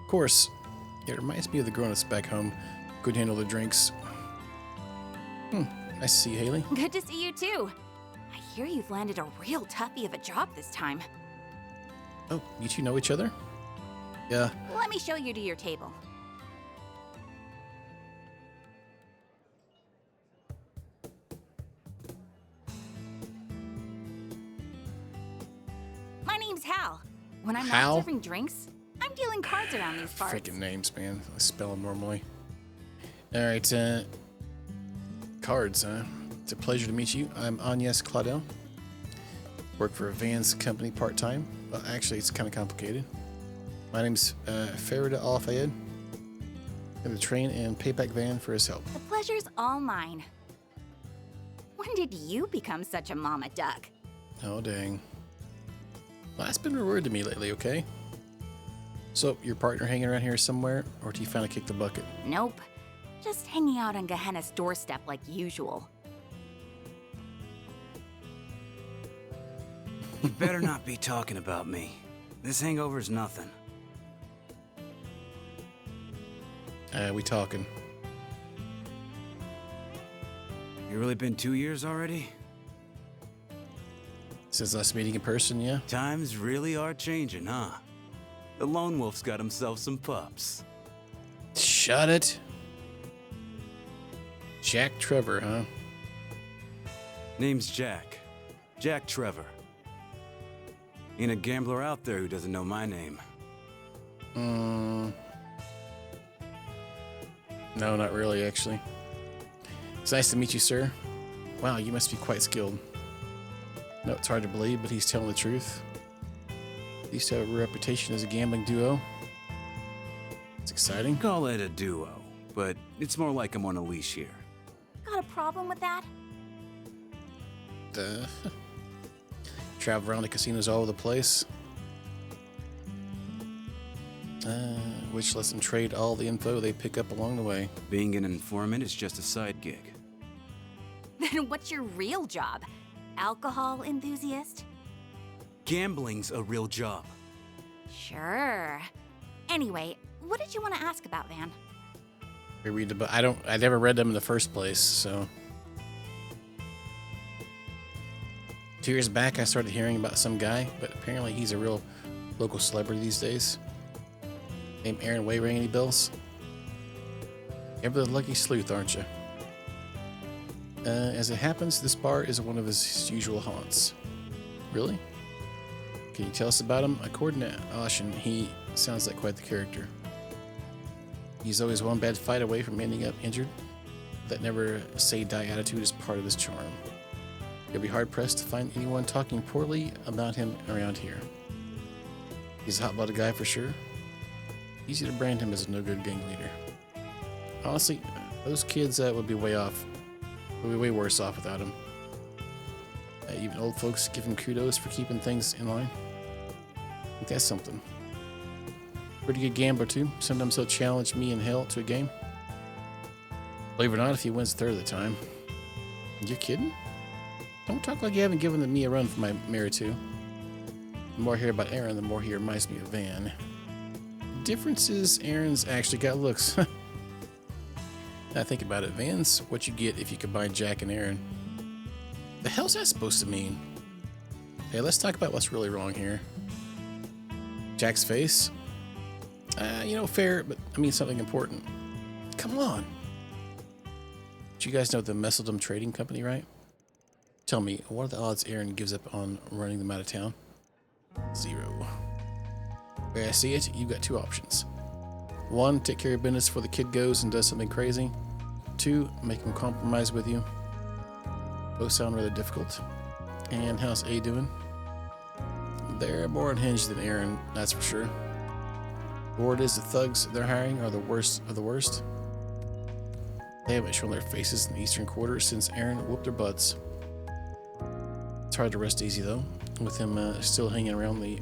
Of course, it reminds me of the grown-ups back home. Couldn't handle the drinks. Nice to see you, Haley. Good to see you too. I hear you've landed a real toughie of a job this time. Oh, you two know each other? Yeah. Let me show you to your table. My name's Hal. When I'm Hal? not serving drinks, I'm dealing cards around these parts. Freaking names, man. I spell them normally. All right, cards, huh? It's a pleasure to meet you. I'm Agnes Claudel. Work for Van's company part-time. Well, actually, it's kind of complicated. My name's Farida Al-Fayed. I'm going to train and pay back Van for his help. The pleasure's all mine. When did you become such a mama duck? Oh, dang. Well, that's been rewarded to me lately, okay? So, your partner hanging around here somewhere, or do you finally kick the bucket? Nope. Just hanging out on Gehenna's doorstep like usual. You better not be talking about me. This hangover's nothing. We talking. You really been 2 years already? Since last meeting in person, yeah? Times really are changing, huh? The lone wolf's got himself some pups. Shut it. Jack Trevor, huh? Name's Jack. Jack Trevor. Ain't a gambler out there who doesn't know my name. No, not really, actually. It's nice to meet you, sir. Wow, you must be quite skilled. No, it's hard to believe, but he's telling the truth. They used to have a reputation as a gambling duo. It's exciting. Call it a duo, but it's more like I'm on a leash here. Got a problem with that? Travel around the casinos all over the place. Which lets them trade all the info they pick up along the way. Being an informant is just a side gig. Then what's your real job? Alcohol enthusiast? Gambling's a real job. Sure. Anyway, what did you want to ask about, Van? We read the book. I never read them in the first place, so. 2 years back, I started hearing about some guy, but apparently he's a real local celebrity these days. Name Aaron Way, ring any bells? Ever the lucky sleuth, aren't you? As it happens, this bar is one of his usual haunts. Really? Can you tell us about him? According to Ashen, he sounds like quite the character. He's always one bad fight away from ending up injured. That never say die attitude is part of his charm. You'll be hard-pressed to find anyone talking poorly about him around here. He's a hot-blooded guy for sure. Easy to brand him as a no-good gang leader. Honestly, those kids would be way off. Would be way worse off without him. Even old folks give him kudos for keeping things in line. I think that's something. Pretty good gambler too. Sometimes he'll challenge me and Hell to a game. Believe it or not, if he wins a third of the time. You're kidding? Don't talk like you haven't given me a run for my mare too. The more I hear about Aaron, the more he reminds me of Van. Difference is Aaron's actually got looks. Now think about it. Van's what you get if you combine Jack and Aaron. The hell's that supposed to mean? Hey, let's talk about what's really wrong here. Jack's face? Fair, but I mean something important. Come on. Do you guys know the Messeldom Trading Company, right? Tell me, what are the odds Aaron gives up on running them out of town? 0. The way I see it, you've got two options. 1, take care of business before the kid goes and does something crazy. 2, make him compromise with you. Both sound rather difficult. And how's A doing? They're more unhinged than Aaron, that's for sure. The word is the thugs they're hiring are the worst of the worst. They haven't shown their faces in the Eastern Quarter since Aaron whooped their butts. It's hard to rest easy though, with him still hanging around the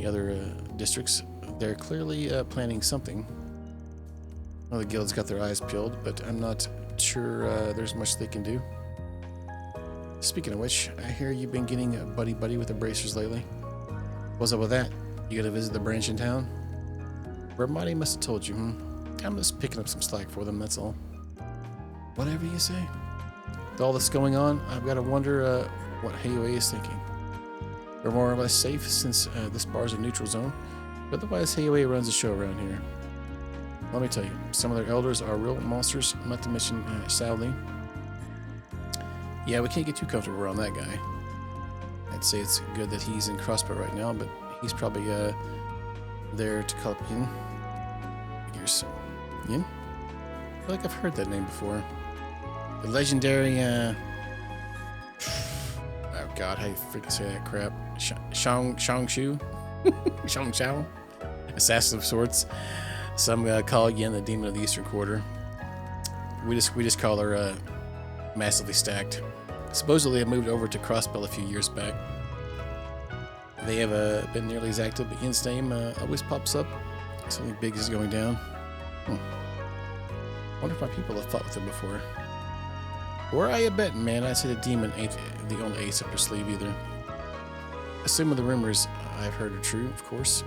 other districts. They're clearly planning something. Well, the guild's got their eyes peeled, but I'm not sure there's much they can do. Speaking of which, I hear you've been getting buddy-buddy with the bracers lately. What's up with that? You gotta visit the branch in town? Ramadi must have told you, I'm just picking up some slack for them, that's all. Whatever you say. With all this going on, I've got to wonder what Hayway is thinking. We're more or less safe since this bar's a neutral zone. But otherwise, Heiwei runs the show around here. Let me tell you, some of their elders are real monsters, not to mention Sao. Yeah, we can't get too comfortable around that guy. I'd say it's good that he's in Crossbow right now, but he's probably there to help in. Here's Yin? I feel like I've heard that name before. The legendary, oh god, how do you freaking say that crap? Shang Shu? Shang Chao? Assassin of sorts. Some call Yin the demon of the Eastern Quarter. We just call her massively stacked. Supposedly, I moved over to Crossbell a few years back. They have been nearly as active, but Yin's name always pops up. Something big is going down. Wonder if my people have fought with him before. Where are you betting, man? I'd say the demon ain't the only ace up her sleeve either. Assuming the rumors I've heard are true, of course.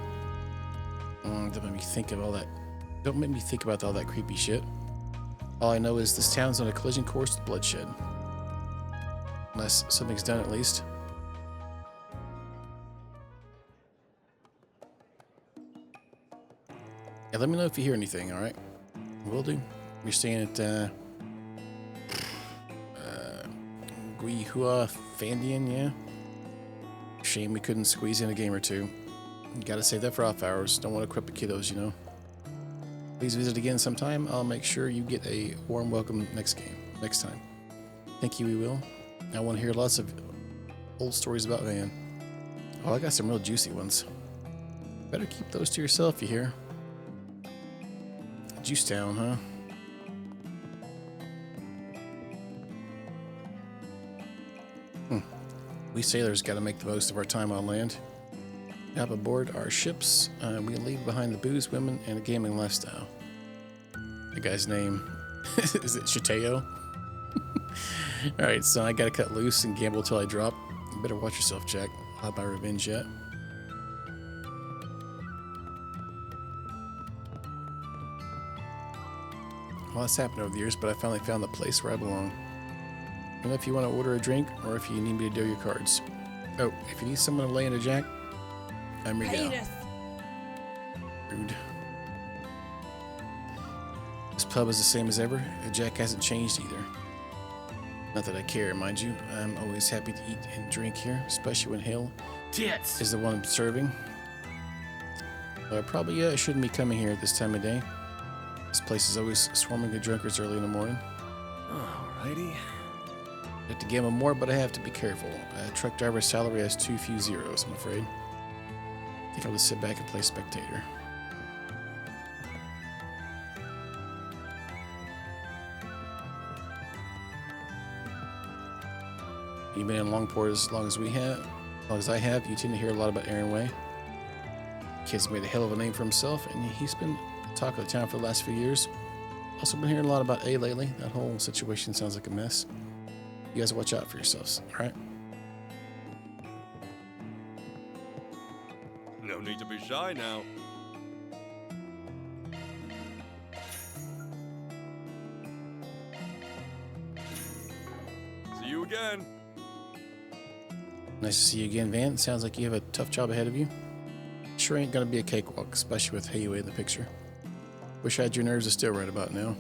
Don't make me think of all that. Don't make me think about all that creepy shit. All I know is this town's on a collision course with bloodshed. Unless something's done, at least. Yeah, let me know if you hear anything, alright? Will do. You're staying at, Gui Hua Fandian, yeah? Shame we couldn't squeeze in a game or two. Gotta save that for off hours. Don't want to equip the kiddos, you know? Please visit again sometime. I'll make sure you get a warm welcome next time. Thank you, we will. I want to hear lots of old stories about Van. Oh, I got some real juicy ones. Better keep those to yourself, you hear? Juice Town, huh? We sailors gotta make the most of our time on land. Hop aboard our ships, we leave behind the booze, women, and a gaming lifestyle. The guy's name, is it Shiteo? Alright, so I gotta cut loose and gamble till I drop. You better watch yourself, Jack. I'll have my revenge yet. Well, that's happened over the years, but I finally found the place where I belong. I don't know if you want to order a drink or if you need me to deal your cards. Oh, if you need someone to lay in a Jack, I'm your gal. Rude. This pub is the same as ever. Jack hasn't changed either. Not that I care, mind you. I'm always happy to eat and drink here, especially when Hale is the one serving. Though I probably shouldn't be coming here at this time of day. This place is always swarming with drunkards early in the morning. Alrighty. I have to gamble more, but I have to be careful. A truck driver's salary has too few zeros, I'm afraid. I think I'll just sit back and play spectator. You've been in Longport as long as I have, you tend to hear a lot about Aaron Way. Kid's made a hell of a name for himself, and he's been the talk of the town for the last few years. Also been hearing a lot about A lately. That whole situation sounds like a mess. You guys watch out for yourselves, alright? No need to be shy now. See you again. Nice to see you again, Van. Sounds like you have a tough job ahead of you. Sure ain't gonna be a cakewalk, especially with Heiwei in the picture. Wish I had your nerves to still right about now.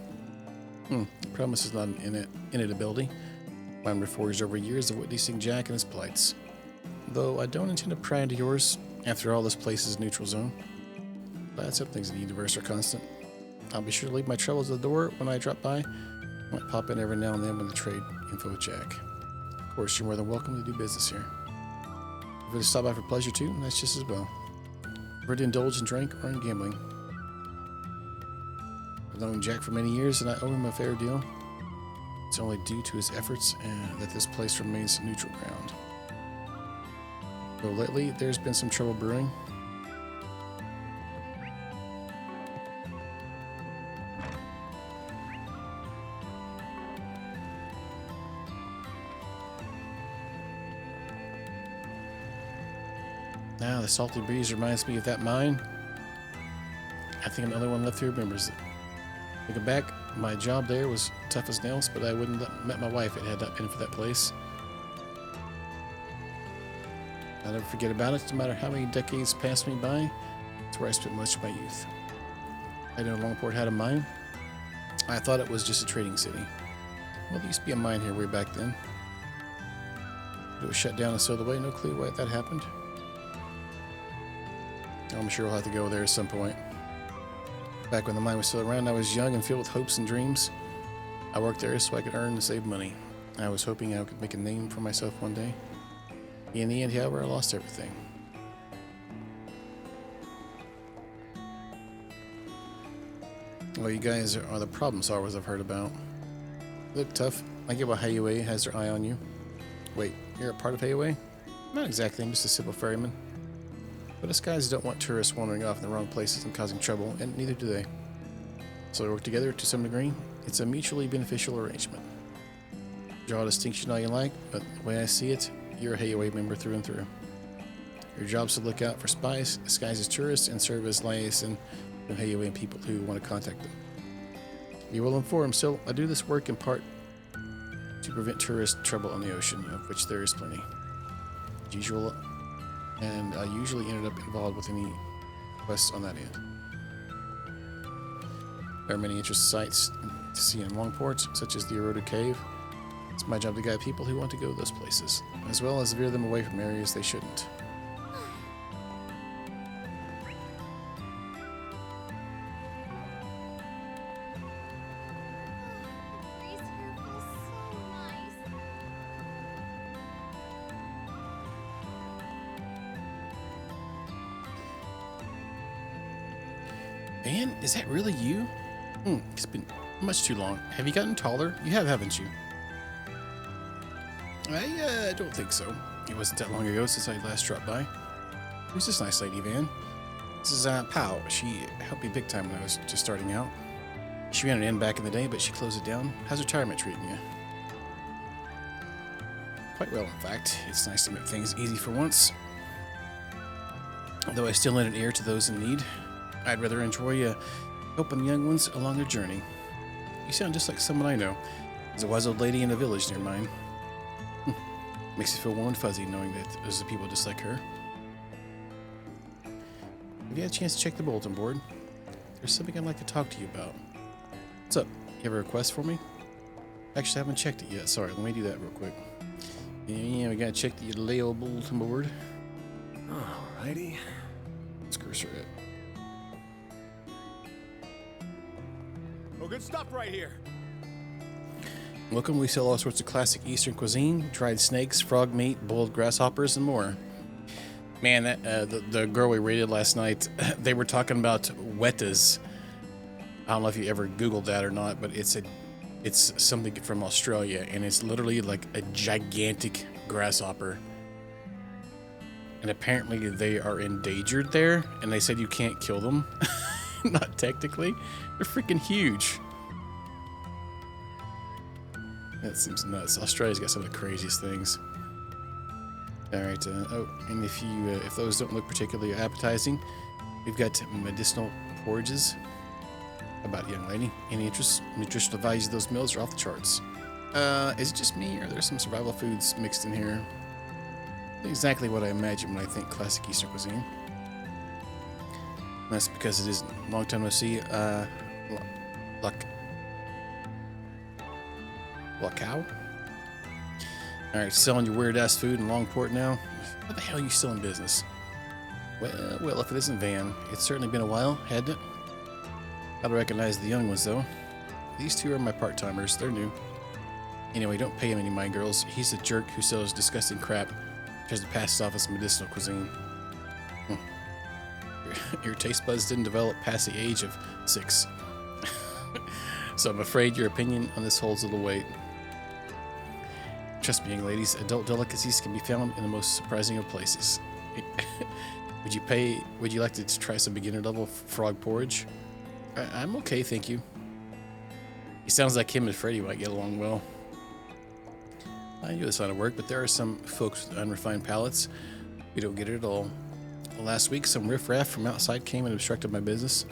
Promise is not an inability. Mine were forged over years of witnessing Jack and his plights. Though I don't intend to pry into yours. After all, this place is a neutral zone. Glad some things in the universe are constant. I'll be sure to leave my troubles at the door when I drop by. I might pop in every now and then when the trade info with Jack. Of course, you're more than welcome to do business here. If you're to stop by for pleasure too, that's just as well. We're to indulge in drink or in gambling. I've known Jack for many years and I owe him a fair deal. It's only due to his efforts that this place remains neutral ground. Though lately, there's been some trouble brewing. Now, the salty breeze reminds me of that mine. I think I'm the only one left who remembers it. Looking back, my job there was tough as nails, but I wouldn't have met my wife if it had not been for that place. I'll never forget about it, no matter how many decades pass me by. It's where I spent much of my youth. I know Longport had a mine. I thought it was just a trading city. Well, there used to be a mine here way back then. It was shut down and sold away. No clue why that happened. I'm sure we'll have to go there at some point. Back when the mine was still around, I was young and filled with hopes and dreams. I worked there so I could earn and save money. I was hoping I could make a name for myself one day. In the end, however, I lost everything. Well, you guys are the problem solvers I've heard about. You look tough. I get why Hayue has their eye on you. Wait, you're a part of Hayue? Not exactly, I'm just a simple ferryman. But us guys don't want tourists wandering off in the wrong places and causing trouble, and neither do they. So we work together to some degree. It's a mutually beneficial arrangement. Draw a distinction all you like, but the way I see it, you're a Hayue member through and through. Your job's to look out for spies, disguise as tourists, and serve as liaison to Hayue and people who want to contact them. You're well informed, so I do this work in part to prevent tourist trouble on the ocean, of which there is plenty. As usual, and I usually ended up involved with any quests on that end. There are many interesting sights to see in Longport, such as the eroded cave. It's my job to guide people who want to go to those places, as well as veer them away from areas they shouldn't. Van, is that really you? It's been much too long. Have you gotten taller? You have, haven't you? I don't think so. It wasn't that long ago since I last dropped by. Who's this nice lady, Van? This is Pao. She helped me big time when I was just starting out. She ran an inn back in the day, but she closed it down. How's retirement treating you? Quite well, in fact. It's nice to make things easy for once. Though I still lend an ear to those in need. I'd rather enjoy helping the young ones along their journey. You sound just like someone I know. There's a wise old lady in a village near mine. Makes me feel warm and fuzzy knowing that there's people just like her. Have you had a chance to check the bulletin board? There's something I'd like to talk to you about. What's up? You have a request for me? Actually, I haven't checked it yet. Sorry, let me do that real quick. Yeah, we gotta check the Leo bulletin board. Alrighty. Let's cursor it. Oh, good stuff right here. Welcome, we sell all sorts of classic Eastern cuisine, dried snakes, frog meat, boiled grasshoppers, and more. Man, that the girl we raided last night, they were talking about wetas. I don't know if you ever Googled that or not, but it's something from Australia, and it's literally like a gigantic grasshopper. And apparently they are endangered there, and they said you can't kill them. Not technically. They're freaking huge. That seems nuts. Australia's got some of the craziest things. Alright, and if those don't look particularly appetizing, we've got medicinal porridges. How about it, young lady? Any interest? Nutritional values of those meals are off the charts. Is it just me, or are there some survival foods mixed in here? Exactly what I imagine when I think classic Eastern cuisine. That's because it isn't. Long time no see. Cow? Alright, selling your weird ass food in Longport now? What the hell are you still in business? Well, if it isn't Van, it's certainly been a while, hadn't it? I don't recognize the young ones though. These two are my part-timers, they're new. Anyway, don't pay him any mind, girls. He's a jerk who sells disgusting crap. Tries to pass it off as medicinal cuisine. Your taste buds didn't develop past the age of 6. So I'm afraid your opinion on this holds little weight. Trust me, young ladies, adult delicacies can be found in the most surprising of places. Would you like to try some beginner level frog porridge? I'm okay, thank you. He sounds like him and Freddy might get along well. I knew this line of work, but there are some folks with unrefined palates who don't get it at all. Last week, some riffraff from outside came and obstructed my business.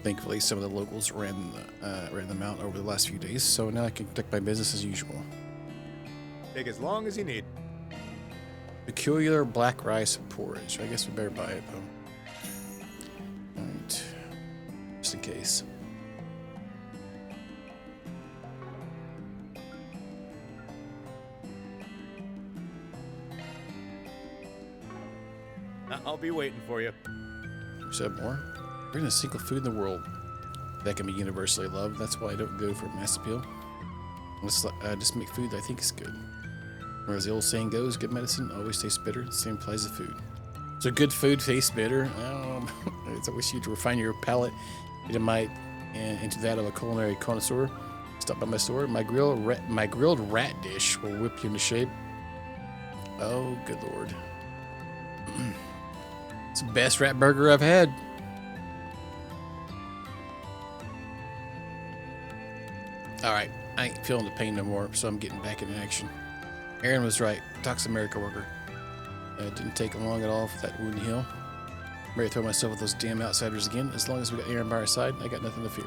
Thankfully, some of the locals ran them out over the last few days, so now I can conduct my business as usual. Take as long as you need. Peculiar black rice porridge. I guess we better buy it though. Alright. Just in case. I'll be waiting for you. Said more. There isn't a single food in the world that can be universally loved. That's why I don't go for mass appeal. I just make food that I think is good. Or as the old saying goes, good medicine always tastes bitter. The same applies to food. So good food tastes bitter. I wish you'd refine your palate into that of a culinary connoisseur. Stop by my store. My grilled rat dish will whip you into shape. Oh, good lord. It's the best rat burger I've had. Alright, I ain't feeling the pain no more, so I'm getting back in action. Aaron was right. Toxic America worker. It didn't take long at all for that wound to heal. I'm ready to throw myself with those damn outsiders again. As long as we got Aaron by our side, I got nothing to fear.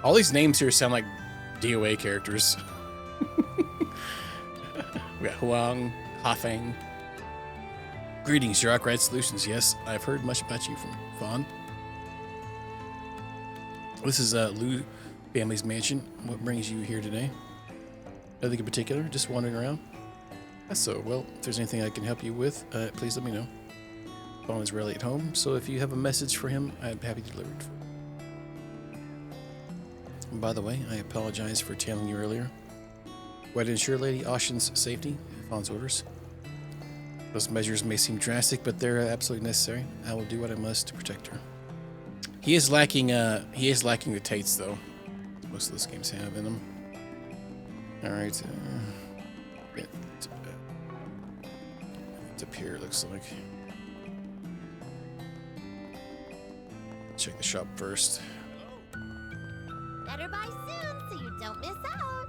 All these names here sound like DOA characters. We got Huang, Hafeng. Greetings, Jirok Ride Solutions. Yes, I've heard much about you from Fawn. This is Liu family's mansion. What brings you here today? Nothing in particular, just wandering around. That's so. Well, if there's anything I can help you with, please let me know. Fawn is rarely at home, so if you have a message for him, I'd be happy to deliver it for you. And by the way, I apologize for tailing you earlier. Way to ensure Lady Ashen's safety, Fawn's orders. Those measures may seem drastic, but they're absolutely necessary. I will do what I must to protect her. He is lacking the tates, though. Most of those games have in them. All right. It's up here, it looks like. Check the shop first. Better buy soon so you don't miss out.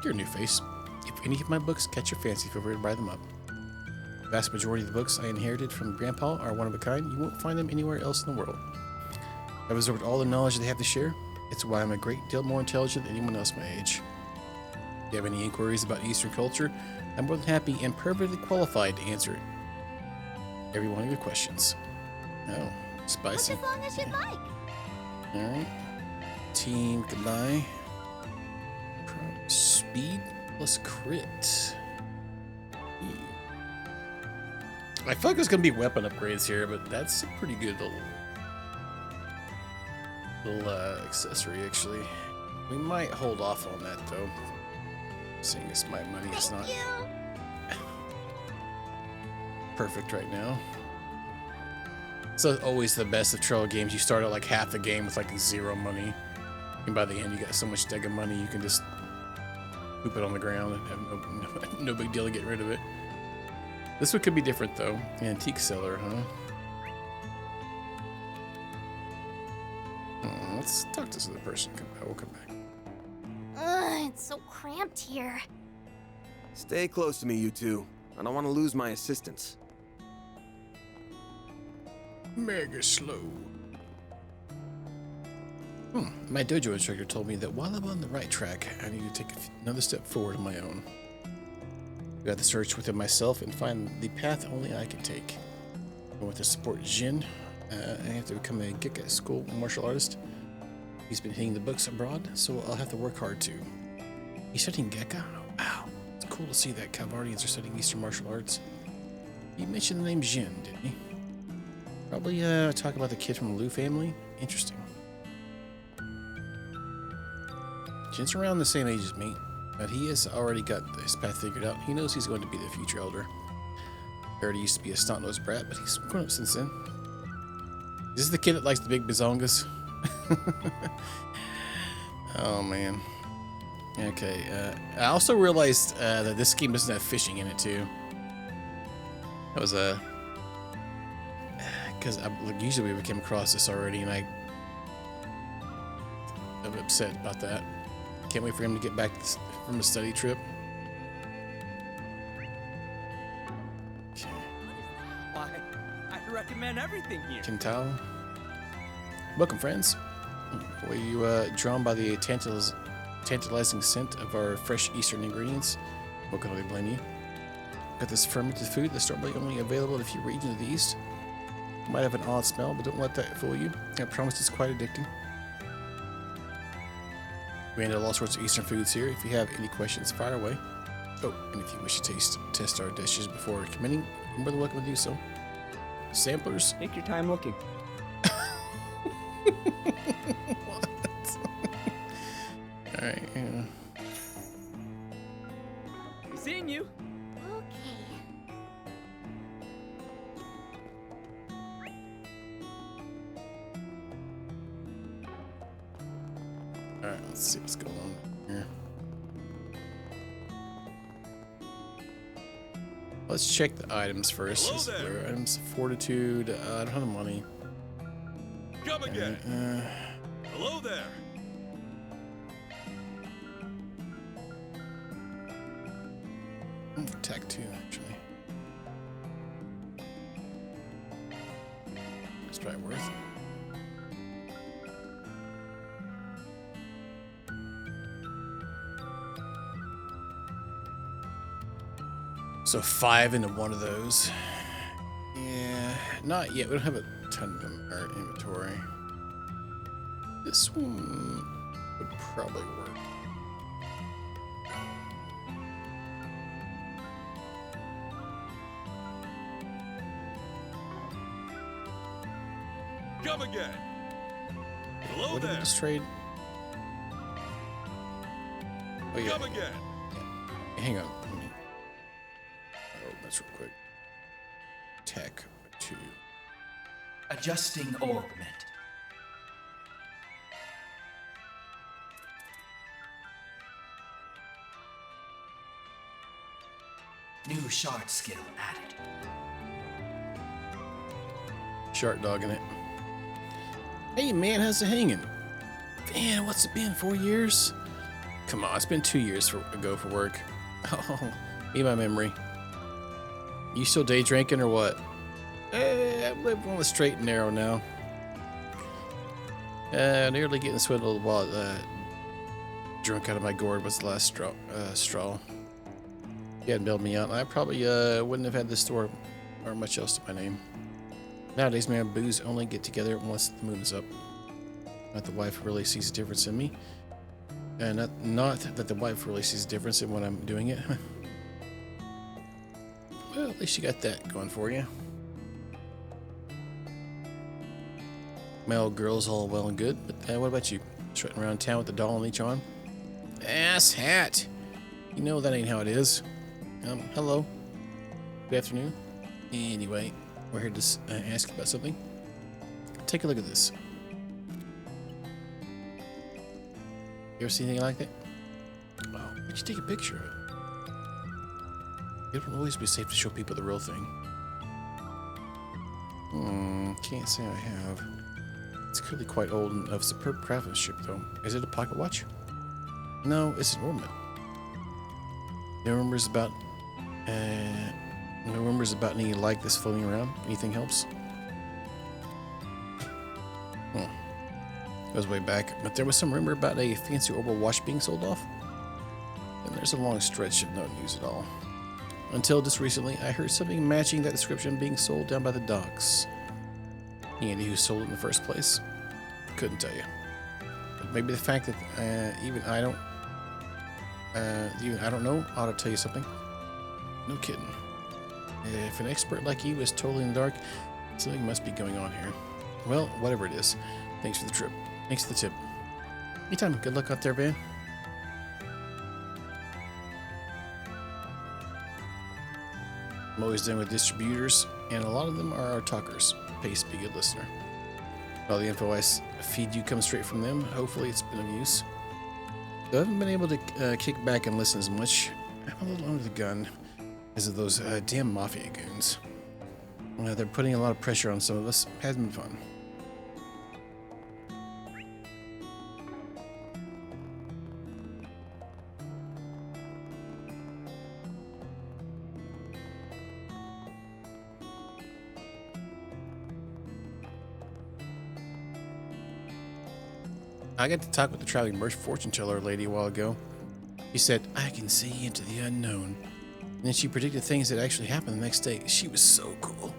You're a new face. If any of my books catch your fancy, feel free to buy them up. The vast majority of the books I inherited from Grandpa are one of a kind. You won't find them anywhere else in the world. I've absorbed all the knowledge they have to share. It's why I'm a great deal more intelligent than anyone else my age. If you have any inquiries about Eastern culture, I'm more than happy and perfectly qualified to answer every one of your questions. Oh, spicy. As long as you'd like. Alright. Team, goodbye. Speed plus crit. I feel like there's gonna be weapon upgrades here, but that's a pretty good little accessory, actually. We might hold off on that, though. Seeing as my money is not perfect right now. So always the best of trail games. You start out like half the game with like 0 money, and by the end you got so much degga money you can just poop it on the ground and have no big deal to get rid of it. This one could be different though. Antique seller, huh? Let's talk to this other person. We'll come back. It's so cramped here. Stay close to me, you two. I don't want to lose my assistance. Mega slow. My dojo instructor told me that while I'm on the right track, I need to take another step forward on my own. I got to search within myself and find the path only I can take. And with the support Jin, I have to become a Gekka school martial artist. He's been hitting the books abroad, so I'll have to work hard too. He's studying Gekka? Wow, it's cool to see that Calvardians are studying Eastern martial arts. He mentioned the name Jin, didn't he? Probably talk about the kid from the Liu family. Interesting. Jin's around the same age as me, but he has already got his path figured out. He knows he's going to be the future elder. He already used to be a stunt-nosed brat, but he's grown up since then. Is this the kid that likes the big bazongas? Oh, man. Okay, I also realized that this game doesn't have fishing in it, too. That was a... Because usually we came across this already, and I'm upset about that. Can't wait for him to get back from the study trip. Okay. recommend everything here. Can tell. Welcome, friends. Were you drawn by the tantalizing scent of our fresh Eastern ingredients? What could I blame you? Got this fermented food that's normally only available in a few regions of the East. Might have an odd smell, but don't let that fool you. I promise it's quite addicting. We handle all sorts of Eastern foods here. If you have any questions, fire away. Oh, and if you wish to test our dishes before committing, you're more than welcome to do so. Samplers? Take your time looking. What? Alright, yeah. Seeing you. Alright, let's see what's going on here. Let's check the items first. Hello there. Items, fortitude. I don't have the money. Come again. Hello there. Attack 2, actually. Let's try worth. So 5 into one of those. Yeah, not yet. We don't have a ton of them in our inventory. This one would probably work. Come again. Hello What did we there. just trade? Oh yeah. Come again. Hang on. Let me- Oh, that's real quick. Tech 2. Adjusting augment. New shard skill added. Shark dogging it. Hey man, how's it hanging? Man, what's it been? 4 years? Come on, it's been 2 years ago for work. Oh, me my memory. You still day drinking or what? I'm living on the straight and narrow now. Nearly getting swindled while drunk out of my gourd was the last straw. If you hadn't bailed me out, I probably wouldn't have had this store or much else to my name. Nowadays, man, booze only get together once the moon is up. Not the wife really sees a difference in me. And not that the wife really sees a difference in when I'm doing it. Well, at least you got that going for you. Male girls all well and good, but what about you? Strutting around town with the doll on each arm? Ass hat! You know that ain't how it is. Hello. Good afternoon. Anyway, we're here to ask about something. Take a look at this. You ever see anything like that? Oh, why'd you take a picture of it? It would always be safe to show people the real thing. Can't say I have. It's clearly quite old and of superb craftsmanship, though. Is it a pocket watch? No, it's an ornament. No rumors about any like this floating around. Anything helps? Goes way back, but there was some rumor about a fancy orbital watch being sold off. And there's a long stretch of no news at all. Until just recently, I heard something matching that description being sold down by the docks. Any who sold it in the first place? Couldn't tell you. But maybe the fact that even I don't know ought to tell you something. No kidding. If an expert like you is totally in the dark, something must be going on here. Well, whatever it is, thanks for the trip. Thanks for the tip. Anytime. Good luck out there, Van. I'm always dealing with distributors, and a lot of them are our talkers. Pays to be a good listener. All the info I feed you comes straight from them. Hopefully it's been of use. Though I haven't been able to kick back and listen as much. I'm a little under the gun because of those damn mafia goons. They're putting a lot of pressure on some of us. Hasn't been fun. I got to talk with the traveling fortune teller lady a while ago. She said, I can see into the unknown. And then she predicted things that actually happened the next day. She was so cool.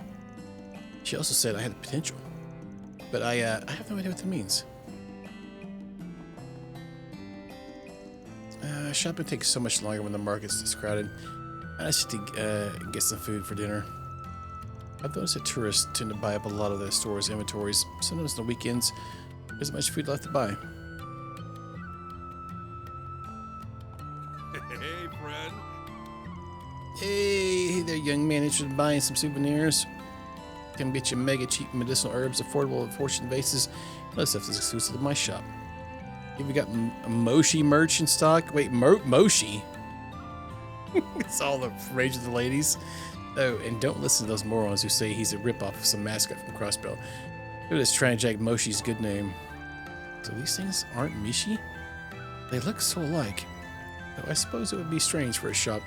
She also said I had potential. But I have no idea what that means. Shopping takes so much longer when the market's this crowded. I just need to get some food for dinner. I've noticed that tourists tend to buy up a lot of the store's inventories. Sometimes on the weekends, there's much food left to buy. Hey, friend. Hey there, young man, interested in buying some souvenirs? Come get you mega cheap medicinal herbs, affordable at fortune vases. That stuff is exclusive to my shop. Have you got Moshi merch in stock? Wait, Moshi? It's all the rage of the ladies. Oh, and don't listen to those morons who say he's a ripoff of some mascot from Crossbell. They're just trying to jack Moshi's good name. So these things aren't Mishi? They look so alike. Though I suppose it would be strange for a shop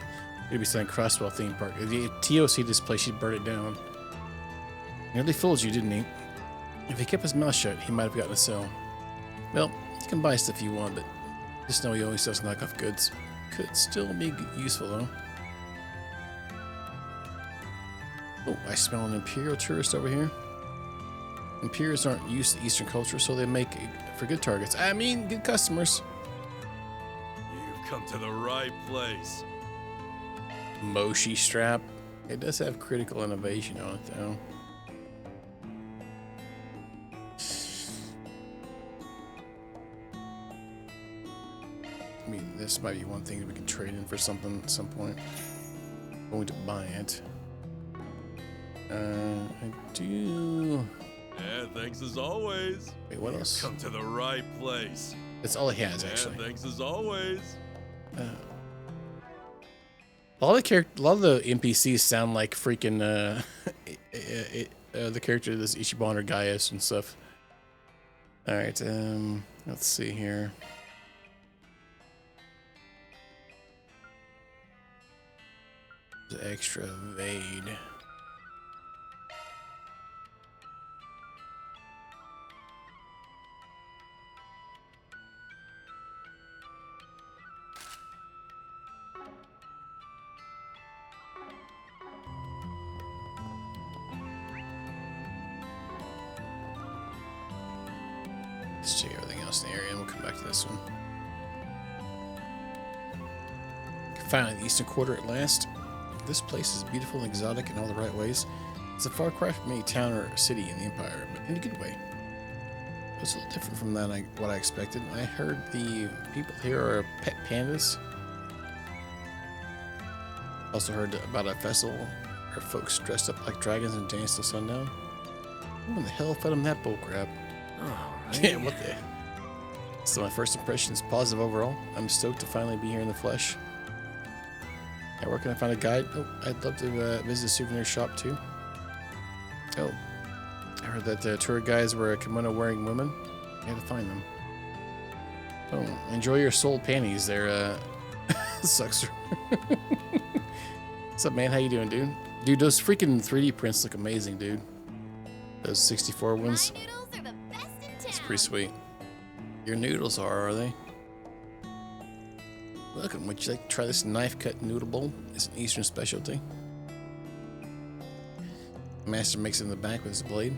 to be selling Crossbell theme park. If the TOC this place, he'd burn it down. Nearly fooled you, didn't he? If he kept his mouth shut, he might have gotten a sell. Well, you can buy stuff you want, but just know he always sells knockoff goods. Could still be useful, though. Oh, I smell an Imperial tourist over here. Imperials aren't used to Eastern culture, so they make for good targets. I mean, good customers. You've come to the right place. Moshi strap. It does have critical innovation on it, though. I mean, this might be one thing that we can trade in for something at some point. I'm going to buy it. I do. Yeah, thanks as always. Wait, what else? Come to the right place. That's all he has, actually. Yeah, thanks as always. A lot of the NPCs sound like freaking the character this Ichiban or Gaius and stuff. All right, let's see here. Extra evade. Let's check everything else in the area and we'll come back to this one. Finally, the Eastern Quarter at last. This place is beautiful and exotic in all the right ways. It's a far cry from any town or city in the Empire, but in a good way. It's a little different from what I expected. I heard the people here are pet pandas. Also heard about a festival where folks dressed up like dragons and dance till sundown. Who in the hell fed them that bullcrap? Alright. Yeah, what the? So my first impression is positive overall. I'm stoked to finally be here in the flesh. Yeah, where can I find a guide? Oh, I'd love to visit a souvenir shop too. Oh, I heard that tour guides were kimono-wearing women. I had to find them. Oh, enjoy your sold panties there, Suxer. What's up, man? How you doing, dude? Dude, those freaking 3D prints look amazing, dude. Those 64 ones. It's pretty sweet. Your noodles are they? Welcome. Would you like to try this knife-cut noodle bowl? It's an Eastern specialty. Master makes it in the back with his blade.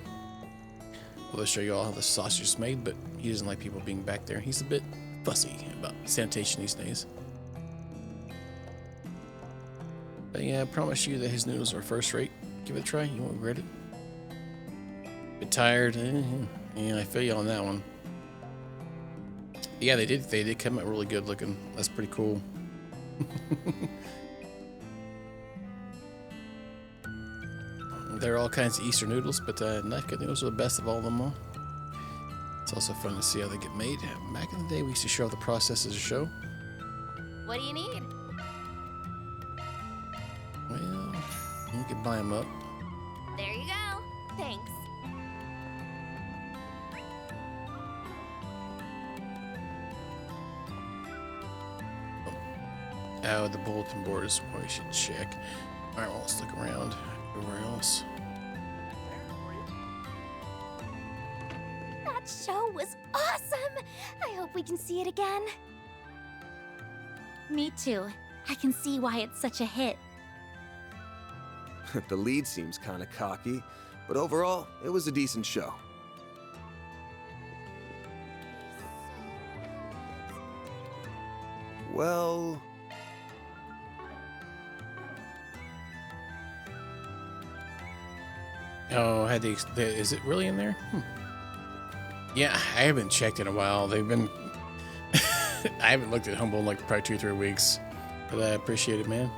We'll show you all how the sausage is made, but he doesn't like people being back there. He's a bit fussy about sanitation these days. But yeah, I promise you that his noodles are first rate. Give it a try. You won't regret it. Bit tired. Yeah, I feel you on that one. Yeah, they did come out really good looking. That's pretty cool. There are all kinds of Easter noodles, but knife-cut noodles are the best of all of them all. It's also fun to see how they get made. Back in the day, we used to show the process as a show. What do you need? Well, you can buy them up. There you go. Thanks. Oh, the bulletin board is what we should check. Alright, well, let's look around. Everywhere else. That show was awesome! I hope we can see it again. Me too. I can see why it's such a hit. The lead seems kinda cocky, but overall, it was a decent show. Well... Oh, is it really in there? Yeah, I haven't checked in a while. They've been... I haven't looked at Humble in like probably 2 or 3 weeks. But I appreciate it, man.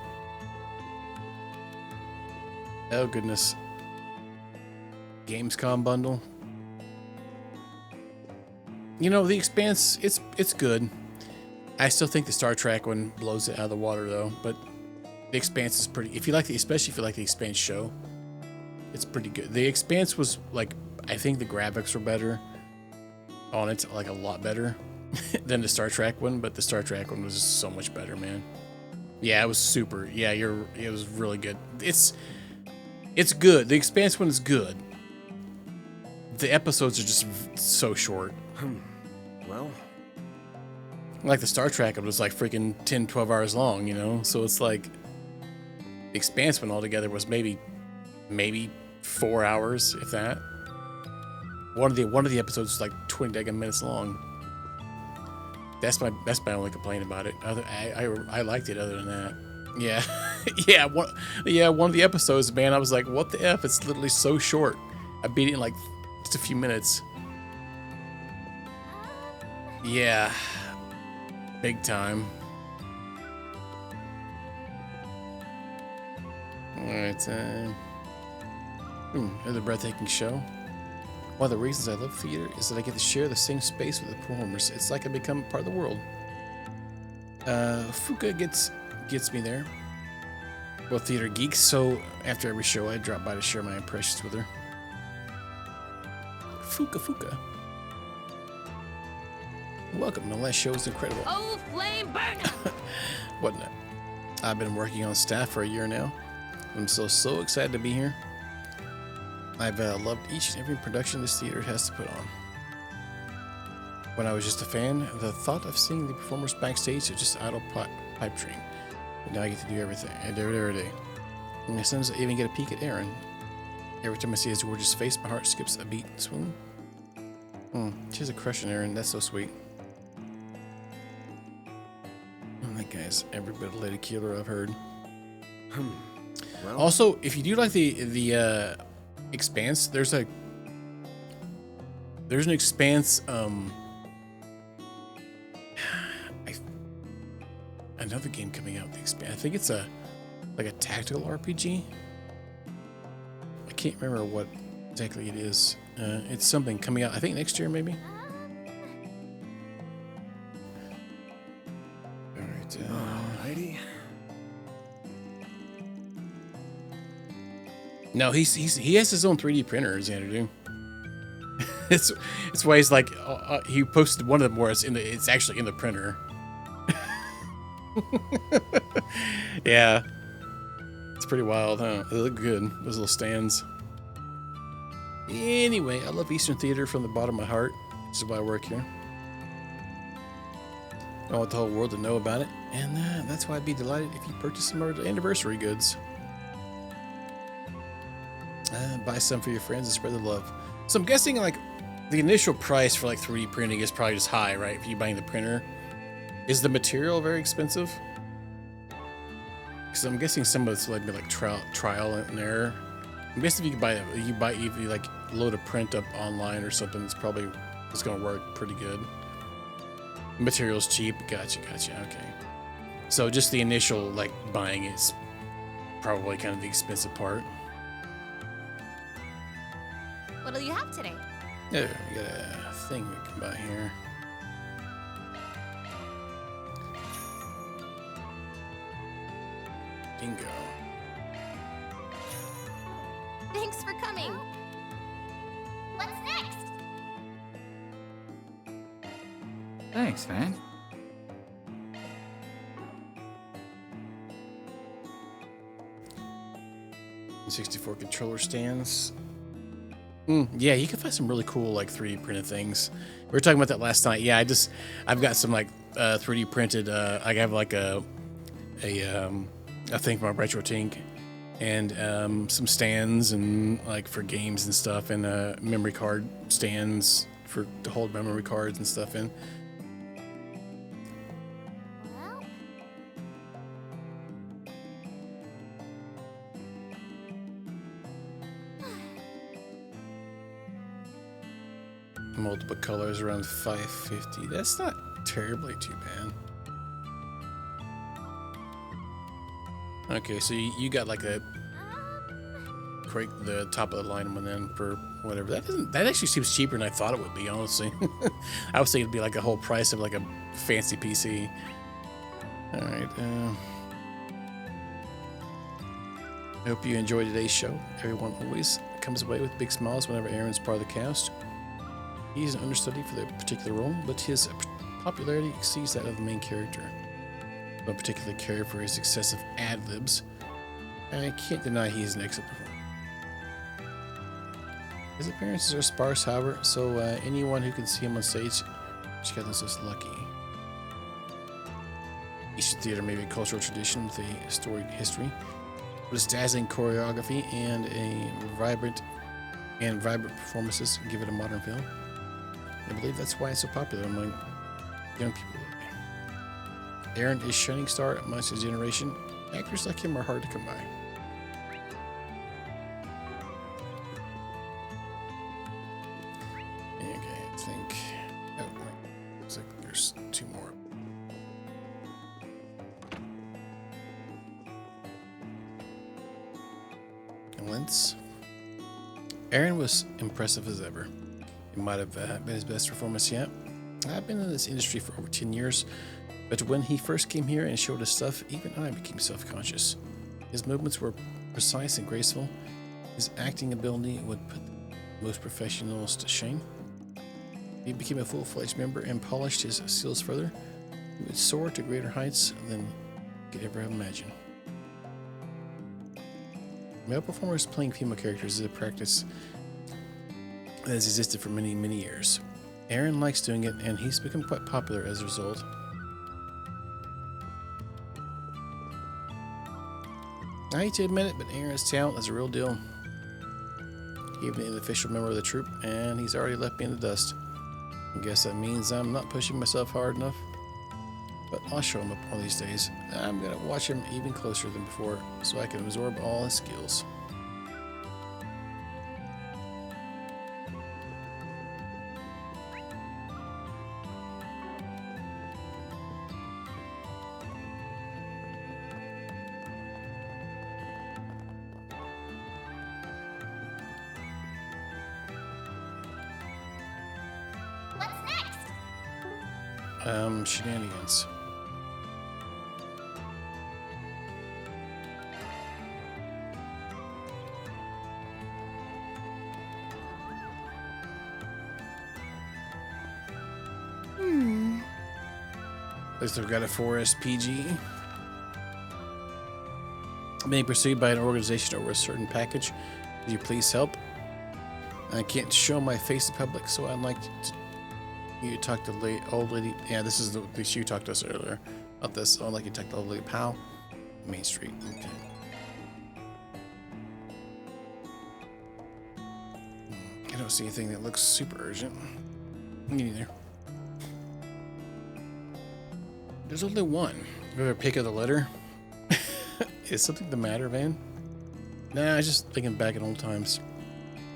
Oh, goodness. Gamescom bundle. You know, The Expanse, it's good. I still think the Star Trek one blows it out of the water, though. But The Expanse is pretty... If you like especially if you like the Expanse show, it's pretty good. The Expanse was like... I think the graphics were better on it, like a lot better than the Star Trek one. But the Star Trek one was so much better, man. Yeah, it was super. Yeah, it was really good. It's good. The Expanse one is good. The episodes are just so short. Well, like the Star Trek, it was like freaking 10, 12 hours long, you know? So it's like the Expanse one altogether was maybe 4 hours, if that. One of the episodes was like 20 minutes long. That's my only complaint about it. I liked it other than that. Yeah. One of the episodes, man, I was like, what the F? It's literally so short. I beat it in like just a few minutes. Yeah. Big time. Alright, another breathtaking show. One of the reasons I love theater is that I get to share the same space with the performers. It's like I become part of the world. Fuka gets me there. Well, theater geeks, so after every show I drop by to share my impressions with her. Fuka. Welcome, the last show was incredible. Oh, flame burner! Wasn't it? I've been working on staff for a year now. I'm so excited to be here. I've loved each and every production this theater has to put on. When I was just a fan, the thought of seeing the performers backstage was just idle pipe dream. But now I get to do everything, and every day. And sometimes I even get a peek at Aaron. Every time I see his gorgeous face, my heart skips a beat. Swoon. She has a crush on Aaron. That's so sweet. Oh, that guy's every bit of Lady Killer I've heard. Well, Also, if you do like the Expanse, there's an Expanse another game coming out. The Expanse. I think it's like a tactical RPG. I can't remember what exactly it is. It's something coming out. I think next year maybe. All right. Alrighty. No, he has his own 3D printer, Xanadu. It's why he's like he posted one of them where it's actually in the printer. Yeah, it's pretty wild, huh? They look good, those little stands. Anyway, I love Eastern Theater from the bottom of my heart. This is why I work here. I want the whole world to know about it, and that's why I'd be delighted if you purchase some of our anniversary goods. Buy some for your friends and spread the love. So I'm guessing like the initial price for like 3D printing is probably just high, right? If you're buying the printer, is the material very expensive? Because I'm guessing some of it's like trial and error. I'm guessing if if you like load a print up online or something, it's gonna work pretty good. Material's cheap. Gotcha. Okay. So just the initial like buying is probably kind of the expensive part. What'll you have today? Yeah, we got a thing we can buy here. Bingo. Thanks for coming. What's next? Thanks, man. N64 controller stands. Yeah, you can find some really cool like 3D printed things. We were talking about that last night. Yeah, I've got some like 3D printed. I have like a thing for my retro tink, and some stands and like for games and stuff, and memory card stands to hold memory cards and stuff in. Multiple colors, around 550. That's not terribly too bad. Okay, so you got like the top of the line one then for whatever. That actually seems cheaper than I thought it would be, honestly. I was thinking it'd be like a whole price of like a fancy PC. All right. I hope you enjoyed today's show. Everyone always comes away with big smiles whenever Aaron's part of the cast. He's an understudy for the particular role, but his popularity exceeds that of the main character. I don't particularly care for his excessive ad-libs. I can't deny he is an excellent performer. His appearances are sparse, however, so anyone who can see him on stage should get themselves lucky. Each theater may be a cultural tradition with a storied history, but its dazzling choreography and vibrant performances give it a modern feel. I believe that's why it's so popular among young people today. Aaron is a shining star amongst his generation. Actors like him are hard to come by. Okay, I think... Oh, wait. Looks like there's 2 more. Lens. Aaron was impressive as ever. It might have been his best performance yet. I've been in this industry for over 10 years, but when he first came here and showed his stuff, even I became self-conscious. His movements were precise and graceful. His acting ability would put most professionals to shame. He became a full-fledged member and polished his skills further. He would soar to greater heights than he could ever have imagined. Male performers playing female characters is a practice that has existed for many, many years. Aaron likes doing it, and he's become quite popular as a result. I hate to admit it, but Aaron's talent is a real deal. Even an official member of the troupe, and he's already left me in the dust. I guess that means I'm not pushing myself hard enough. But I'll show him up one of these days. I'm gonna watch him even closer than before, so I can absorb all his skills. Shenanigans. At least I've got a 4S PG. Being pursued by an organization over a certain package. Could you please help? I can't show my face in public, so I'd like you talk to the old lady. Yeah, this is the she talked to us earlier about this. I'd like you to talk to old lady Powell, Main Street. Okay. I don't see anything that looks super urgent. Me neither. There's only one. Remember pick of the letter? Is something the matter, Van? Nah, I was just thinking back in old times.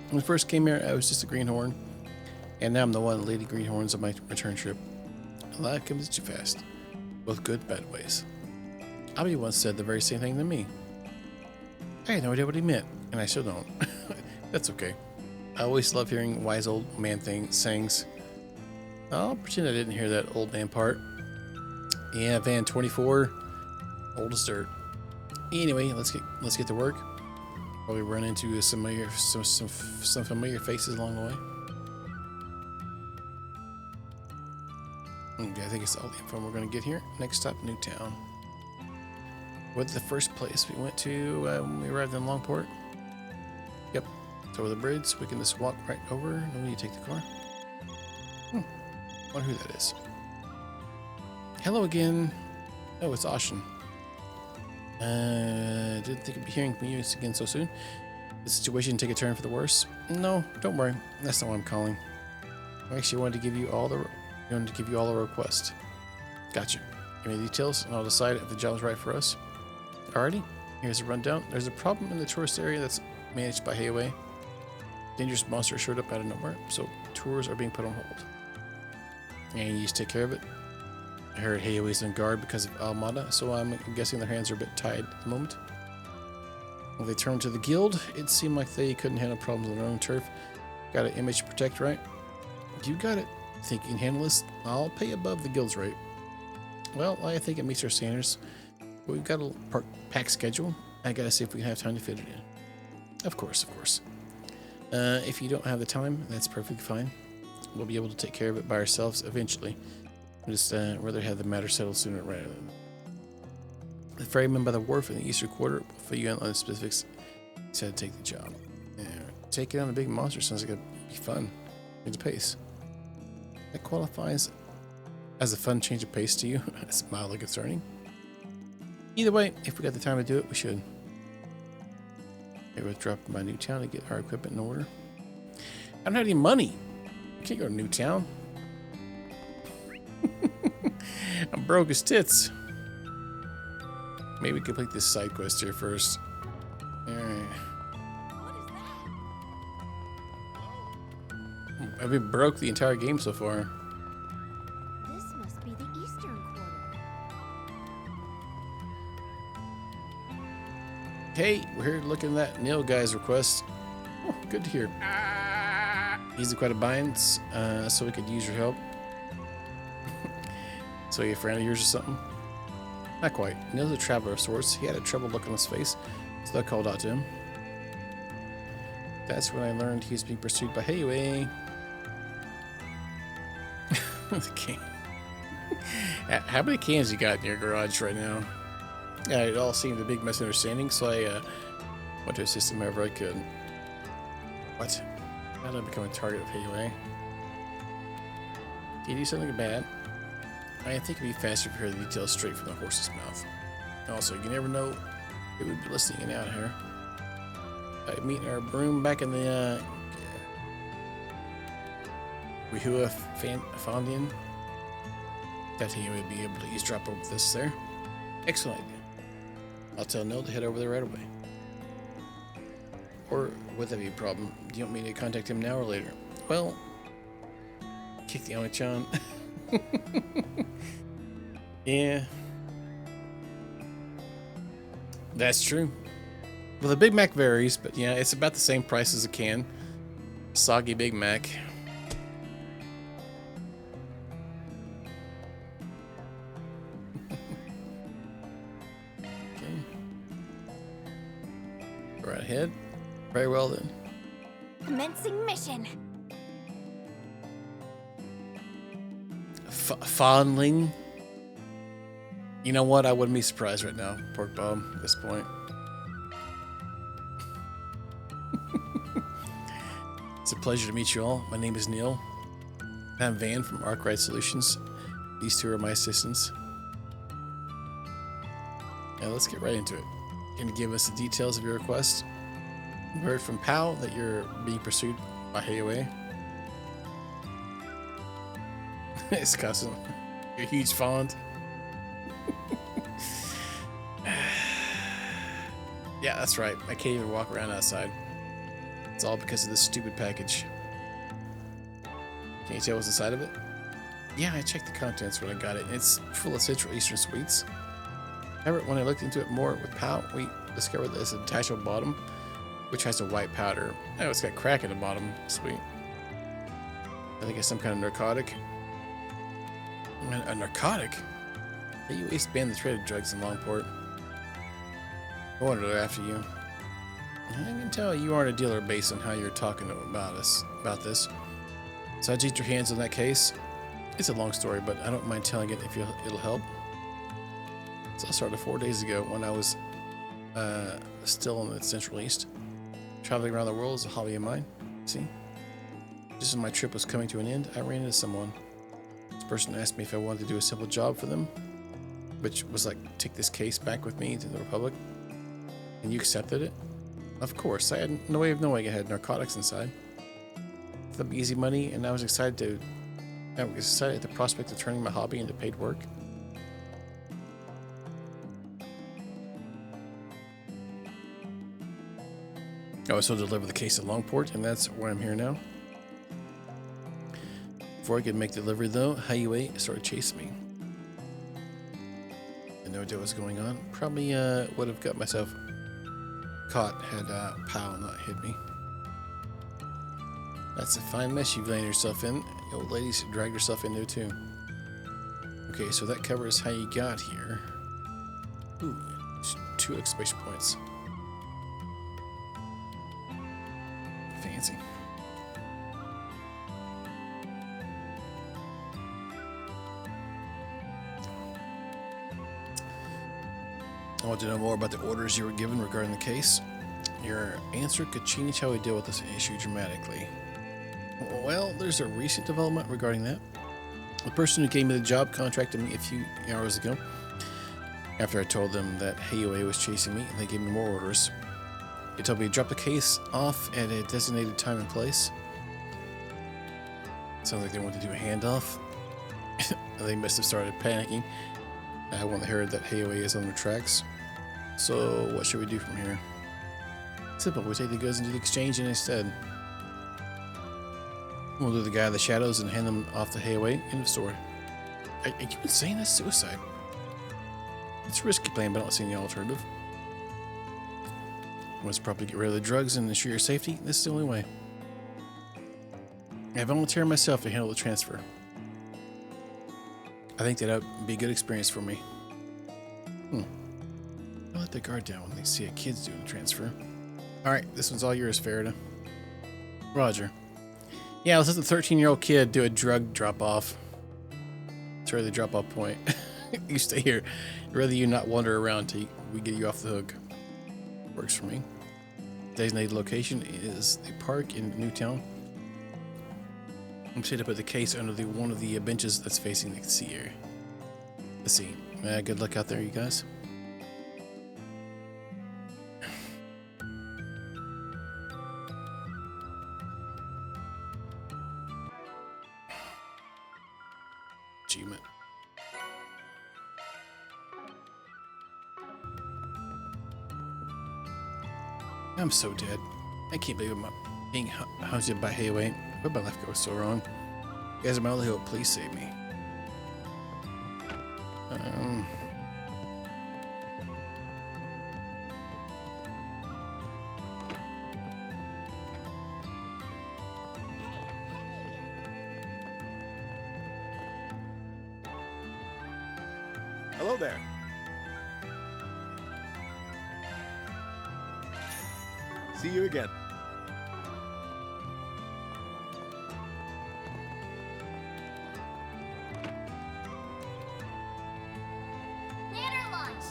When I first came here, I was just a greenhorn. And now I'm the one leading greenhorns on my return trip. Life comes too fast. Both good, bad ways. Abby once said the very same thing to me. I had no idea what he meant, and I still don't. That's okay. I always love hearing wise old man sayings. I'll pretend I didn't hear that old man part. Yeah, Van 24, old as dirt. Anyway, let's get to work. Probably run into some familiar faces along the way. Okay, I think it's all the info we're going to get here. Next stop, Newtown. What's the first place we went to when we arrived in Longport? Yep, over the bridge, so we can just walk right over. No need to take the car. Wonder who that is. Hello again. Oh, it's Ashen. Didn't think I'd be hearing from you again so soon. The situation take a turn for the worse? No, don't worry. That's not what I'm calling. I actually wanted to give you all the request. Gotcha. Give me the details, and I'll decide if the job's right for us. Alrighty. Here's a rundown. There's a problem in the tourist area that's managed by Hayway. Dangerous monster showed up out of nowhere, so tours are being put on hold. And you just take care of it. I heard Hayway's on guard because of Almada, so I'm guessing their hands are a bit tied at the moment. When they turned to the guild, it seemed like they couldn't handle problems on their own turf. Got an image to protect, right? You got it. Think you can handle this? I'll pay above the guild's rate. Well, I think it meets our standards. But we've got a packed schedule. I gotta see if we can have time to fit it in. Of course, of course. If you don't have the time, that's perfectly fine. We'll be able to take care of it by ourselves eventually. I'd just rather have the matter settled sooner rather than. The ferryman by the wharf in the eastern quarter will fill you in on the specifics. He said to take the job. Taking on a big monster sounds like it'd be fun. Change of pace. That qualifies as a fun change of pace to you. That's mildly concerning. Either way, if we got the time to do it, we should. Maybe we'll drop by Newtown to get our equipment in order. I don't have any money. I can't go to Newtown. I'm broke as tits. Maybe complete this side quest here first. Alright. I've been broke the entire game so far. This must be the eastern quarter. Hey, we're here looking at that Neil guy's request. Oh, good to hear. He's in quite a bind, so we could use your help. So you a friend of yours or something? Not quite. Neil's a traveler of sorts. He had a troubled look on his face, so I called out to him. That's when I learned he was being pursued by Hayway. The can. How many cans you got in your garage right now? Yeah, it all seemed a big misunderstanding, so I went to assist him wherever I could. What? How did I become a target of Hayway? Did you do something bad? I think it'd be faster if you heard the details straight from the horse's mouth. Also, you never know who would be listening in out here. Meeting our broom back in the Wihua Fondian. That he would be able to eavesdrop over this there. Excellent idea. I'll tell Noel to head over there right away. Or would that be a problem? Do you want me to contact him now or later? Well, kick the Oni-chan. Yeah. That's true. Well, the Big Mac varies, but yeah, it's about the same price as a can. Soggy Big Mac. Okay. Right ahead. Very well then. Commencing mission. Fondling. You know what? I wouldn't be surprised right now, Pork Bob, at this point. It's a pleasure to meet you all. My name is Neil. I'm Van from Arkwright Solutions. These two are my assistants. Now let's get right into it. Can you give us the details of your request? We heard from Pal that you're being pursued by Hayway. It's custom. You're a huge fond. Yeah, that's right. I can't even walk around outside. It's all because of this stupid package. Can you tell what's inside of it? Yeah, I checked the contents when I got it, and it's full of Central Eastern sweets. However, when I looked into it more with Pal, we discovered there's a detachable bottom, which has a white powder. Oh, it's got crack at the bottom. Sweet. I think it's some kind of narcotic. A narcotic? You at least banned the trade of drugs in Longport. I wanted to after you. I can tell you aren't a dealer based on how you're talking about this. So how'd you get your hands on that case? It's a long story, but I don't mind telling it if it'll help. So I started 4 days ago when I was still in the Central East. Traveling around the world is a hobby of mine. See? Just as my trip was coming to an end, I ran into someone. This person asked me if I wanted to do a simple job for them, which was like, take this case back with me to the Republic. And you accepted it? Of course, I had no way of knowing it had narcotics inside. The easy money, and I was excited at the prospect of turning my hobby into paid work. I was told to deliver the case at Longport, and that's where I'm here now. Before I could make delivery, though, Highway started chasing me. I had no idea what was going on. Probably would have got myself caught had Pow not hit me. That's a fine mess you've laid yourself in. The old lady's dragged herself into it too. Okay, so that covers how you got here. Ooh, 2 exclamation points. Fancy. I want to know more about the orders you were given regarding the case. Your answer could change how we deal with this issue dramatically. Well, there's a recent development regarding that. The person who gave me the job contacted me a few hours ago. After I told them that Hayue was chasing me, they gave me more orders. They told me to drop the case off at a designated time and place. Sounds like they wanted to do a handoff. They must have started panicking when they heard that Hayue is on their tracks. So, what should we do from here? Simple, we take the goods into the exchange instead. We'll do the guy in the shadows and hand them off to Hayue. End of story. Are you insane? That's suicide. It's a risky plan, but I don't see any alternative. Let's probably get rid of the drugs and ensure your safety. This is the only way. I volunteer myself to handle the transfer. I think that would be a good experience for me. I'll let the guard down when they see a kid's doing the transfer. Alright, this one's all yours, Farida. Roger. Yeah, let's let the 13-year-old kid do a drug drop-off. It's really the drop-off point. You stay here. I'd rather you not wander around till we get you off the hook. Works for me. Designated location is the park in Newtown. I'm set to put the case under one of the benches that's facing the sea area. The sea. Good luck out there, you guys. Achievement. I'm so dead. I can't believe I'm being hunted by Hayue. Where'd my life go so wrong? You guys are my only hope. Please save me. Hello there. See you again. Ladder launch!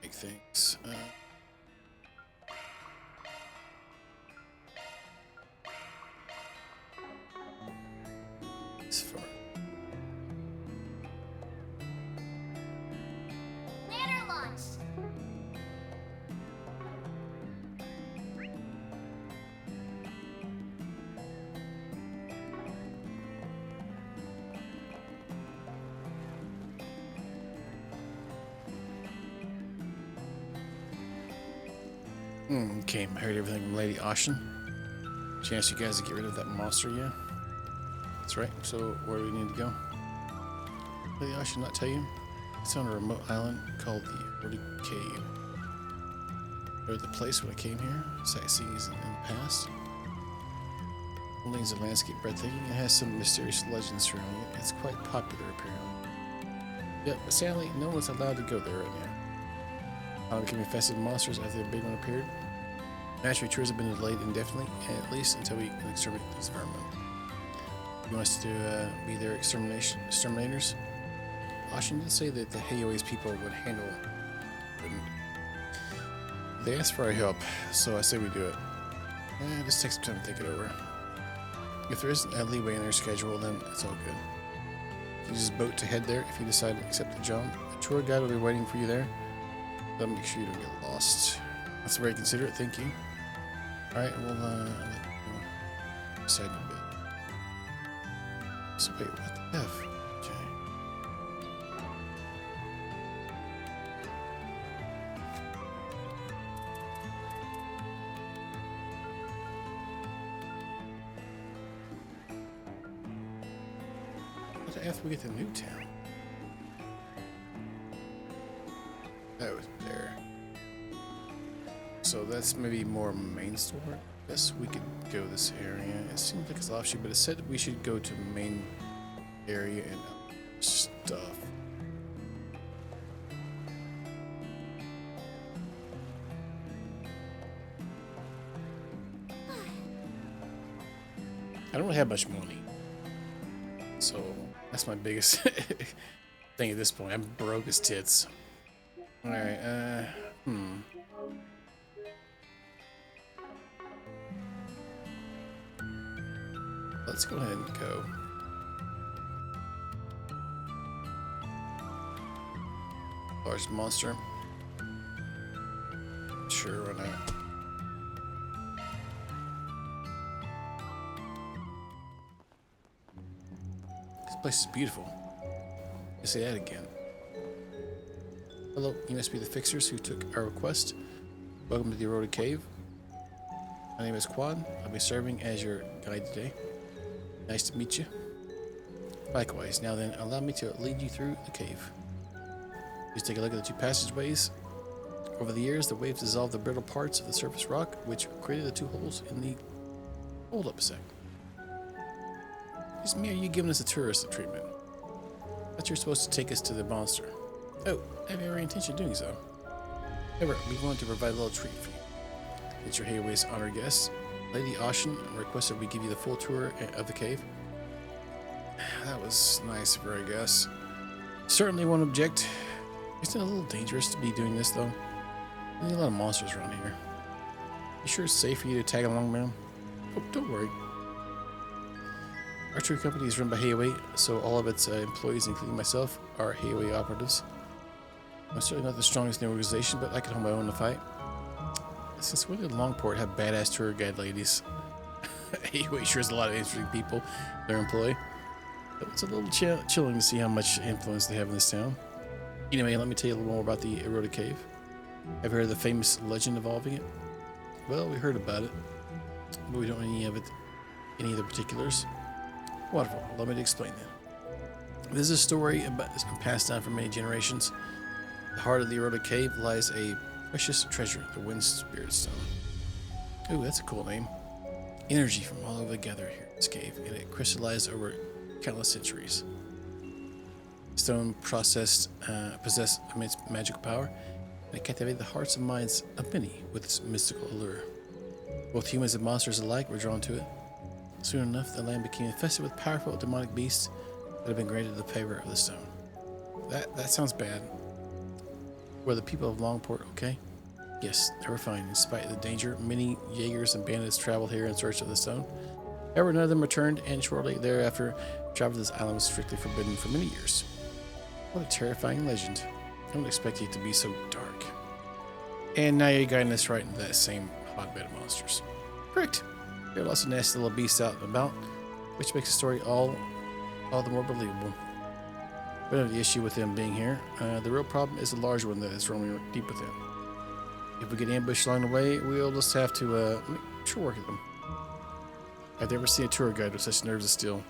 Big things. As far. Ladder launch! Okay, I heard everything from Lady Ashen. She asked you guys to get rid of that monster, yeah? That's right. So, where do we need to go? Lady Ashen not tell you? It's on a remote island called the Aortic Cave. Know the place when I came here. Sightseeing is in the past. Holdings the landscape breathtaking. It has some mysterious legends surrounding it. It's quite popular apparently. Yep, but sadly, no one's allowed to go there right now. Became infested with monsters after the big one appeared. Naturally, tours have been delayed indefinitely, at least until we can exterminate these vermin. You want us to be their exterminators? Washington did say that the Hayoi's people would handle them. They asked for our help, so I say we do it. Just take some time to think it over. If there isn't a leeway in their schedule, then it's all good. You use a boat to head there if you decide to accept the job. A tour guide will be waiting for you there. But make sure you don't get lost. That's very considerate, thank you. Alright, we'll let you decide in a bit. So wait, what the F? Okay. What the F we get to Newtown? That was there. So that's maybe more main store. Guess we could go this area. It seems like it's offshoot, but it said we should go to main area and stuff. I don't really have much money, so that's my biggest thing at this point. I'm broke as tits. All right. Let's go ahead and go. Large monster. Sure, why not? This place is beautiful. Let's say that again. Hello, you must be the fixers who took our request. Welcome to the eroded cave. My name is Quad. I'll be serving as your guide today. Nice to meet you. Likewise. Now then, allow me to lead you through the cave. Please take a look at the two passageways. Over the years, the waves dissolved the brittle parts of the surface rock, which created the two holes in the... Hold up a sec. Excuse me, are you giving us a tourist treatment? I thought you were supposed to take us to the monster. Oh, I have every intention of doing so. However, we want to provide a little treat for you. It's your Hayway's honored guest. Lady Ocean requested we give you the full tour of the cave. That was nice of her, I guess. Certainly won't object. Isn't it a little dangerous to be doing this, though? There's a lot of monsters around here. You sure it's safe for you to tag along, ma'am? Oh, don't worry. Our tour company is run by Hayway, so all of its employees, including myself, are Hayway operatives. I'm certainly not the strongest in the organization, but I can hold my own in the fight. Since when did Longport have badass tour guide ladies? Hayway sure has a lot of interesting people they're employed. But it's a little chilling to see how much influence they have in this town. Anyway, let me tell you a little more about the eroded cave. Have you heard of the famous legend involving it? Well, we heard about it, but we don't know any of the particulars. Wonderful. Let me explain that. This is a story that's been passed down for many generations. At the heart of the eroded cave lies a precious treasure, the Wind Spirit Stone. Ooh, that's a cool name. Energy from all over gathered here in this cave, and it crystallized over countless centuries. Stone possessed immense magical power, and it captivated the hearts and minds of many with its mystical allure. Both humans and monsters alike were drawn to it. Soon enough, the land became infested with powerful demonic beasts that had been granted the favor of the stone. That sounds bad. Were the people of Longport okay? Yes, they were fine. In spite of the danger, many Jaegers and bandits traveled here in search of the stone. However, none of them returned, and shortly thereafter, travel to this island was strictly forbidden for many years. What a terrifying legend. I don't expect it to be so dark. And now you're guiding us right into that same hotbed of monsters. Correct. There are lots of nasty little beasts out and about, which makes the story all the more believable. But the issue with them being here, the real problem is the large one that is roaming deep within. If we get ambushed along the way, we'll just have to make sure work at them. I've never seen a tour guide with such nerves of steel.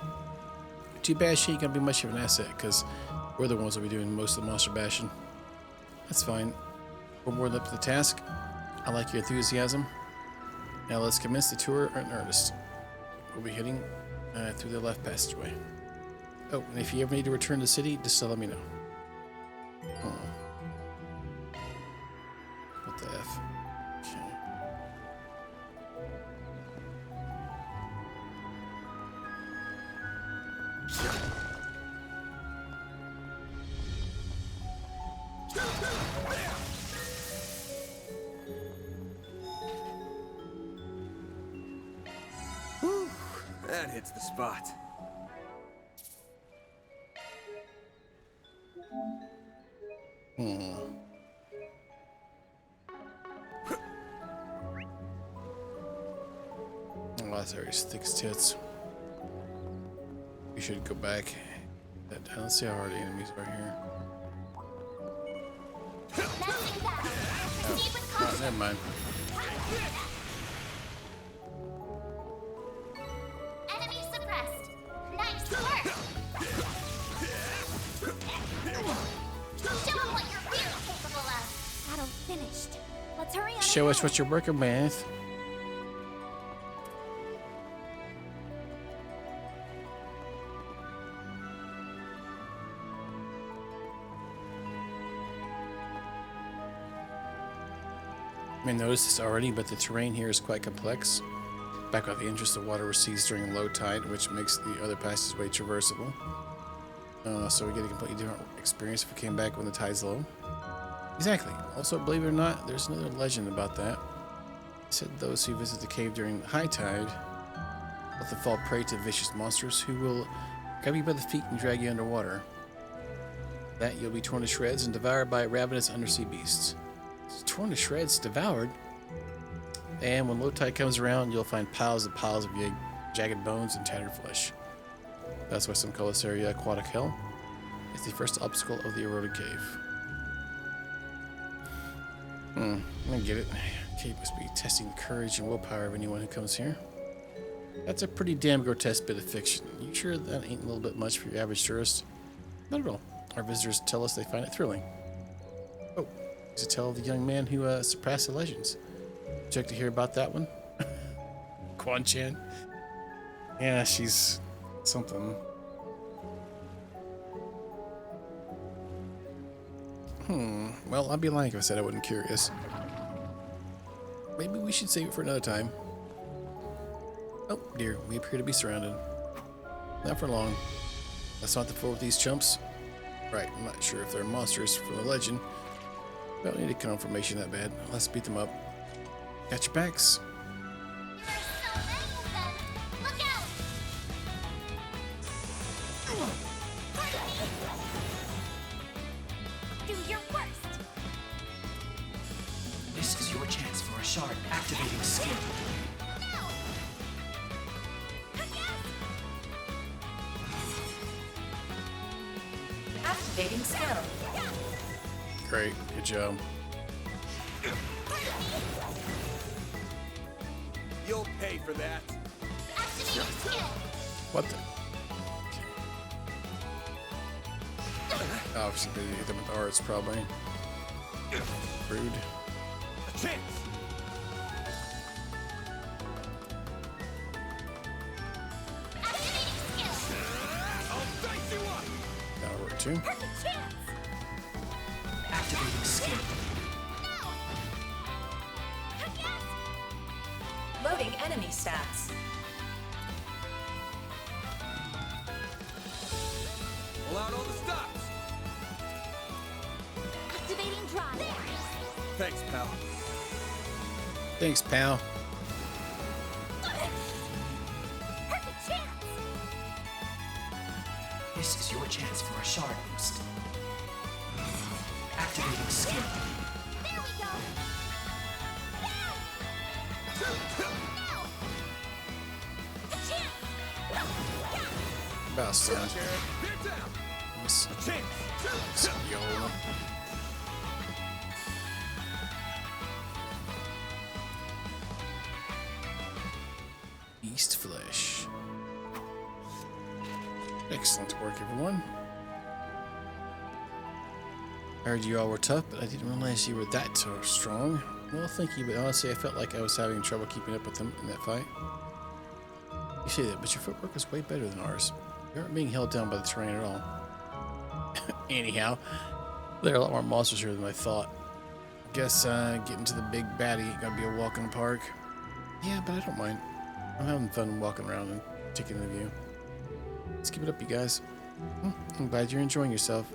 Too bad she ain't gonna be much of an asset, because we're the ones that'll be doing most of the monster bashing. That's fine. We're more than up to the task. I like your enthusiasm. Now let's commence the tour in earnest. We'll be heading through the left passageway. Oh, and if you ever need to return to the city, just let me know. Oh. What the F? Okay. Whew, that hits the spot. Oh, that's already thick as tits. We should go back. Let's see how hard the enemies are here. Oh, never mind. Enemy suppressed. Nice work. Show them what you're really capable of. Battle finished. Let's hurry on. Show us what you're working with. You may notice this already, but the terrain here is quite complex. Back at the entrance, the water recedes during low tide, which makes the other passageway traversable. So we get a completely different experience if we came back when the tide's low. Exactly. Also, believe it or not, there's another legend about that. It said those who visit the cave during high tide let them fall prey to vicious monsters who will grab you by the feet and drag you underwater. That you'll be torn to shreds and devoured by ravenous undersea beasts. Torn to shreds, devoured. And when low tide comes around, you'll find piles of jagged bones and tattered flesh. That's why some call this area aquatic hell. It's the first obstacle of the eroded cave. I get it. Cave must be testing the courage and willpower of anyone who comes here. That's a pretty damn grotesque bit of fiction. You sure that ain't a little bit much for your average tourist? Not at all. Our visitors tell us they find it thrilling. Oh, it's a tale of the young man who surpassed the legends. Check to hear about that one? Quan-Chan? Yeah, she's something. Well, I'd be lying if I said I wasn't curious. Maybe we should save it for another time. Oh, dear, we appear to be surrounded. Not for long. Let's not the with these chumps. Right, I'm not sure if they're monsters from the legend. We don't need a confirmation that bad. Let's beat them up. Got your backs. Do your worst. This is your chance for a shard activating skill. Activating skill. Great, good job. You'll pay for that. What the? Obviously, they hit them with arts, probably. Rude. A chance. That'll work too. Activating skill. Loading enemy stats. Pull out all the stops. Activating drive. Thanks, pal. Thanks, pal. Perfect chance. This is your chance for a shard boost. Activating skill. There we go. Bastard. Yo. Beast flesh. Excellent work, everyone. heard you all were tough, but I didn't realize you were that strong. Well, thank you, but honestly, I felt like I was having trouble keeping up with them in that fight. You say that, but your footwork is way better than ours. You aren't being held down by the terrain at all. Anyhow, there are a lot more monsters here than I thought. Guess getting to the big baddie ain't gonna be a walk in the park. Yeah, but I don't mind. I'm having fun walking around and taking the view. Let's keep it up, you guys. I'm glad you're enjoying yourself.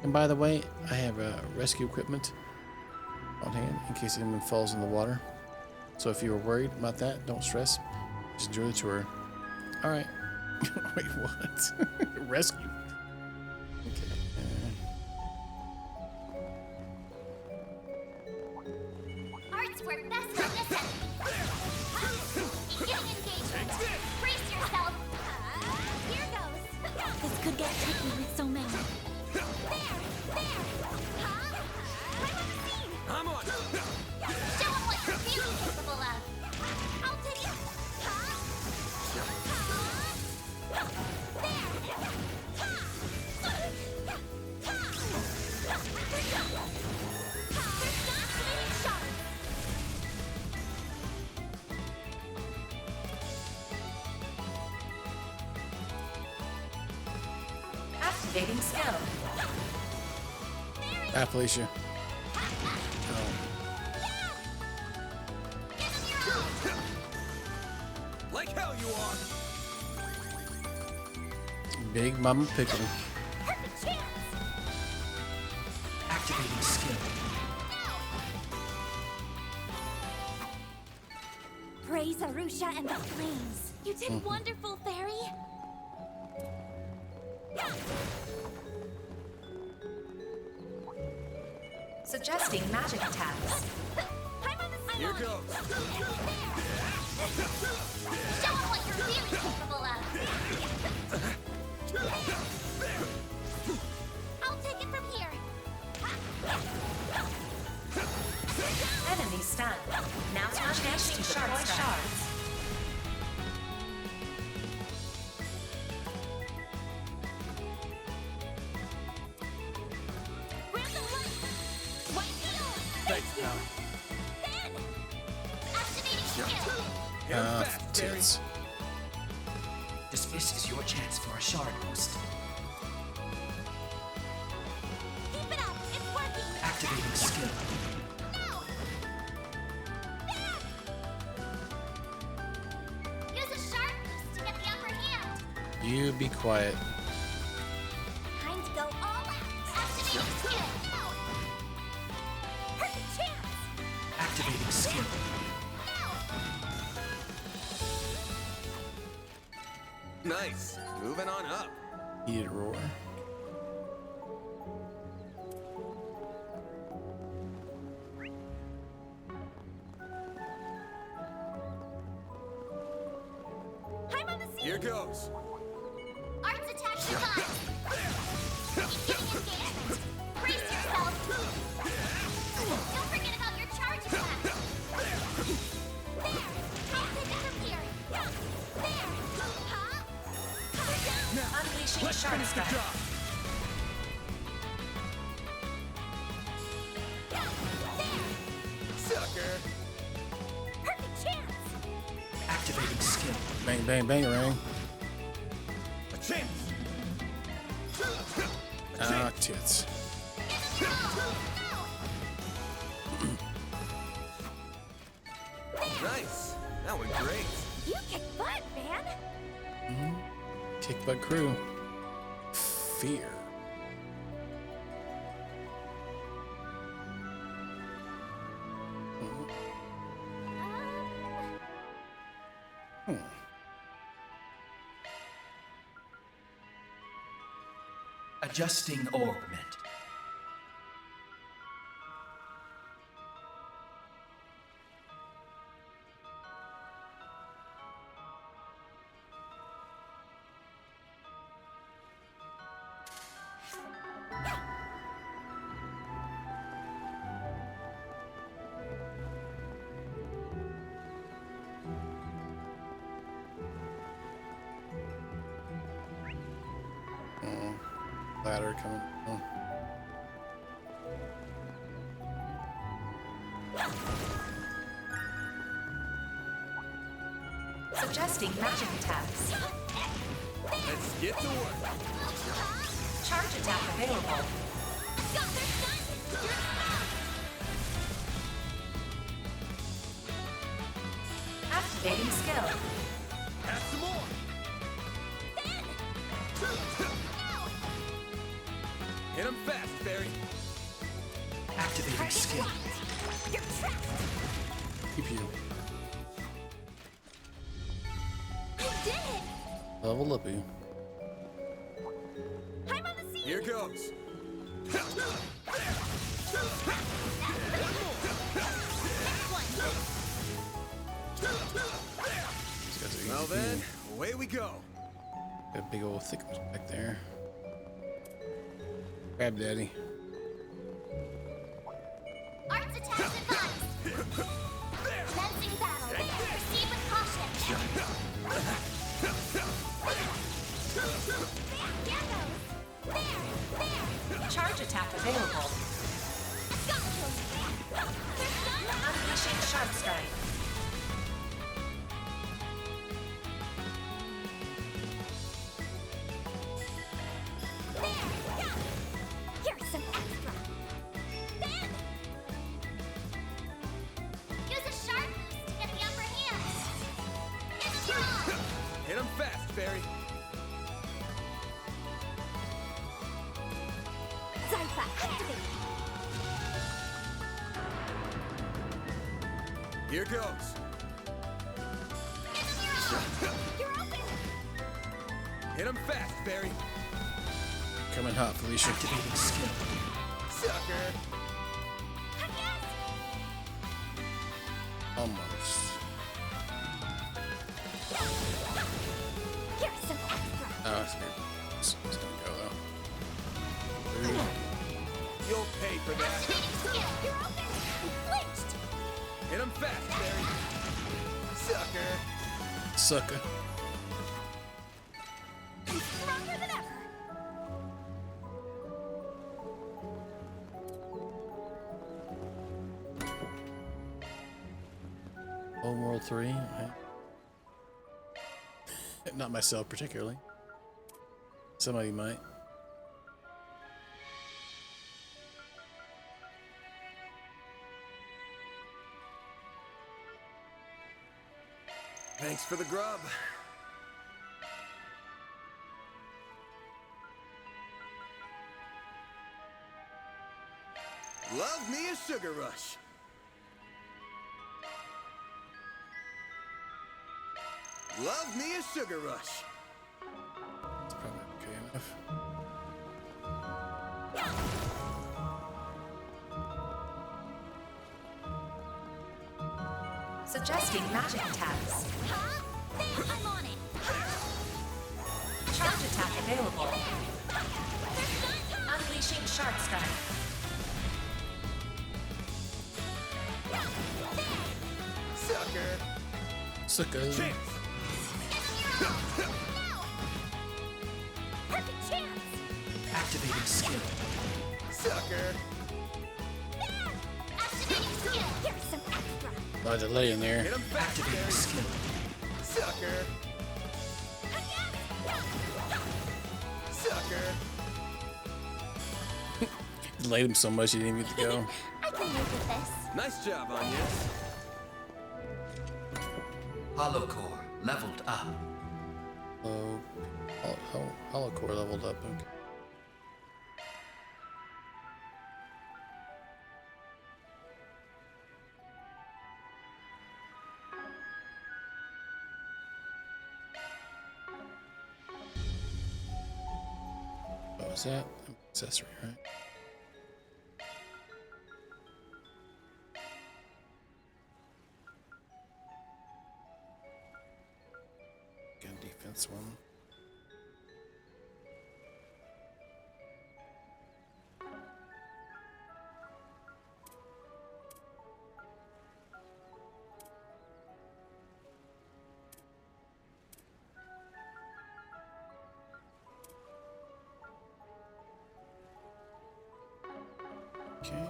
And by the way, I have rescue equipment on hand in case anyone falls in the water. So if you were worried about that, don't stress. Just enjoy the tour. All right. Wait, what? Rescue? Okay. Artwork best on this end. Beginning engagement. Brace yourself. Here goes. This could get tricky with so many. There. Huh? I'm on the scene. I'm on. Show 'em what you're really capable of. I'll take it. Huh? Activating skill. Felicia. Like hell you are. Big Mama Pickle. Activating skill. Praise Arusha and the flames. You did wonderful, Fairy. Suggesting magic attacks. Here goes. Show 'em what you're really capable of. I'll take it from here. Enemy stunned. Now switch to shards. Thanks, pal. Activating skill. Hit 'em fast, Terry. Tits. This is your chance for a shard boost. Keep it up. It's working. Activating skill. Use a sharp boost to get the upper hand. You be quiet. Time to go all out. Activating skill. Perfect chance. Activating skill. Nice. Moving on up. Heated roar. I'm on the scene. Here goes. Arts attack device. Beginning engagement. Brace yourself. Don't forget about your charge attack. There. I'll take it from here. There. Huh? Now, Unleashing let's shard finish the strike. job. Sucker. Perfect chance. Activating skill. Bang, bang, bang, ring. A chance. Ah, tits. Nice. That went great. You kick butt, man. Kick butt crew. Fear. Adjusting orbment. Ladder coming. Oh. Suggesting magic attacks. Let's get to work. Charge attack available. Activating skill. Have some more. Hit him fast, Barry. Activating skill. Keep you. I did it! Level up you. I'm on the scene! Here goes. Well then, away we go. Got a big old thick one back there. Grab daddy. Arts attacks advised! Commencing battle. Proceed with caution. There! Charge attack available. Unleashing sharp strike. Here's some extra. Then! Use a sharp boost to get the upper hand. It's strong! Hit him fast, Barry. Zypha, activate! Here goes. You're open! Hit him fast, Barry. Coming hot, Felicia. Activating skill. Sucker. Almost. Here's some extra. Oh, it's good. It's gonna go though. You'll pay for that. Activating skill. You're open! You flinched! Hit him fast, Barry. Sucker. Sucker. I'm stronger than ever! Home World 3. Okay. Not myself particularly. Somebody might. Thanks for the grub. Love me a sugar rush. Love me a sugar rush. It's probably okay enough. Suggesting magic attacks. I'm on it! Charge attack available. Unleashing sharp strike. Sucker. Sucker. Chance. Perfect chance! Activating skill. Sucker. Activating skill! Here's some extra! A lot of delay in there. Hit him fast, Activating Barry. skill. Sucker. Sucker. Delayed him so much he didn't even get to go. I can live with this. Nice job, Anya. Hollow core leveled up. Hollow core leveled up. Okay. What was that? Accessory, right? Gun defense one. Okay.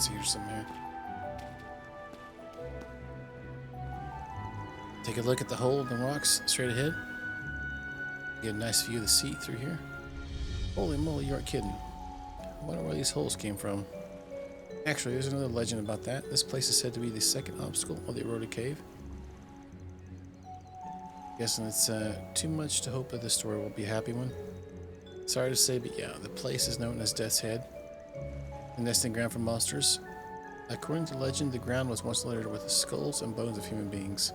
see her somewhere. Take a look at the hole in the rocks straight ahead. Get a nice view of the sea through here. Holy moly, you aren't kidding. I wonder where these holes came from. Actually, there's another legend about that. This place is said to be the second obstacle of the eroded cave. Guessing it's too much to hope that this story will be a happy one. Sorry to say, but yeah, the place is known as Death's Head, the nesting ground for monsters. According to legend, the ground was once littered with the skulls and bones of human beings.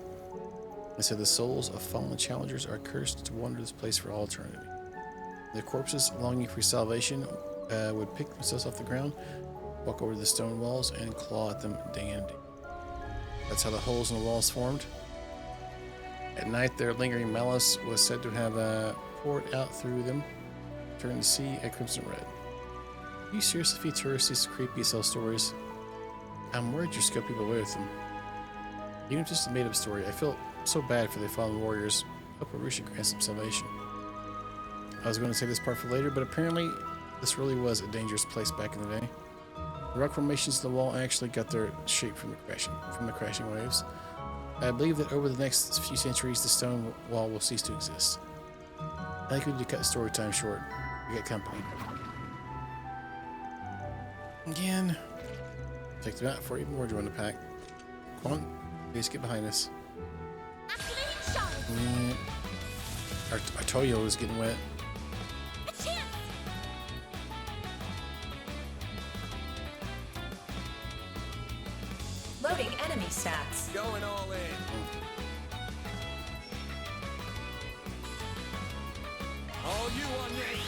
They said the souls of fallen challengers are cursed to wander this place for all eternity. The corpses, longing for salvation, would pick themselves off the ground, walk over to the stone walls, and claw at them day and day. That's how the holes in the walls formed. At night, their lingering malice was said to have poured out through them, turning the sea a crimson red. You seriously feed tourists these creepy cell stories? I'm worried you scare people away with them. Even if it's just a made-up story, I feel so bad for the fallen warriors. Hope we should grant some salvation. I was going to save this part for later, but apparently this really was a dangerous place back in the day. The rock formations in the wall actually got their shape from the crashing waves. I believe that over the next few centuries, the stone wall will cease to exist. I think we need to cut story time short. We got company. Again. Take them out for even more join the pack. Come on, please get behind us. Yeah. Our Toyo is getting wet. Loading enemy stats. Going all in. All you on me.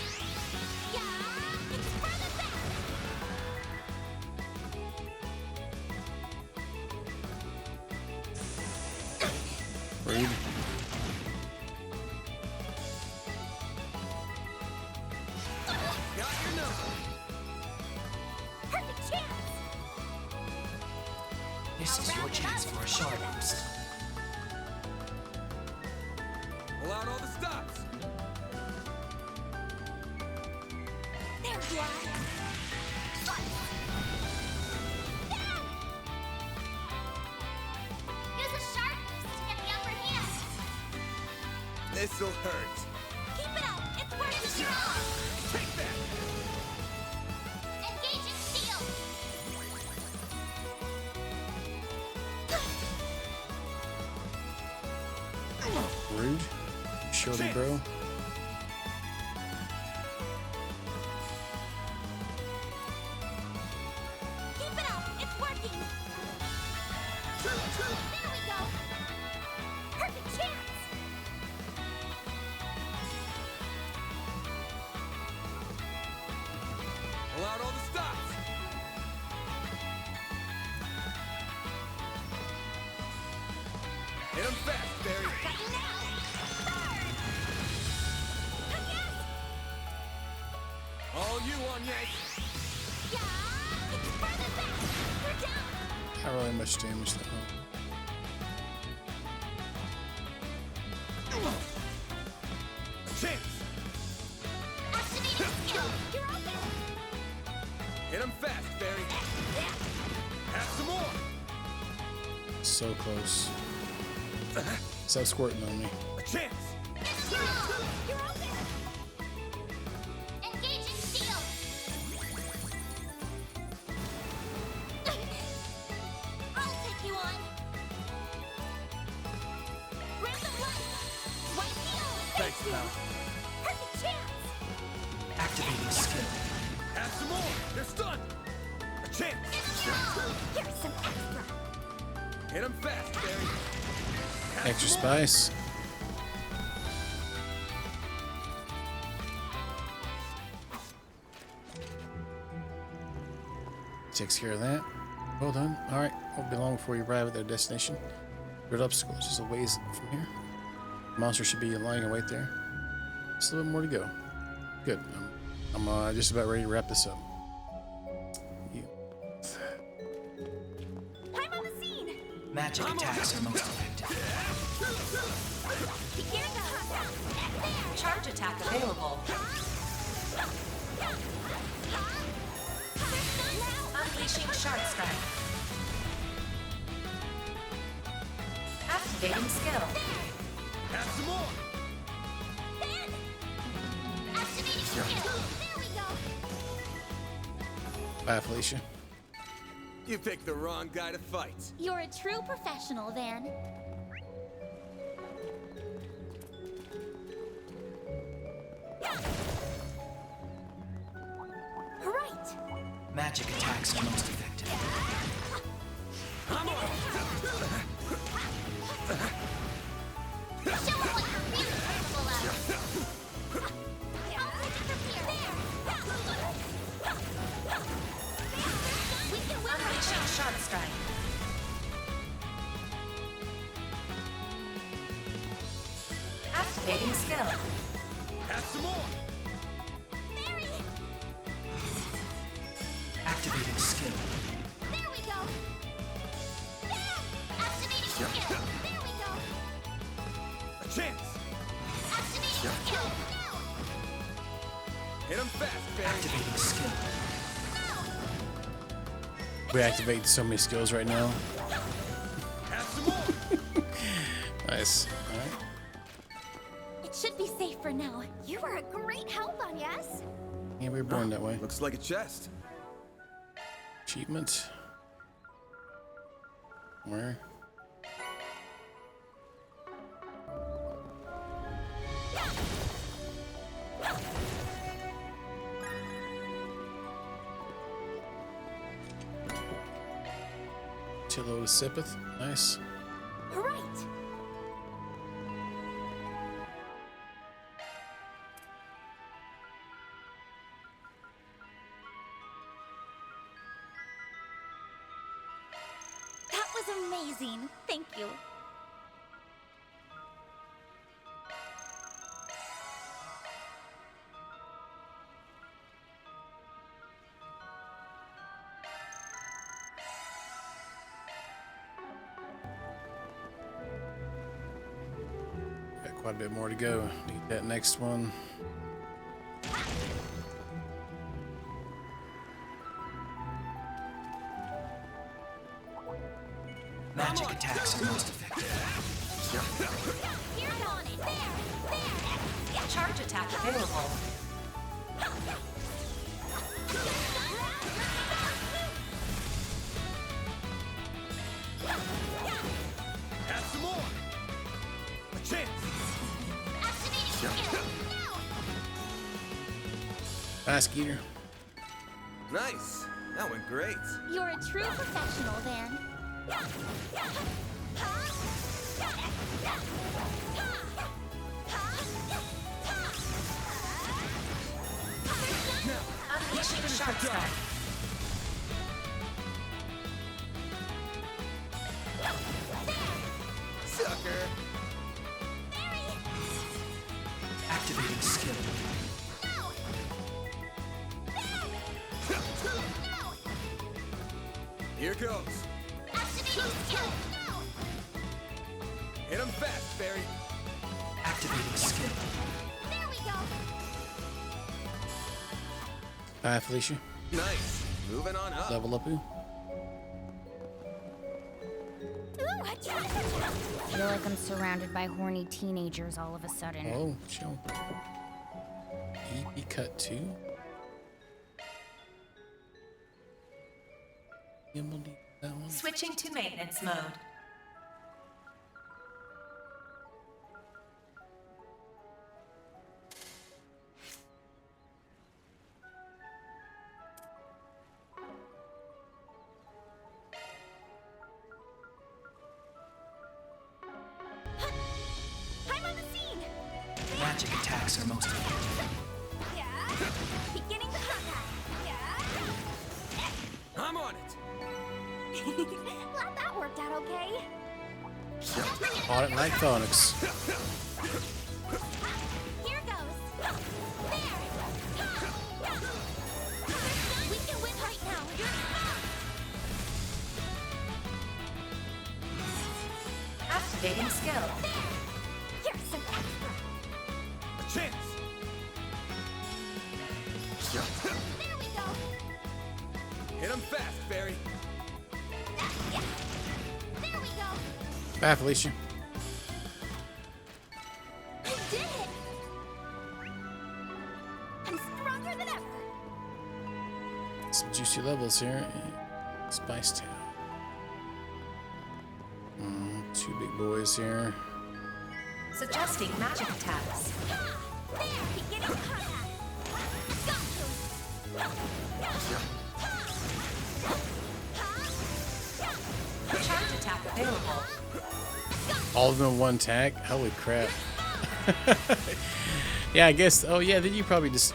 Rude. Got your number. Perfect chance. This is your chance for a shard boost. Pull out all the stops. There you are. Use a sharp boost to get the upper hand. This'll hurt. Keep it up. It's working. Take that. Engaging steel. Rude. Shorty, bro. Keep it up. It's working. There we go. Perfect chance. Pull out all the stops. Hit 'em fast, Barry. Got you now. Third. Yes. All you on Yank. Yeah. It's further back. We're down. Not really much damage that one. Chance. Activating skill. You're open. Hit 'em fast, Barry. Have some more. So close. Stop squirting on me. A chance. You're open. Engaging steel. I'll take you on. Random light. White heel. Thanks, pal. Perfect chance. Activating skill. Have some more. They're stunned. A chance. Here's some extra. Hit 'em fast, Barry. Have Extra some more. spice. Takes care of that. Well done. Alright, won't be long before you arrive at their destination. Red obstacle is just a ways from here. Monster should be lying in wait there. Just a little more to go. Good. I'm just about ready to wrap this up. I'm on the scene. Magic attacks are most effective. Here it goes. There. Charge attack available. Unleashing Shard Strike. Activating skill. Have some more. Activating skill. There we go. Bye, Felicia. You picked the wrong guy to fight. You're a true professional, Van. Right. Magic attacks are most effective. Show 'em what you're really capable of. I'll take it from here. We can win right Unleashing now. Shard Strike. Activating skill. Have some more. Activating skill. There we go. Activating skill. There we go. A chance. Activating skill. Now. Hit him fast, Barry. Activating skill. We activate so many skills right now. Have some more. Nice. All right. It should be safe for now. You were a great help on yes. Yeah, we were born that way. Looks like a chest. Achievement. Where? Chillo sippeth. Nice. Right. That was amazing. Thank you. Got quite a bit more to go. Need that next one. Magic attacks are most effective. You're on it. There. Charge attack available. Have some more. A chance. Activating skill. Now. Nice, Skeeter. Nice. That went great. You're a true professional, Van. Unleashing Shard Strike. Sucker. Activating skill. Here goes. Activating skill. Now. Hit him fast, Barry. Activating skill. There we go. Bye, Felicia. Nice. Moving on up. Level up, ooh. I feel like I'm surrounded by horny teenagers all of a sudden. Oh, chill. EP cut 2. That one. Switching to maintenance mode. I'm on the scene. Magic attacks are most effective. Yeah. Beginning the combat. Yeah. I'm on it. Glad that worked out okay. On it like phonics. Here goes. There. We can win right now. Activating skill. Here's some extra. A chance. There we go. Hit Hit him fast, Fairy. There we go. Bye, Felicia. I did it. I'm stronger than ever. Some juicy levels here. Spice Town. Two big boys here. Suggesting magic attacks. There, beginning combat. Got Charge attack available. All of them in one tag? Holy crap. Yeah, I guess. Oh, yeah, then you probably just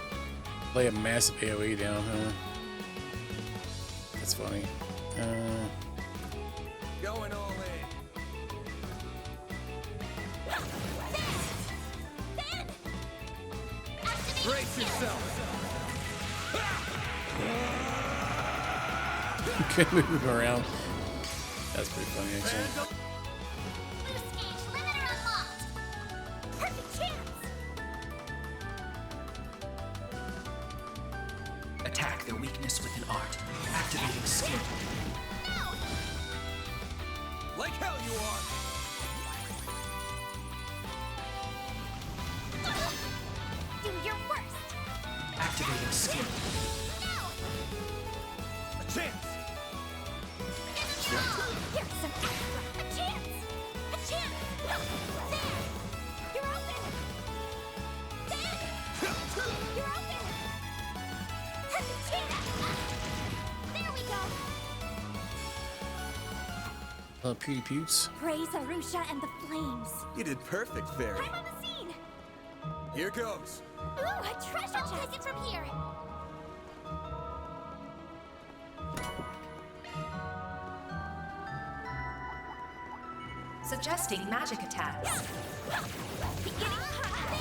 lay a massive AoE down, huh? That's funny. Going all in. Brace yourself. You couldn't move him around. That's pretty funny, actually. Boost gauge limiter unlocked. Perfect chance. Attack their weakness with an art. Activating skill. Like hell you are. Do your worst. Activating skill. A chance. Here's some extra. A chance. A chance. There. You're open. There. You're open. Perfect chance. There we go. Hello, Pewdie Pewts. Praise Arusha and the flames. You did perfect, Fairy. I'm on the scene. Here goes. Ooh, a treasure chest. Take it from here. Suggesting magic attacks. Beginning combat.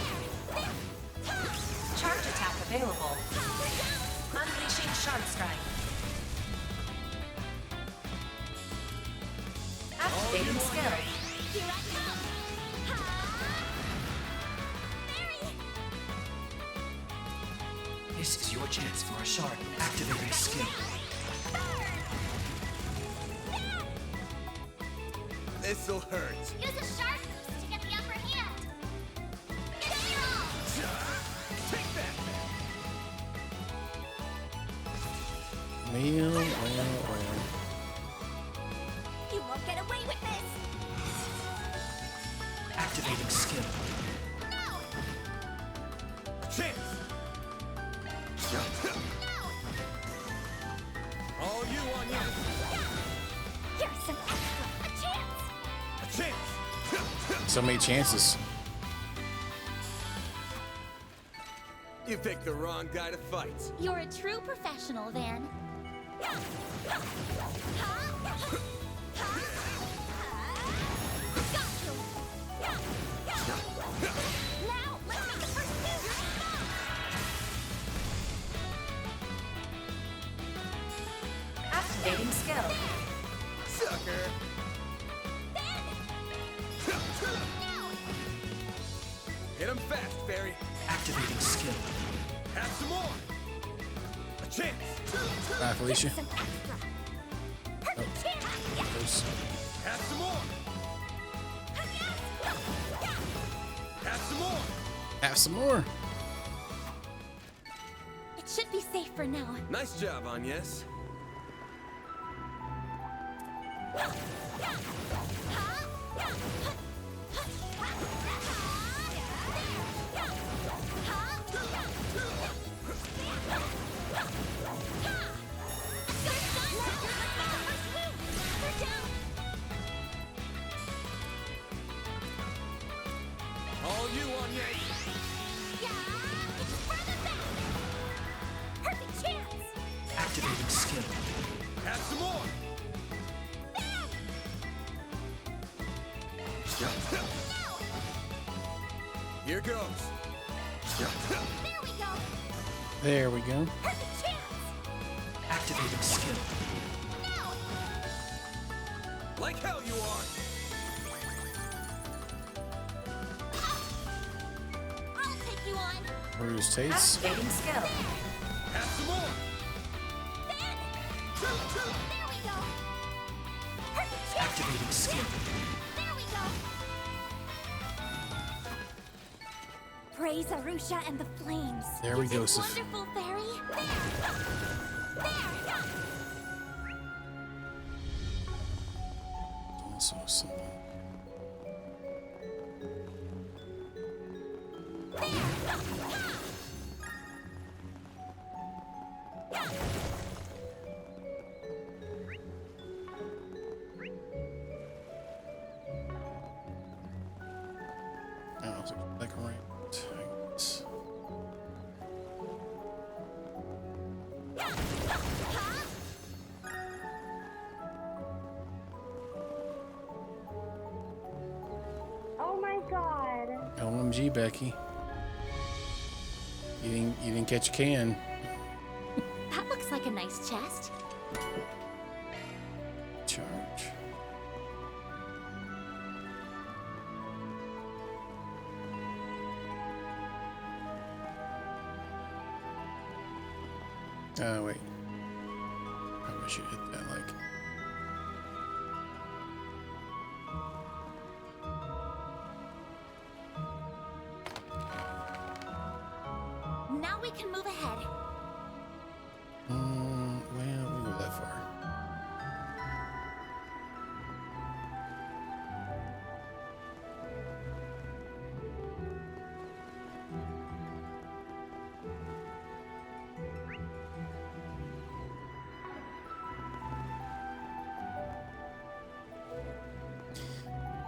Charge attack available. Unleashing Shard Strike. Activating skill. Here I come. This is your chance for a shard. Activating skill. This'll hurt. Use a sharp boost to get the upper hand. Take that. Well. You won't get away with this. Activating skill. A chance. All you on you. Here's some extra. A chance. A chance. So many chances. You picked the wrong guy to fight. You're a true professional, Van. Now, let's make the first move. Activating skill. Sucker. Hit him fast, Fairy. Activating skill. Have some more. A chance. Bye, Felicia. Some extra. Perfect chance. Close. Have some more. Have some more. Have some more. It should be safe for now. Nice job, Agnes. All you, Agnes. Perfect chance. Activating skill. Have some more. Here goes. There we go. There we go. Perfect chance. Activating skill. Like hell you are. I'll take you on. Bruce Tates. Activating skill. Have some more. There we go. Activating skill. There we go. Praise Arusha and the flames. There we You go, did Soph. wonderful, fairy. There. Also simple. Oh, it's like right. Oh my god. OMG, Becky. You didn't catch a can. That looks like a nice chest. Charge. Oh, wait. I wish you hit that, like... Now we can move ahead. well, we'll go that far.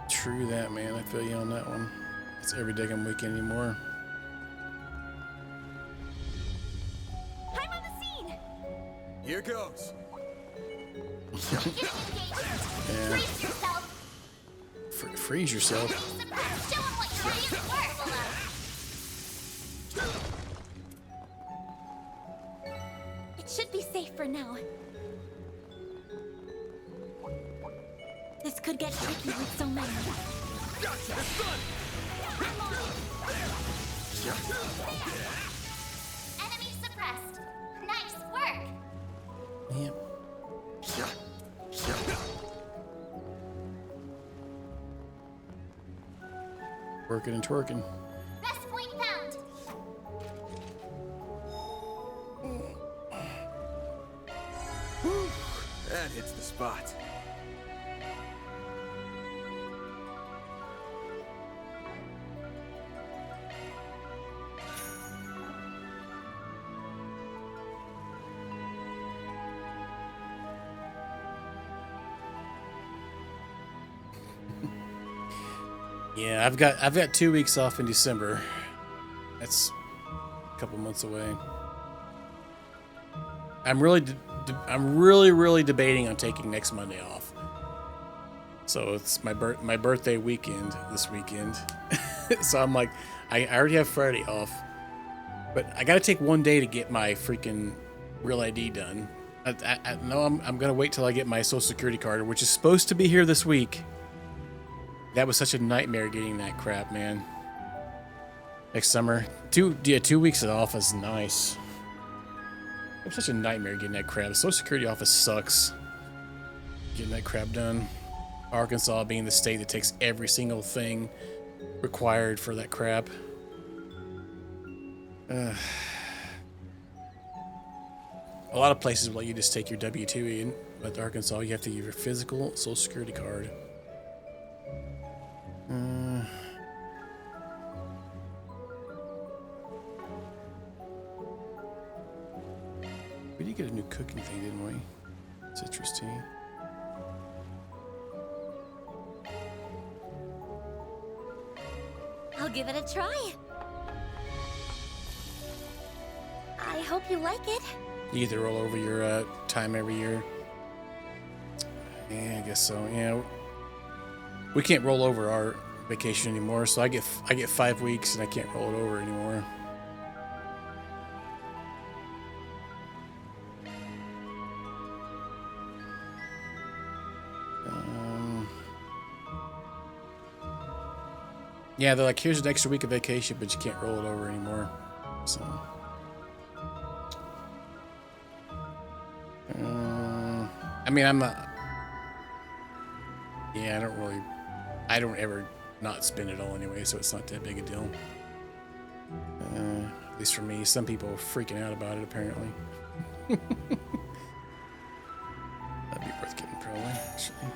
True that, man. I feel you on that one. It's every day I'm weekend anymore. I'm on the scene. Here goes. Yeah. Brace yourself. Freeze yourself. Show 'em what you're capable of. It should be safe for now. This could get tricky with so many. Gotcha! It's done! Enemy suppressed. Nice work. Yep. Working and twerking. Best point found. Whew, that hits the spot. Yeah, I've got 2 weeks off in December. That's a couple months away. I'm really debating on taking next Monday off. So it's my birthday weekend this weekend. So I'm like, I already have Friday off, but I got to take one day to get my freaking Real ID done. I know I'm gonna wait till I get my Social Security card, which is supposed to be here this week. That was such a nightmare getting that crap, man. Next summer, 2 weeks off is nice. It was such a nightmare getting that crap. The Social Security office sucks. Getting that crap done. Arkansas being the state that takes every single thing required for that crap. A lot of places will let you just take your W-2 in, but Arkansas, you have to give your physical Social Security card. We did get a new cooking thing, didn't we? Citrus tea. I'll give it a try. I hope you like it. You get to roll over your time every year. Yeah, I guess so. Yeah, we can't roll over our vacation anymore, so I get 5 weeks and I can't roll it over anymore. Yeah, they're like, here's an extra week of vacation, but you can't roll it over anymore. So. I mean, I'm not. Yeah, I don't ever not spin it all anyway, so it's not that big a deal. At least for me. Some people are freaking out about it, apparently. That'd be worth getting, probably, actually.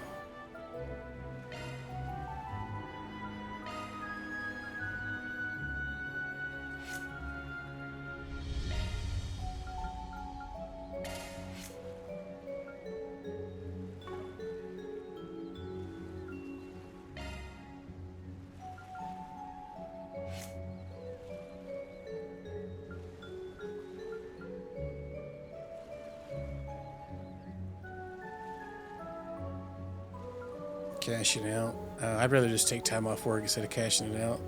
Cash it out. I'd rather just take time off work instead of cashing it out.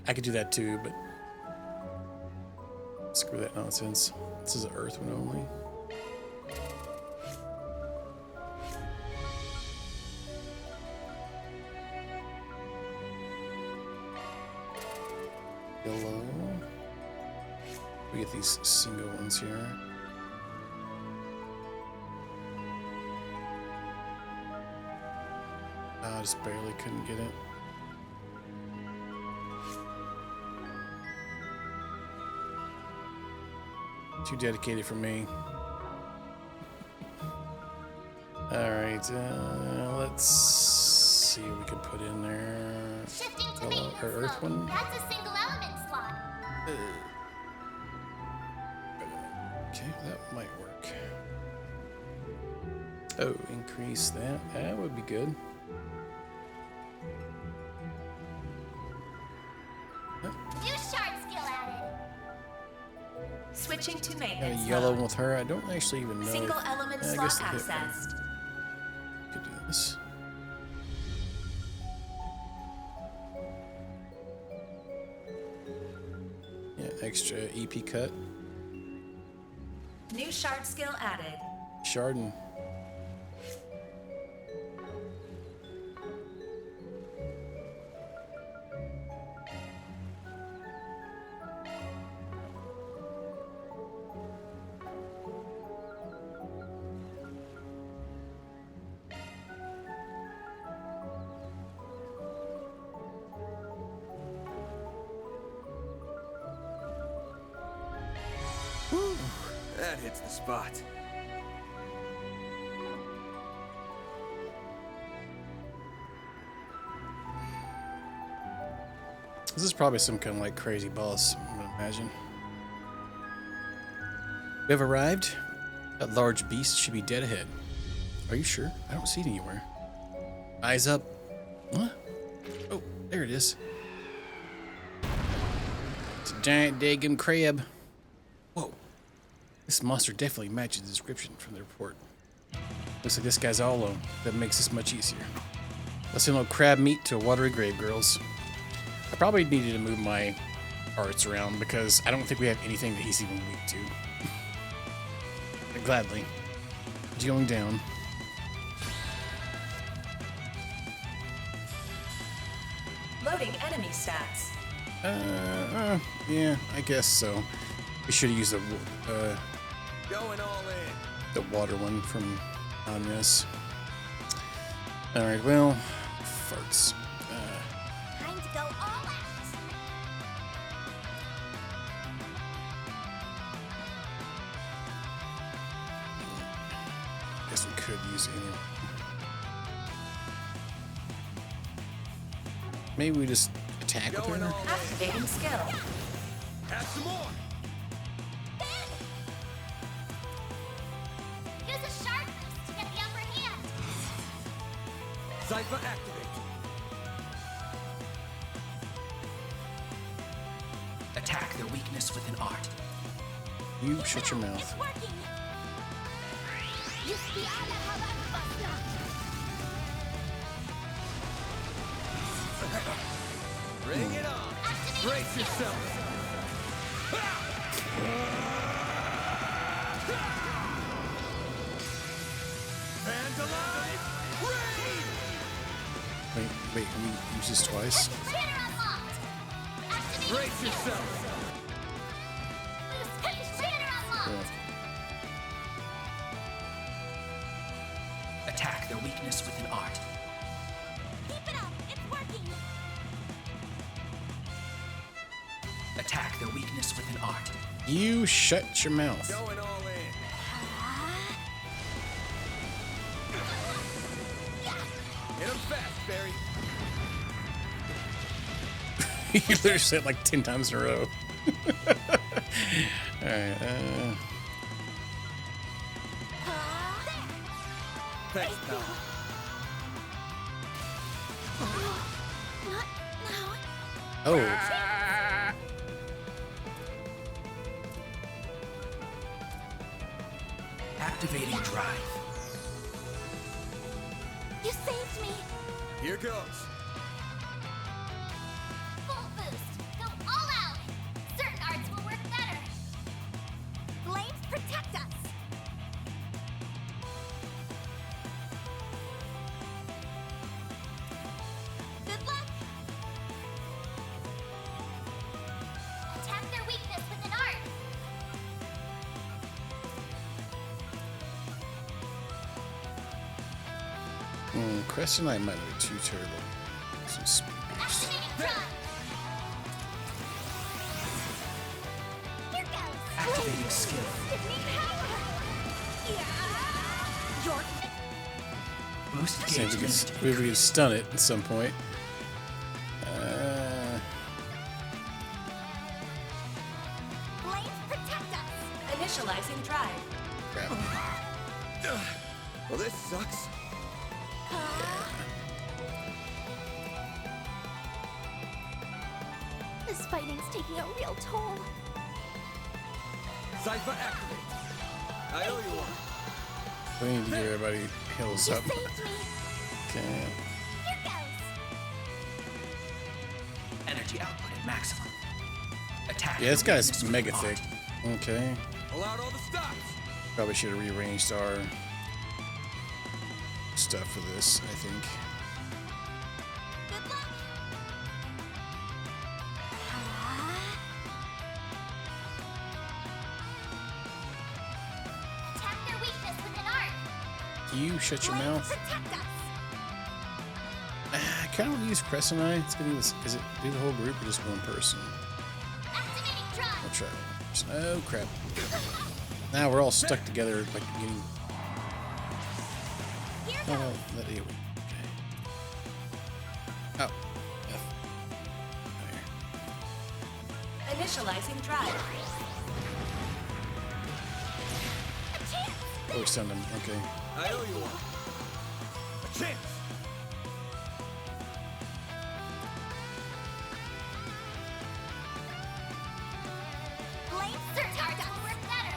I could do that too, but screw that nonsense. This is an Earth one only. Yellow. We get these single ones here. I just barely couldn't get it. Too dedicated for me. Alright, let's see what we can put in there. Shifting to maintenance Earth mode. one? That's a single element slot. Okay, that might work. Oh, increase that. That would be good. New shard skill added. Switching to Got a maintenance yellow mode. with her. I don't actually even know. Single element I slot guess the hit one accessed. could do this. Yeah, extra EP cut. New shard skill added. Sharding. Whew, that hits the spot. This is probably some kind of like crazy boss, I'm gonna imagine. We have arrived. That large beast should be dead ahead. Are you sure? I don't see it anywhere. Eyes up. What? Oh, there it is. It's a giant daggum crab. Whoa. This monster definitely matches the description from the report. Looks like this guy's all alone. That makes this much easier. Let's send a little crab meat to a watery grave, girls. I probably needed to move my arts around because I don't think we have anything that he's even weak to. But gladly. Going down. Loading enemy stats. Yeah, I guess so. We should have used the Going all in. the water one from Anya's. All right, well, farts. Time to go all out. Guess we could use any. Maybe we just attack with her. Activating skill. Have some more. Use a shard boost to get the upper hand. Cypher activate. Attack their weakness with an art. You shut your mouth. It's working. Use the Ala Havak Bring it on. Brace yourself. Fans alive. Raid. Wait, we use this twice? Banner unlocked. Activate Brace yourself. Banner unlocked. Attack their weakness with an art. Keep it up! It's working! Attack their weakness with an art. You shut your mouth. Going all in. Hit him fast, Barry. You literally said it like 10 times in a row. Alright, Thanks, pal. oh. Activating drive. You saved me! Here goes. Full boost! Go all out! Certain arts will work better! Flames protect us! Good luck! Attack their weakness with an art! Crest and I might be too terrible. Some speed boost. Here goes! Activating skill. Give me power! Your Boost See gauge if we can stun it at some point. flames protect us! Initializing drive. Crap. Well, this sucks. This fighting's taking a real toll. Cypher activate. I owe you one. We need to get everybody heals up. Okay. Here goes! energy output at maximum. Attack. Yeah, this guy's mega thick. Okay. Allowed all the stops. Probably should have rearranged our stuff for this, I think. Attack their weakness with an art. You shut your mouth. Protect us. I kind of want to use Crescent Eye. It's gonna do this. Is it do the whole group or just one person? Activating drive. I'll try one person. Oh crap! Now we're all stuck together, like getting. Oh, that here we. Okay. Oh. F. Initializing drive. Oh, we stunned him. Okay. I owe you one. A chance. Blame surcharge will work better.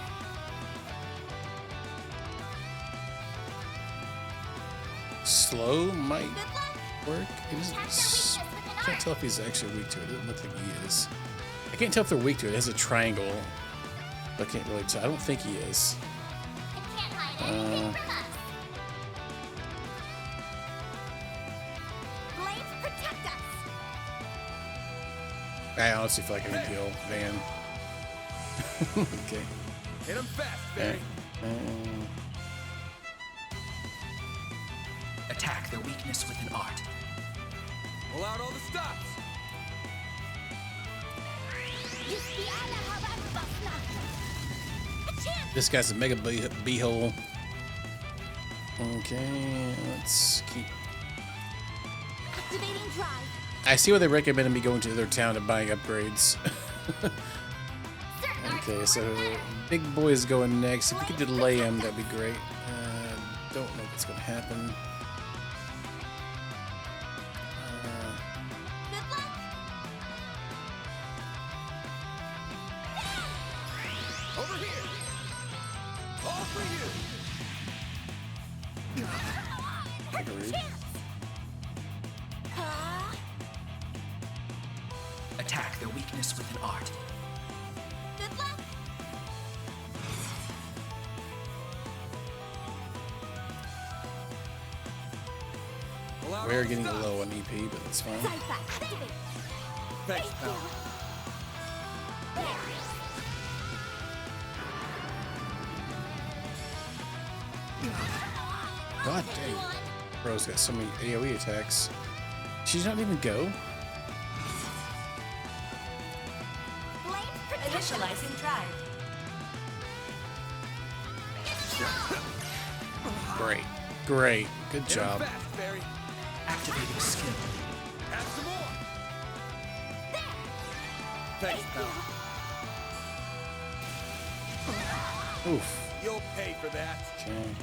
Slow might work. Can't tell if he's actually weak to it. It doesn't look like he is. I can't tell if they're weak to it. It has a triangle. But I can't really tell. I don't think he is. Blame protect us. I honestly feel like I can kill Van. Okay. Hit him fast, Barry. Attack their weakness with an art. Allowed all the stops. This guy's a mega beehole. Okay, let's keep. Activating drive. I see why they recommended me going to their town and buying upgrades. Okay, so big boy's going next. If we could delay him, that'd be great. Don't know what's gonna happen. Over here. All for you. Attack their weakness with an art. Good luck. We're getting low on EP, but it's fine. Thanks, pal. God dang. Bro's got so many AoE attacks. She's not even go? Initializing drive. Great. Great. Good job. Activating skill. Have some more. Thanks, pal. Oof. You'll pay for that. Okay.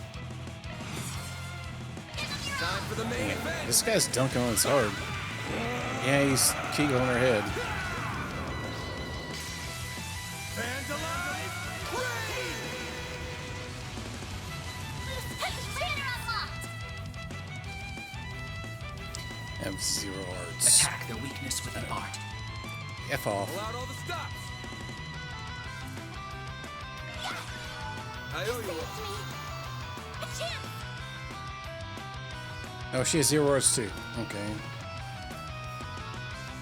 Time for the main event. This guy's dunking on his hard. Yeah, he's keeping on her head. Fans alive. Ready. Have 0 arts. Attack their weakness with an art. F off. Pull out all the stops. I owe you one. Oh, she has 0 arts too. Okay.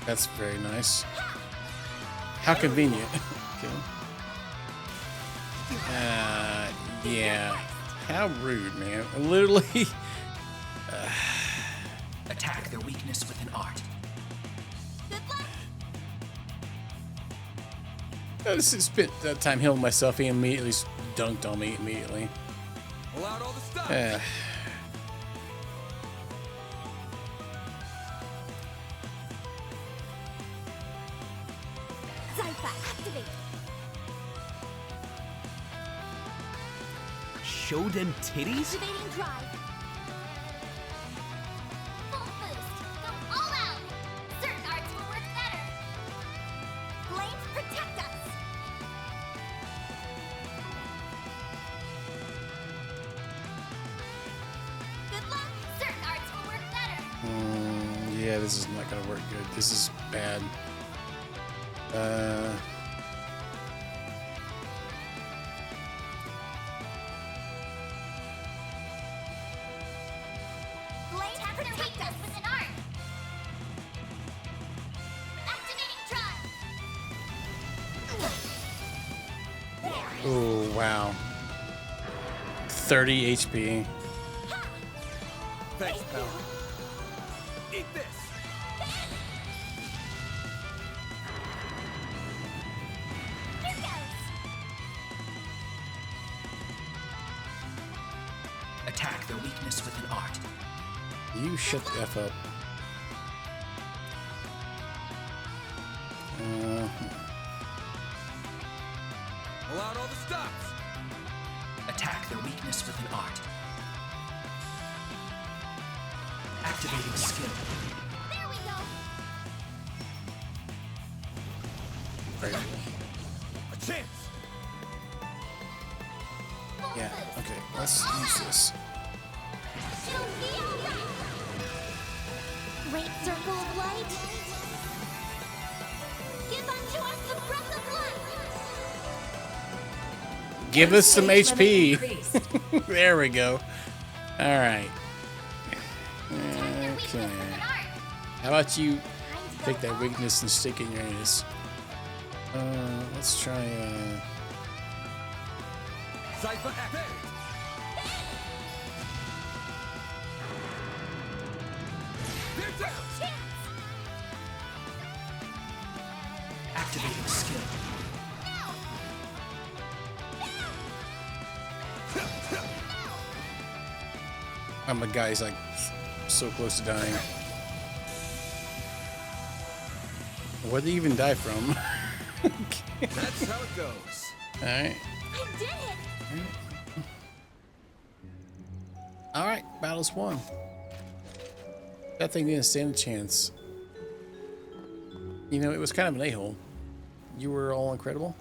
That's very nice. How convenient. Okay. Yeah. How rude, man. Literally. Attack their weakness with an art. I just spent that time healing myself. He immediately dunked on me immediately. Pull out all the stops. Show them titties? Activating drive. Full boost. Go all out. Certain arts will work better. Blades protect us. Good luck. Certain arts will work better. Yeah, this is not gonna work good. This is bad. Blades protect us with an art. Activating drive. Oh, wow. 30 HP. Thanks, pal. Eat this. Here goes. Attack their weakness with an art. You shut the F up. Pull out all the stops. Attack their weakness with an art. Activating skill. There we go. A chance. Yeah, okay, let's use this. She'll be alright. Great circle of light. Give unto us the breath of life. Give us some HP. There we go. All right. Okay. How about you take that weakness and stick it in your anus? Let's try. Cypher activate. They're down. Activating skill. I'm a guy's like so close to dying. Where did he even die from? That's how it goes. All right. I did it. All right, battle's won. That thing didn't stand a chance. You know, it was kind of an a-hole. You were all incredible.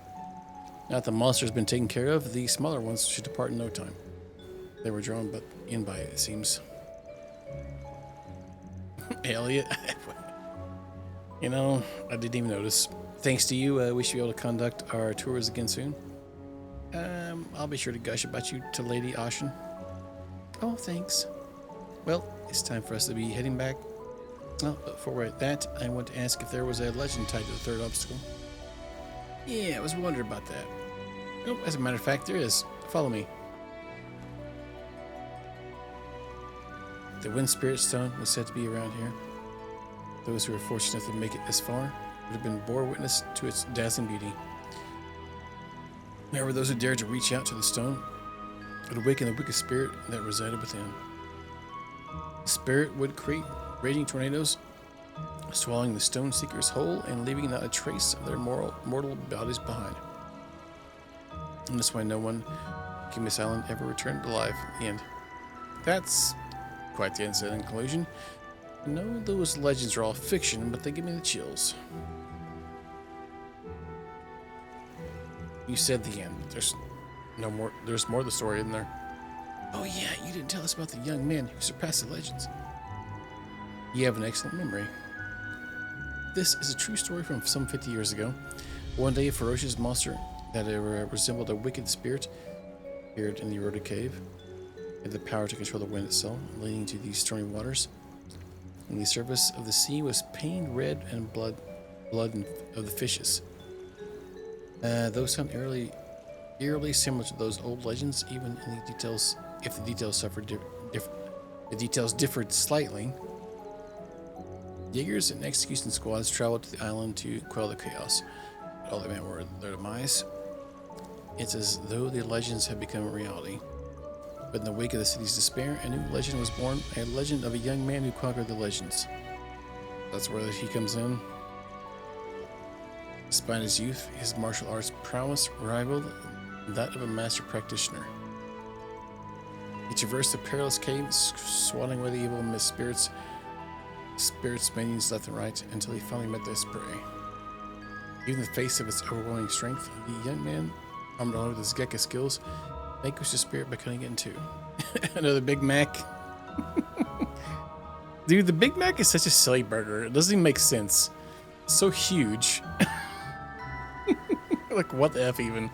Now that the monster's been taken care of, the smaller ones should depart in no time. They were drawn in by it, it seems. Elliot. You know, I didn't even notice. Thanks to you, we should be able to conduct our tours again soon. I'll be sure to gush about you to Lady Ashen. Oh, thanks. Well, it's time for us to be heading back. Well, before we're at that, I want to ask if there was a legend tied to the third obstacle. Yeah, I was wondering about that. Oh, as a matter of fact, there is. Follow me. The Wind Spirit Stone was said to be around here. Those who were fortunate enough to make it this far would have been bore witness to its dazzling beauty. However, those who dared to reach out to the stone would awaken the wicked spirit that resided within. The spirit would create raging tornadoes, swallowing the stone seekers whole and leaving not a trace of their mortal bodies behind. And that's why no one came this island ever returned alive at the end. That's quite the unsettling conclusion. No, those legends are all fiction, but they give me the chills. You said the end, but there's more of the story in there. Oh yeah, you didn't tell us about the young man who surpassed the legends. You have an excellent memory. This is a true story from some 50 years ago. One day, a ferocious monster that resembled a wicked spirit appeared in the eroded cave. It had the power to control the wind itself, leading to these stormy waters. And the surface of the sea was painted red and blood of the fishes. Those sound eerily similar to those old legends, even in the details. If the details differed slightly. Diggers and execution squads traveled to the island to quell the chaos. But all they meant were their demise. It's as though the legends have become a reality. But in the wake of the city's despair, a new legend was born, a legend of a young man who conquered the legends. That's where he comes in. Despite his youth, his martial arts prowess rivaled that of a master practitioner. He traversed the perilous caves, swatting away the evil spirits minions left and right, until he finally met this prey. Even in the face of its overwhelming strength, the young man, armed only with his Gekka skills, vanquished the spirit by cutting it in two. Another Big Mac. Dude, the Big Mac is such a silly burger. It doesn't even make sense. It's so huge. Like, what the F even?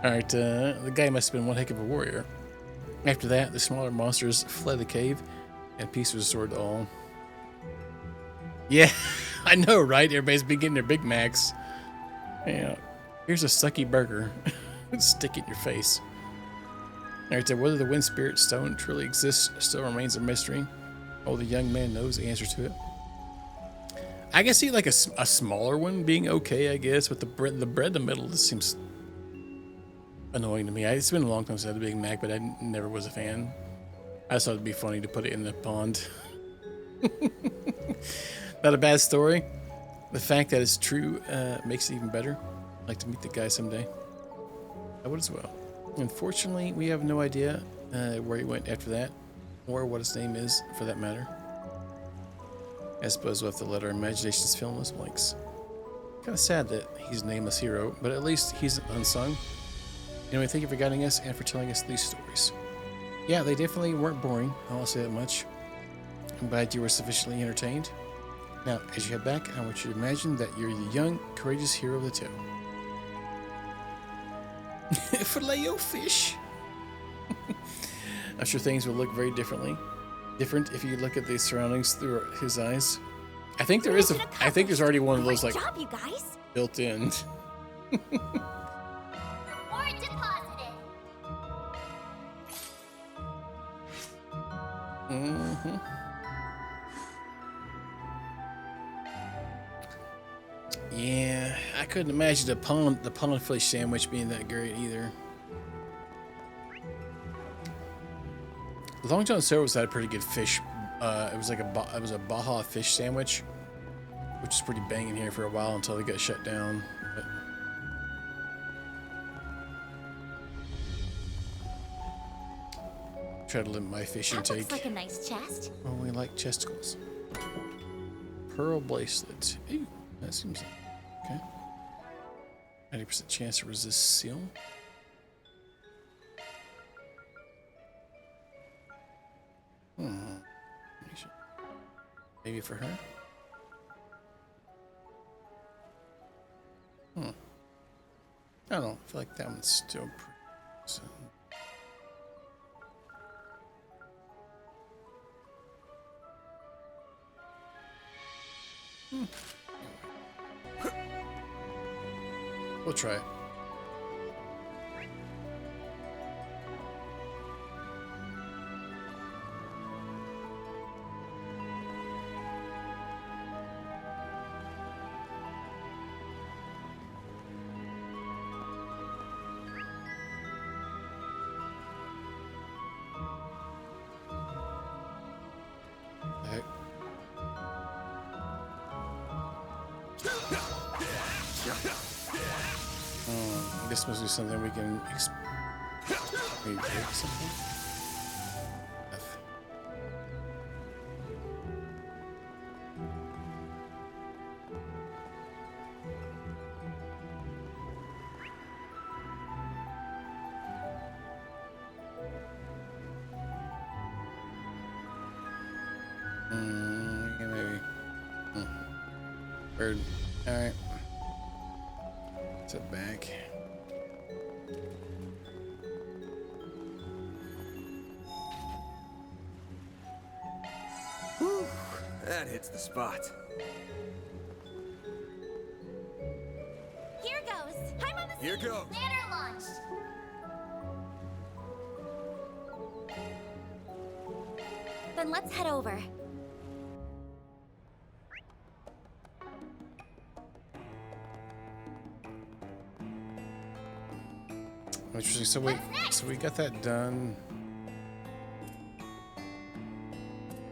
Alright, the guy must have been one heck of a warrior. After that, the smaller monsters fled the cave, and peace was restored to all. Yeah, I know, right? Everybody's been getting their Big Macs. Yeah, here's a sucky burger. Stick it in your face. Alright, so whether the Wind Spirit Stone truly exists still remains a mystery. Oh, the young man knows the answer to it. I can see like a smaller one being okay, I guess, but the bread in the middle just seems annoying to me. It's been a long time since I had a Big Mac, but I never was a fan. I just thought it'd be funny to put it in the pond. Not a bad story. The fact that it's true makes it even better. I'd like to meet the guy someday. I would as well. Unfortunately, we have no idea where he went after that, or what his name is, for that matter. I suppose we'll have to let our imaginations fill in those blanks. Kind of sad that he's a nameless hero, but at least he's unsung. Anyway, thank you for guiding us and for telling us these stories. Yeah, they definitely weren't boring, I'll say that much. I'm glad you were sufficiently entertained. Now, as you head back, I want you to imagine that you're the young, courageous hero of the tale. Filet-O-Fish! I'm sure things will look very different if you look at the surroundings through his eyes. I think there's already one of those like job, you guys. built in. Or deposited. Mm-hmm. Yeah, I couldn't imagine the pond fish sandwich being that great either. Long John Silver's had a pretty good fish. It was a Baja fish sandwich, which is pretty banging here for a while until they got shut down. But try to limit my fish That intake. looks like a nice chest. Oh, we like chesticles. Pearl bracelet. Ooh, that seems okay. 90% chance to resist seal. Maybe for her? I don't know. I feel like that one's still pretty. So. We'll try it. This must be something we can maybe break something. F. Yeah, maybe. Bird. Alright. Sit back. Whew, that hits the spot. Here goes. I'm on the Here goes. Banner launched. Then let's head over. Interesting. So we got that done.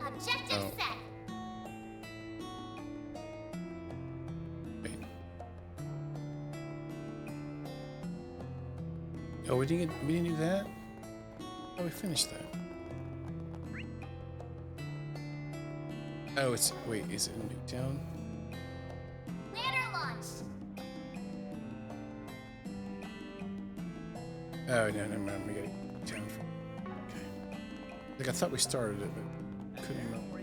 Objective set. Wait. Oh, we didn't do that? Oh, we finished that. Oh, it's wait, is it Newtown? Banner launched. Oh, no, never mind. We got Newtown. Okay. Like I thought we started it, but couldn't remember.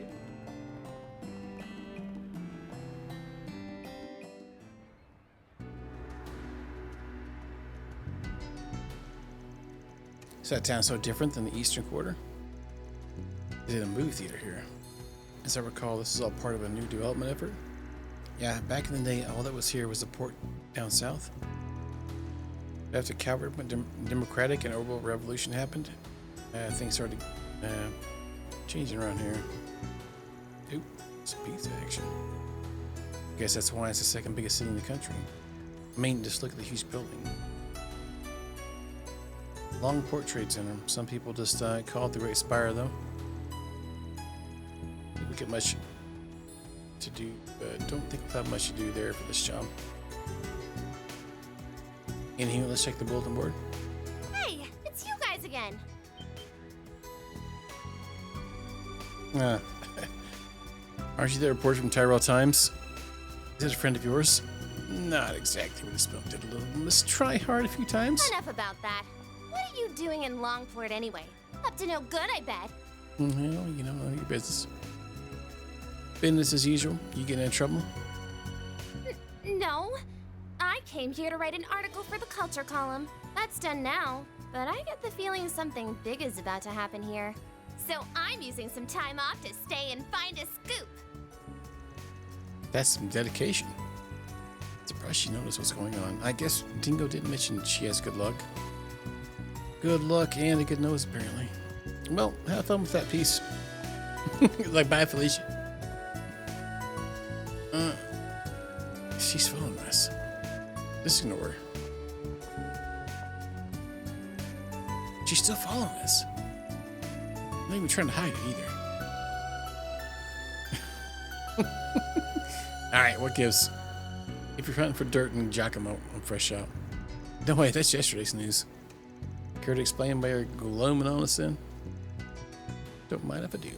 Is that town so different than the Eastern Quarter? Is it a movie theater here? As I recall, this is all part of a new development effort. Yeah, back in the day, all that was here was the port down south. After Calvert went democratic and Orbital Revolution happened, things started changing around here. Oop, some pizza action. Guess that's why it's the second biggest city in the country. I mean, just look at the huge building. Longport Trade Center. Some people just call it the Great Spire, though. Didn't get much to do. Don't think we'll have much to do there for this job. Anywho, let's check the bulletin board. Hey, it's you guys again. Aren't you the reporter from Tyrell Times? Is it a friend of yours? Not exactly. We just bumped it a little. Let's try hard a few times. Enough about that. What are you doing in Longport anyway? Up to no good, I bet. Well, you know, none of your business. Business as usual. You getting in trouble? No. I came here to write an article for the culture column. That's done now, but I get the feeling something big is about to happen here. So I'm using some time off to stay and find a scoop. That's some dedication. Surprised she noticed what's going on. I guess Dingo didn't mention she has good luck. Good luck and a good nose, apparently. Well, have fun with that piece. Like, bye, Felicia. She's following us. Just ignore her. She's still following us. Not even trying to hide it either. Alright, what gives? If you're hunting for dirt in Giacomo, I'm fresh out. No way, that's yesterday's news. Care to explain why you're gloaming on us then? Don't mind if I do.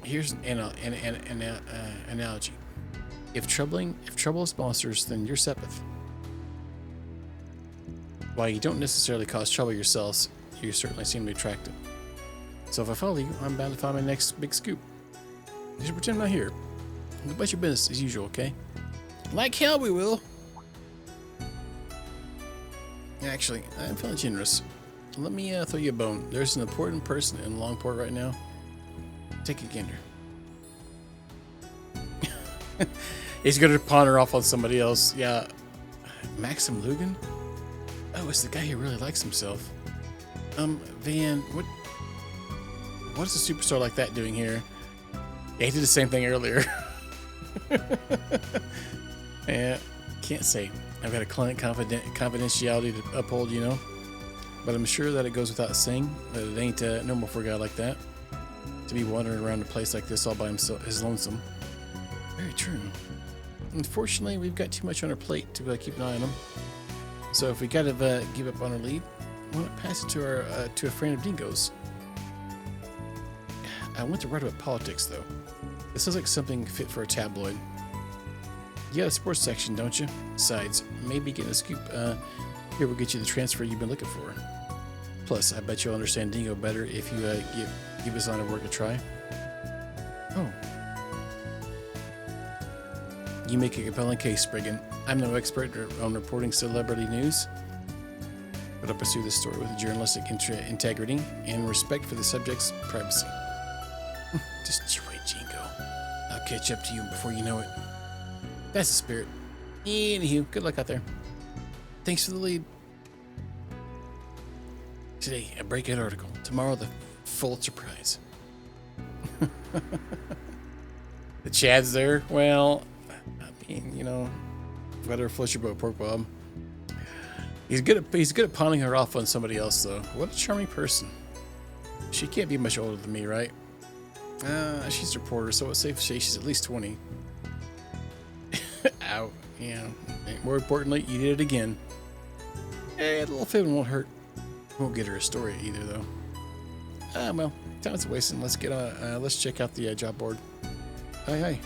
Here's an analogy. If trouble is monsters, then you're Sepith. While you don't necessarily cause trouble yourselves, you certainly seem to be attractive. So if I follow you, I'm bound to find my next big scoop. Just pretend I'm not here. Go about your business as usual, okay? Like hell we will. Actually, I'm feeling generous. Let me throw you a bone. There's an important person in Longport right now. Take a gander. He's gonna pawn her off on somebody else. Yeah. Maxim Lugan? Oh, it's the guy who really likes himself. Van, what is a superstar like that doing here? Yeah, he did the same thing earlier. Yeah, can't say. I've got a client confidentiality to uphold, you know. But I'm sure that it goes without saying that it ain't normal for a guy like that to be wandering around a place like this all by himself, is lonesome. Very true. Unfortunately, we've got too much on our plate to keep an eye on them. So if we gotta give up on our lead, why not pass it to a friend of Dingo's? I want to write about politics, though. This sounds like something fit for a tabloid. You got a sports section, don't you? Besides, maybe getting a scoop here will get you the transfer you've been looking for. Plus, I bet you'll understand Dingo better if you give his line of work a try. Oh. You make a compelling case, Spriggan. I'm no expert on reporting celebrity news, but I'll pursue this story with journalistic integrity and respect for the subject's privacy. Just you wait, Jingo. I'll catch up to you before you know it. That's the spirit. Anywho, good luck out there. Thanks for the lead. Today, a breakout article. Tomorrow, the full surprise. The Chad's there. Well, I mean, you know, whatever floats your boat, Pork Bob. He's good at pawning her off on somebody else, though. What a charming person. She can't be much older than me, right? She's a reporter, so it's safe to say she's at least 20. Ow. Yeah. More importantly, you did it again. Hey, a little fibbing won't hurt. Won't get her a story either, though. Well, time's wasting. Let's get on. Let's check out the job board. Hi.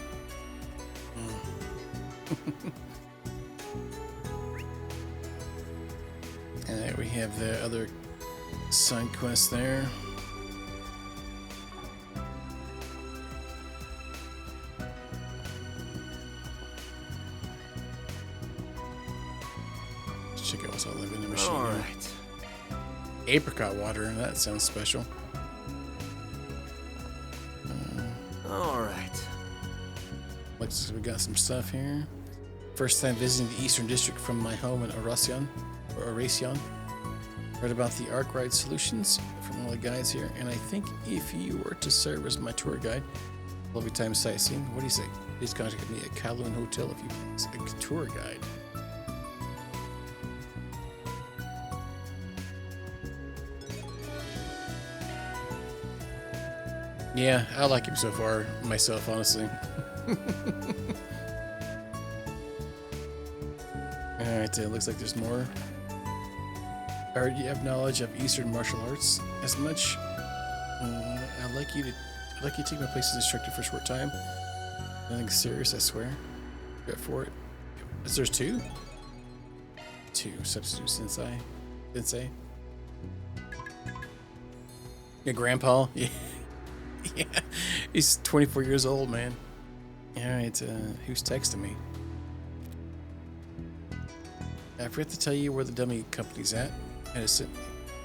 And we have the other side quest there. Let's check out what's all in the machine. All here. right. Apricot water. That sounds special. All right. Looks like we got some stuff here. First time visiting the Eastern District from my home in Oracion. Read about the Arc Ride Solutions from one of the guides here, and I think if you were to serve as my tour guide, lovely time sightseeing. What do you say? Please contact me at Kowloon Hotel if you please. A tour guide. Yeah, I like him so far, myself, honestly. Alright, looks like there's more. Alright, you have knowledge of Eastern martial arts as much. I'd like you to take my place as instructor for a short time. Nothing serious, I swear. Go for it. There's two? Two. Substitute sensei. Yeah, grandpa. Yeah. Yeah. He's 24 years old, man. Alright, who's texting me? I forgot to tell you where the dummy company's at. I just sent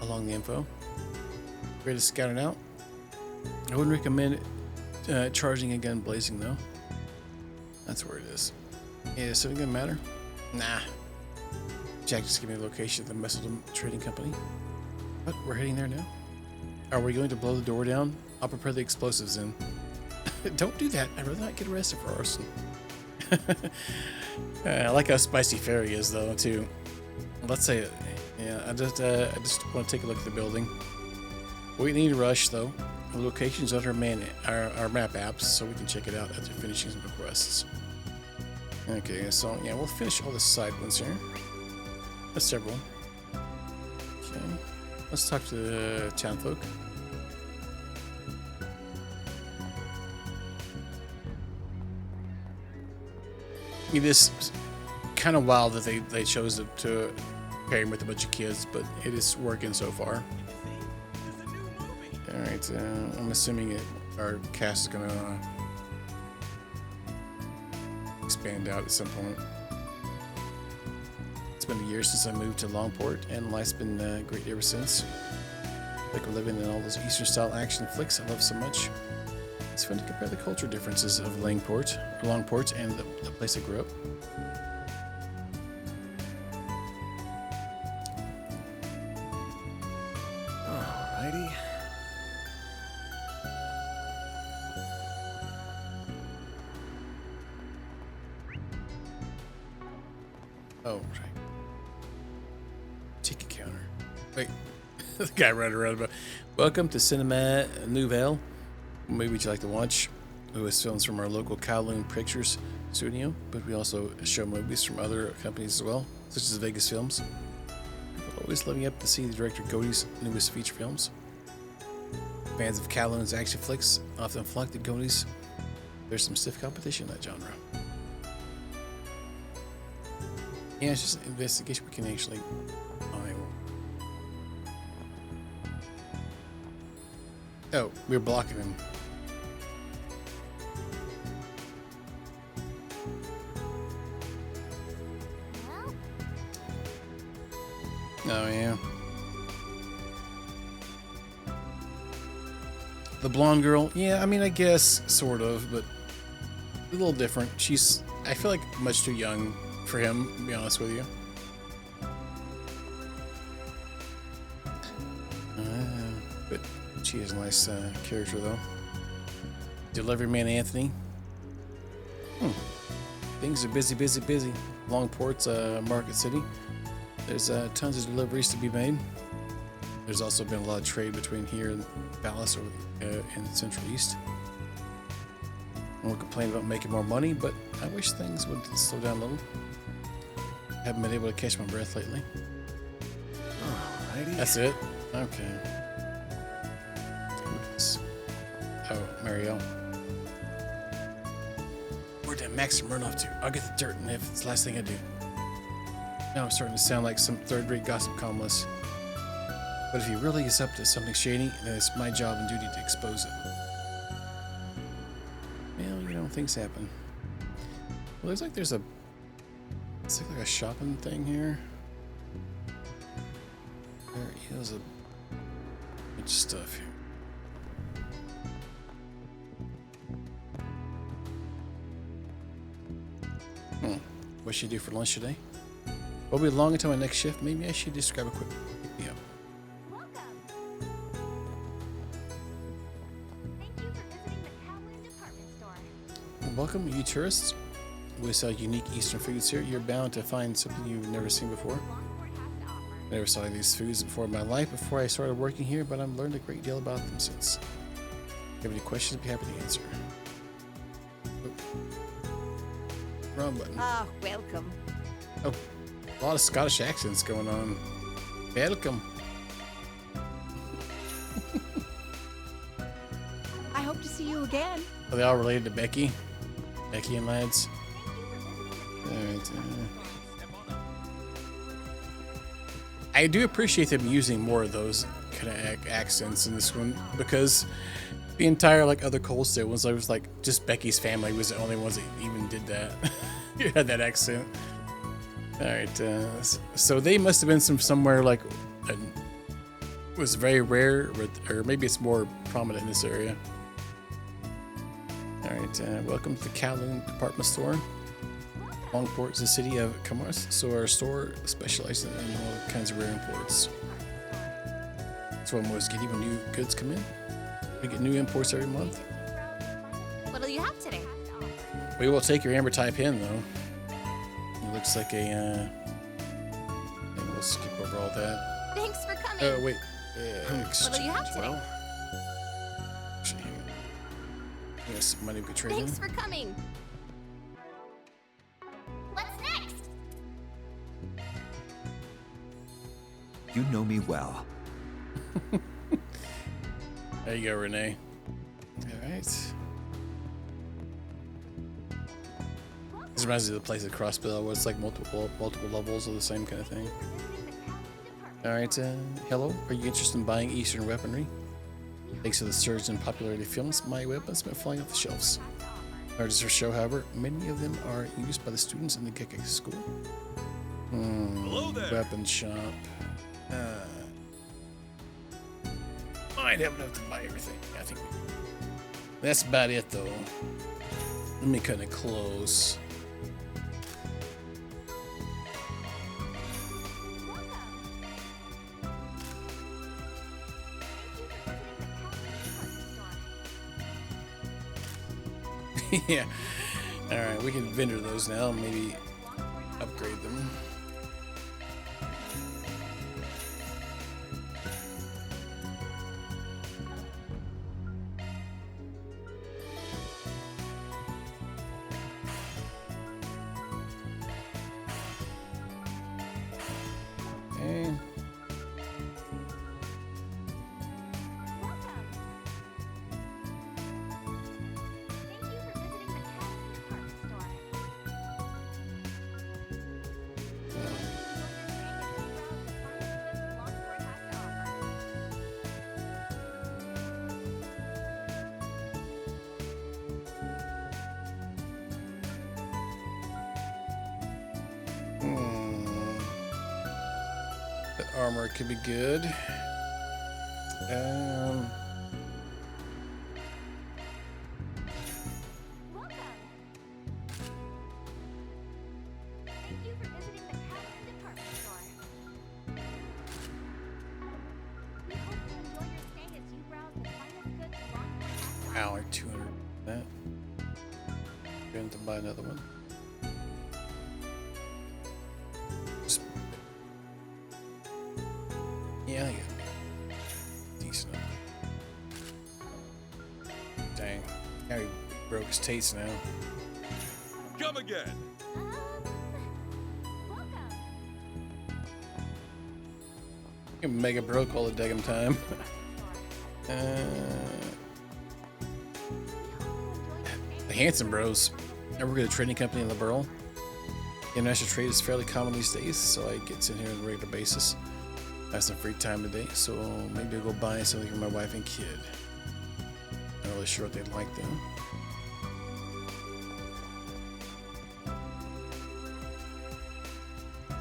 along the info. Ready to scout it out? I wouldn't recommend charging a gun blazing, though. That's where it is. Yeah, is something gonna matter? Nah. Jack just gave me the location of the Messeldom Trading Company. What? We're heading there now? Are we going to blow the door down? I'll prepare the explosives in. Don't do that. I'd rather not get arrested for arson. I like how spicy Fairy is, though, too. Let's say it. Yeah, I just want to take a look at the building. We need to rush, though. The location's on our map apps, so we can check it out after finishing some requests. Okay, so yeah, we'll finish all the side ones here. That's several. Okay, let's talk to the townfolk. It is kind of wild that they chose to pair him with a bunch of kids, but it is working so far. All right, I'm assuming our cast is gonna expand out at some point. It's been a year since I moved to Longport, and life's been great ever since. Like we're living in all those Eastern-style action flicks I love so much. It's fun to compare the culture differences of Longport, and the place I grew up. Alrighty. Oh, right. Ticket counter. Wait, the guy running around about. Welcome to Cinema Nouvelle. Maybe would you like to watch? It was films from our local Kowloon Pictures studio, but we also show movies from other companies as well, such as Vegas Films. We're always living up to see the director Godey's newest feature films. Fans of Calhoun's action flicks often flock to Godey's. There's some stiff competition in that genre. Yeah, it's just an investigation we can actually. Oh, we're blocking him. Oh, yeah. The blonde girl, yeah, I mean, I guess, sort of, but a little different. She's, I feel like, much too young for him, to be honest with you. But she is a nice character, though. Delivery Man Anthony. Things are busy, busy, busy. Longport's Market City. There's tons of deliveries to be made. There's also been a lot of trade between here and Dallas or in the Central East. I won't complain about making more money, but I wish things would slow down a little. Haven't been able to catch my breath lately. Alrighty. That's it? Okay. Oh, Marielle. Where'd that Maxim run off to? I'll get the dirt and if it's the last thing I do. Now I'm starting to sound like some third-rate gossip columnist. But if he really is up to something shady, then it's my job and duty to expose it. Well, you know, things happen. Well, there's a... It's like a shopping thing here. There is a bunch of stuff here. What should I do for lunch today? We'll be long until my next shift. Maybe I should just grab a quick pick me up. Welcome, you tourists. We sell unique Eastern foods here. You're bound to find something you've never seen before. I never saw these foods before in my life before I started working here, but I've learned a great deal about them since. If you have any questions, I'd be happy to answer. Oh. Wrong button. Ah, welcome. Oh, a lot of Scottish accents going on. Welcome. I hope to see you again. Are they all related to Becky? Becky and lads? Alright. I do appreciate them using more of those kind of accents in this one because the entire other Cold Steel ones, I was like, just Becky's family was the only ones that even did that. You had that accent. Alright, so they must have been somewhere was very rare, or maybe it's more prominent in this area. Alright, welcome to the Kowloon department store. Longport is the city of commerce, so our store specializes in all kinds of rare imports. That's what I'm always getting when new goods come in. We get new imports every month. What'll you have today? We will take your amber type in, though. It looks like a, we'll skip over all that. Thanks for coming. Oh, wait. What'll you have today? Well, actually, yes, some money we could trade in. Thanks for coming. What's next? You know me well. There you go, Renee. All right. This reminds me of the place at Crossbill where it's like multiple levels of the same kind of thing. All right, hello. Are you interested in buying Eastern weaponry? Thanks to the surge in popularity of films, my weapons have been flying off the shelves. Artists for show, however, many of them are used by the students in the Gekke school. Hello there. Weapon shop. I'd have enough to buy everything. I think that's about it, though. Let me kind of close. Yeah. All right, we can vendor those now. Maybe upgrade them. That armor could be good. Wow, like 200. That. Going to buy another one. Just, yeah, I get decent. Dang, now he broke his taste now. Come again. Mega broke all the daggum time. The Hanson Bros. I work at a trading company in LaBeryl. International trade is fairly common these days, so I get in here on a regular basis. I have some free time today, so maybe I'll go buy something for my wife and kid. Not really sure what they'd like though.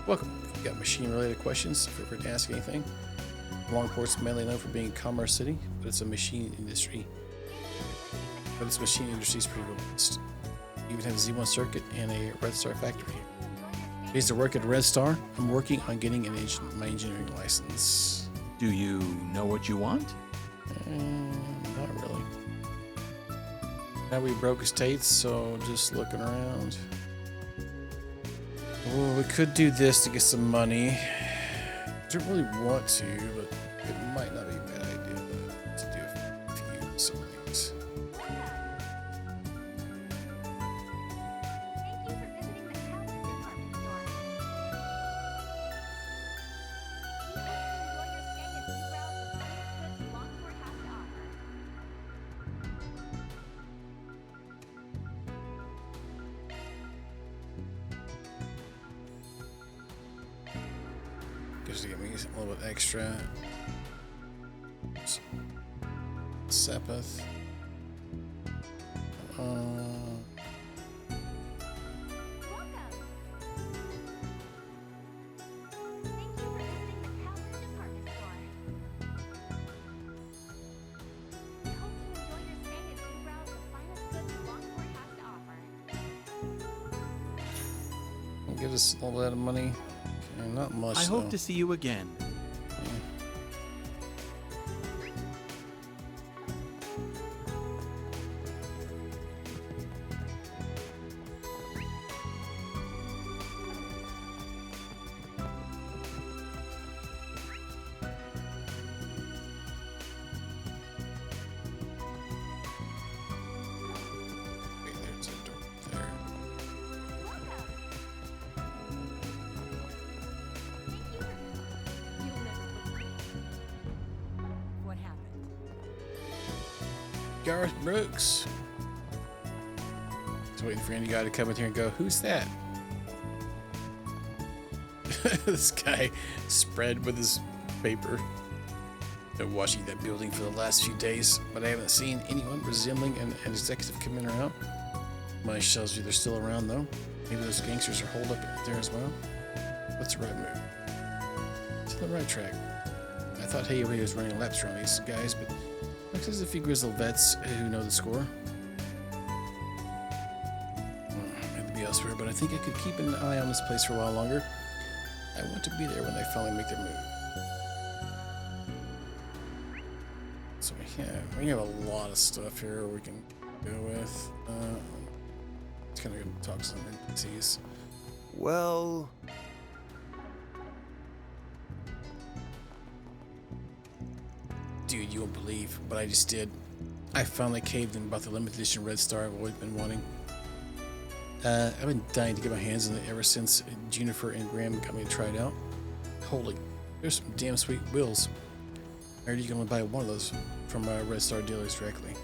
Welcome. If you've got machine-related questions, feel free to ask anything. Longport's mainly known for being a commerce city, but it's a machine industry. But its machine industry is pretty robust. We even have a Z1 circuit and a Red Star factory here. I used to work at Red Star. I'm working on getting my engineering license. Do you know what you want? Not really. Now we broke his tates, so just looking around. Oh, we could do this to get some money. I don't really want to, but it might not be a bad idea to do a few some things. Just to get me a little bit extra. Sepith. Give us a little bit of money. Okay, not much. I hope to see you again. Gareth Brooks. Just waiting for any guy to come in here and go, who's that? This guy spread with his paper. Been watching that building for the last few days, but I haven't seen anyone resembling an executive come in or out. Money tells you they're still around though. Maybe those gangsters are holed up there as well. What's the right move? To the right track. I thought Hayaway was running laps around these guys, but looks as if he grizzled vets who know the score. I had to be elsewhere, but I think I could keep an eye on this place for a while longer. I want to be there when they finally make their move. So we have a lot of stuff here we can go with. It's kind of good to talk to some NPCs. Well... Dude, you won't believe what I just did. I finally caved in about the limited edition Red Star I've always been wanting. I've been dying to get my hands on it ever since Jennifer and Graham got me to try it out. Holy, there's some damn sweet wheels. I heard you can only buy one of those from Red Star dealers directly.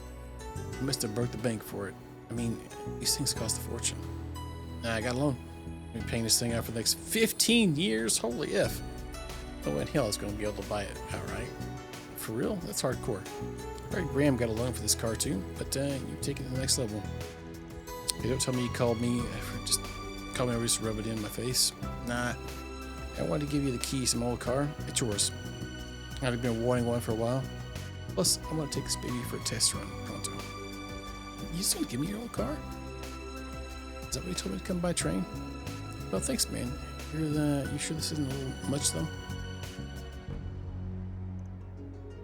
I must have broke the bank for it. I mean, these things cost a fortune. I got a loan. I've been paying this thing out for the next 15 years. Holy F. No way in hell I was going to be able to buy it outright. For real? That's hardcore. I heard Graham got a loan for this car too, but you take it to the next level. Hey, don't tell me you called me over just to rub it in my face. Nah, I wanted to give you the keys to my old car. It's yours. I've been wanting one for a while. Plus, I want to take this baby for a test run pronto. You just want to give me your old car? Is that what you told me to come by train? Well, thanks, man. You sure this isn't a little much, though?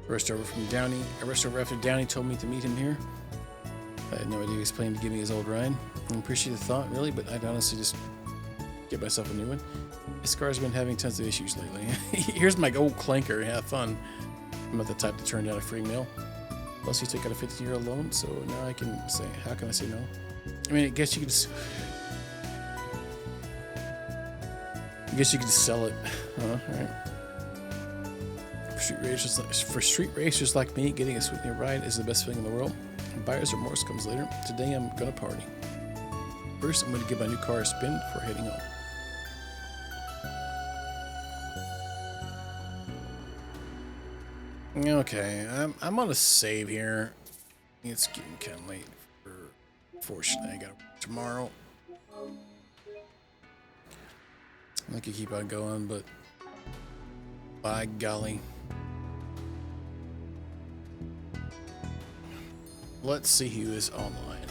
Rushed over from Downey. I rushed over after Downey told me to meet him here. I had no idea he was planning to give me his old ride. I appreciate the thought, really, but I'd honestly just get myself a new one. This car's been having tons of issues lately. Here's my old clanker. Have fun. I'm not the type to turn down a free meal. Plus, you took out a 15-year-old loan, so now I can say, how can I say no? I mean, I guess you could just sell it. Right. For street racers like me, getting a sweet new ride is the best feeling in the world. Buyer's remorse comes later. Today, I'm gonna party. First, I'm gonna give my new car a spin before heading home. Okay, I'm gonna save here. It's getting kind of late. Fortunately, I gotta work tomorrow. I could keep on going, but by golly. Let's see who is online.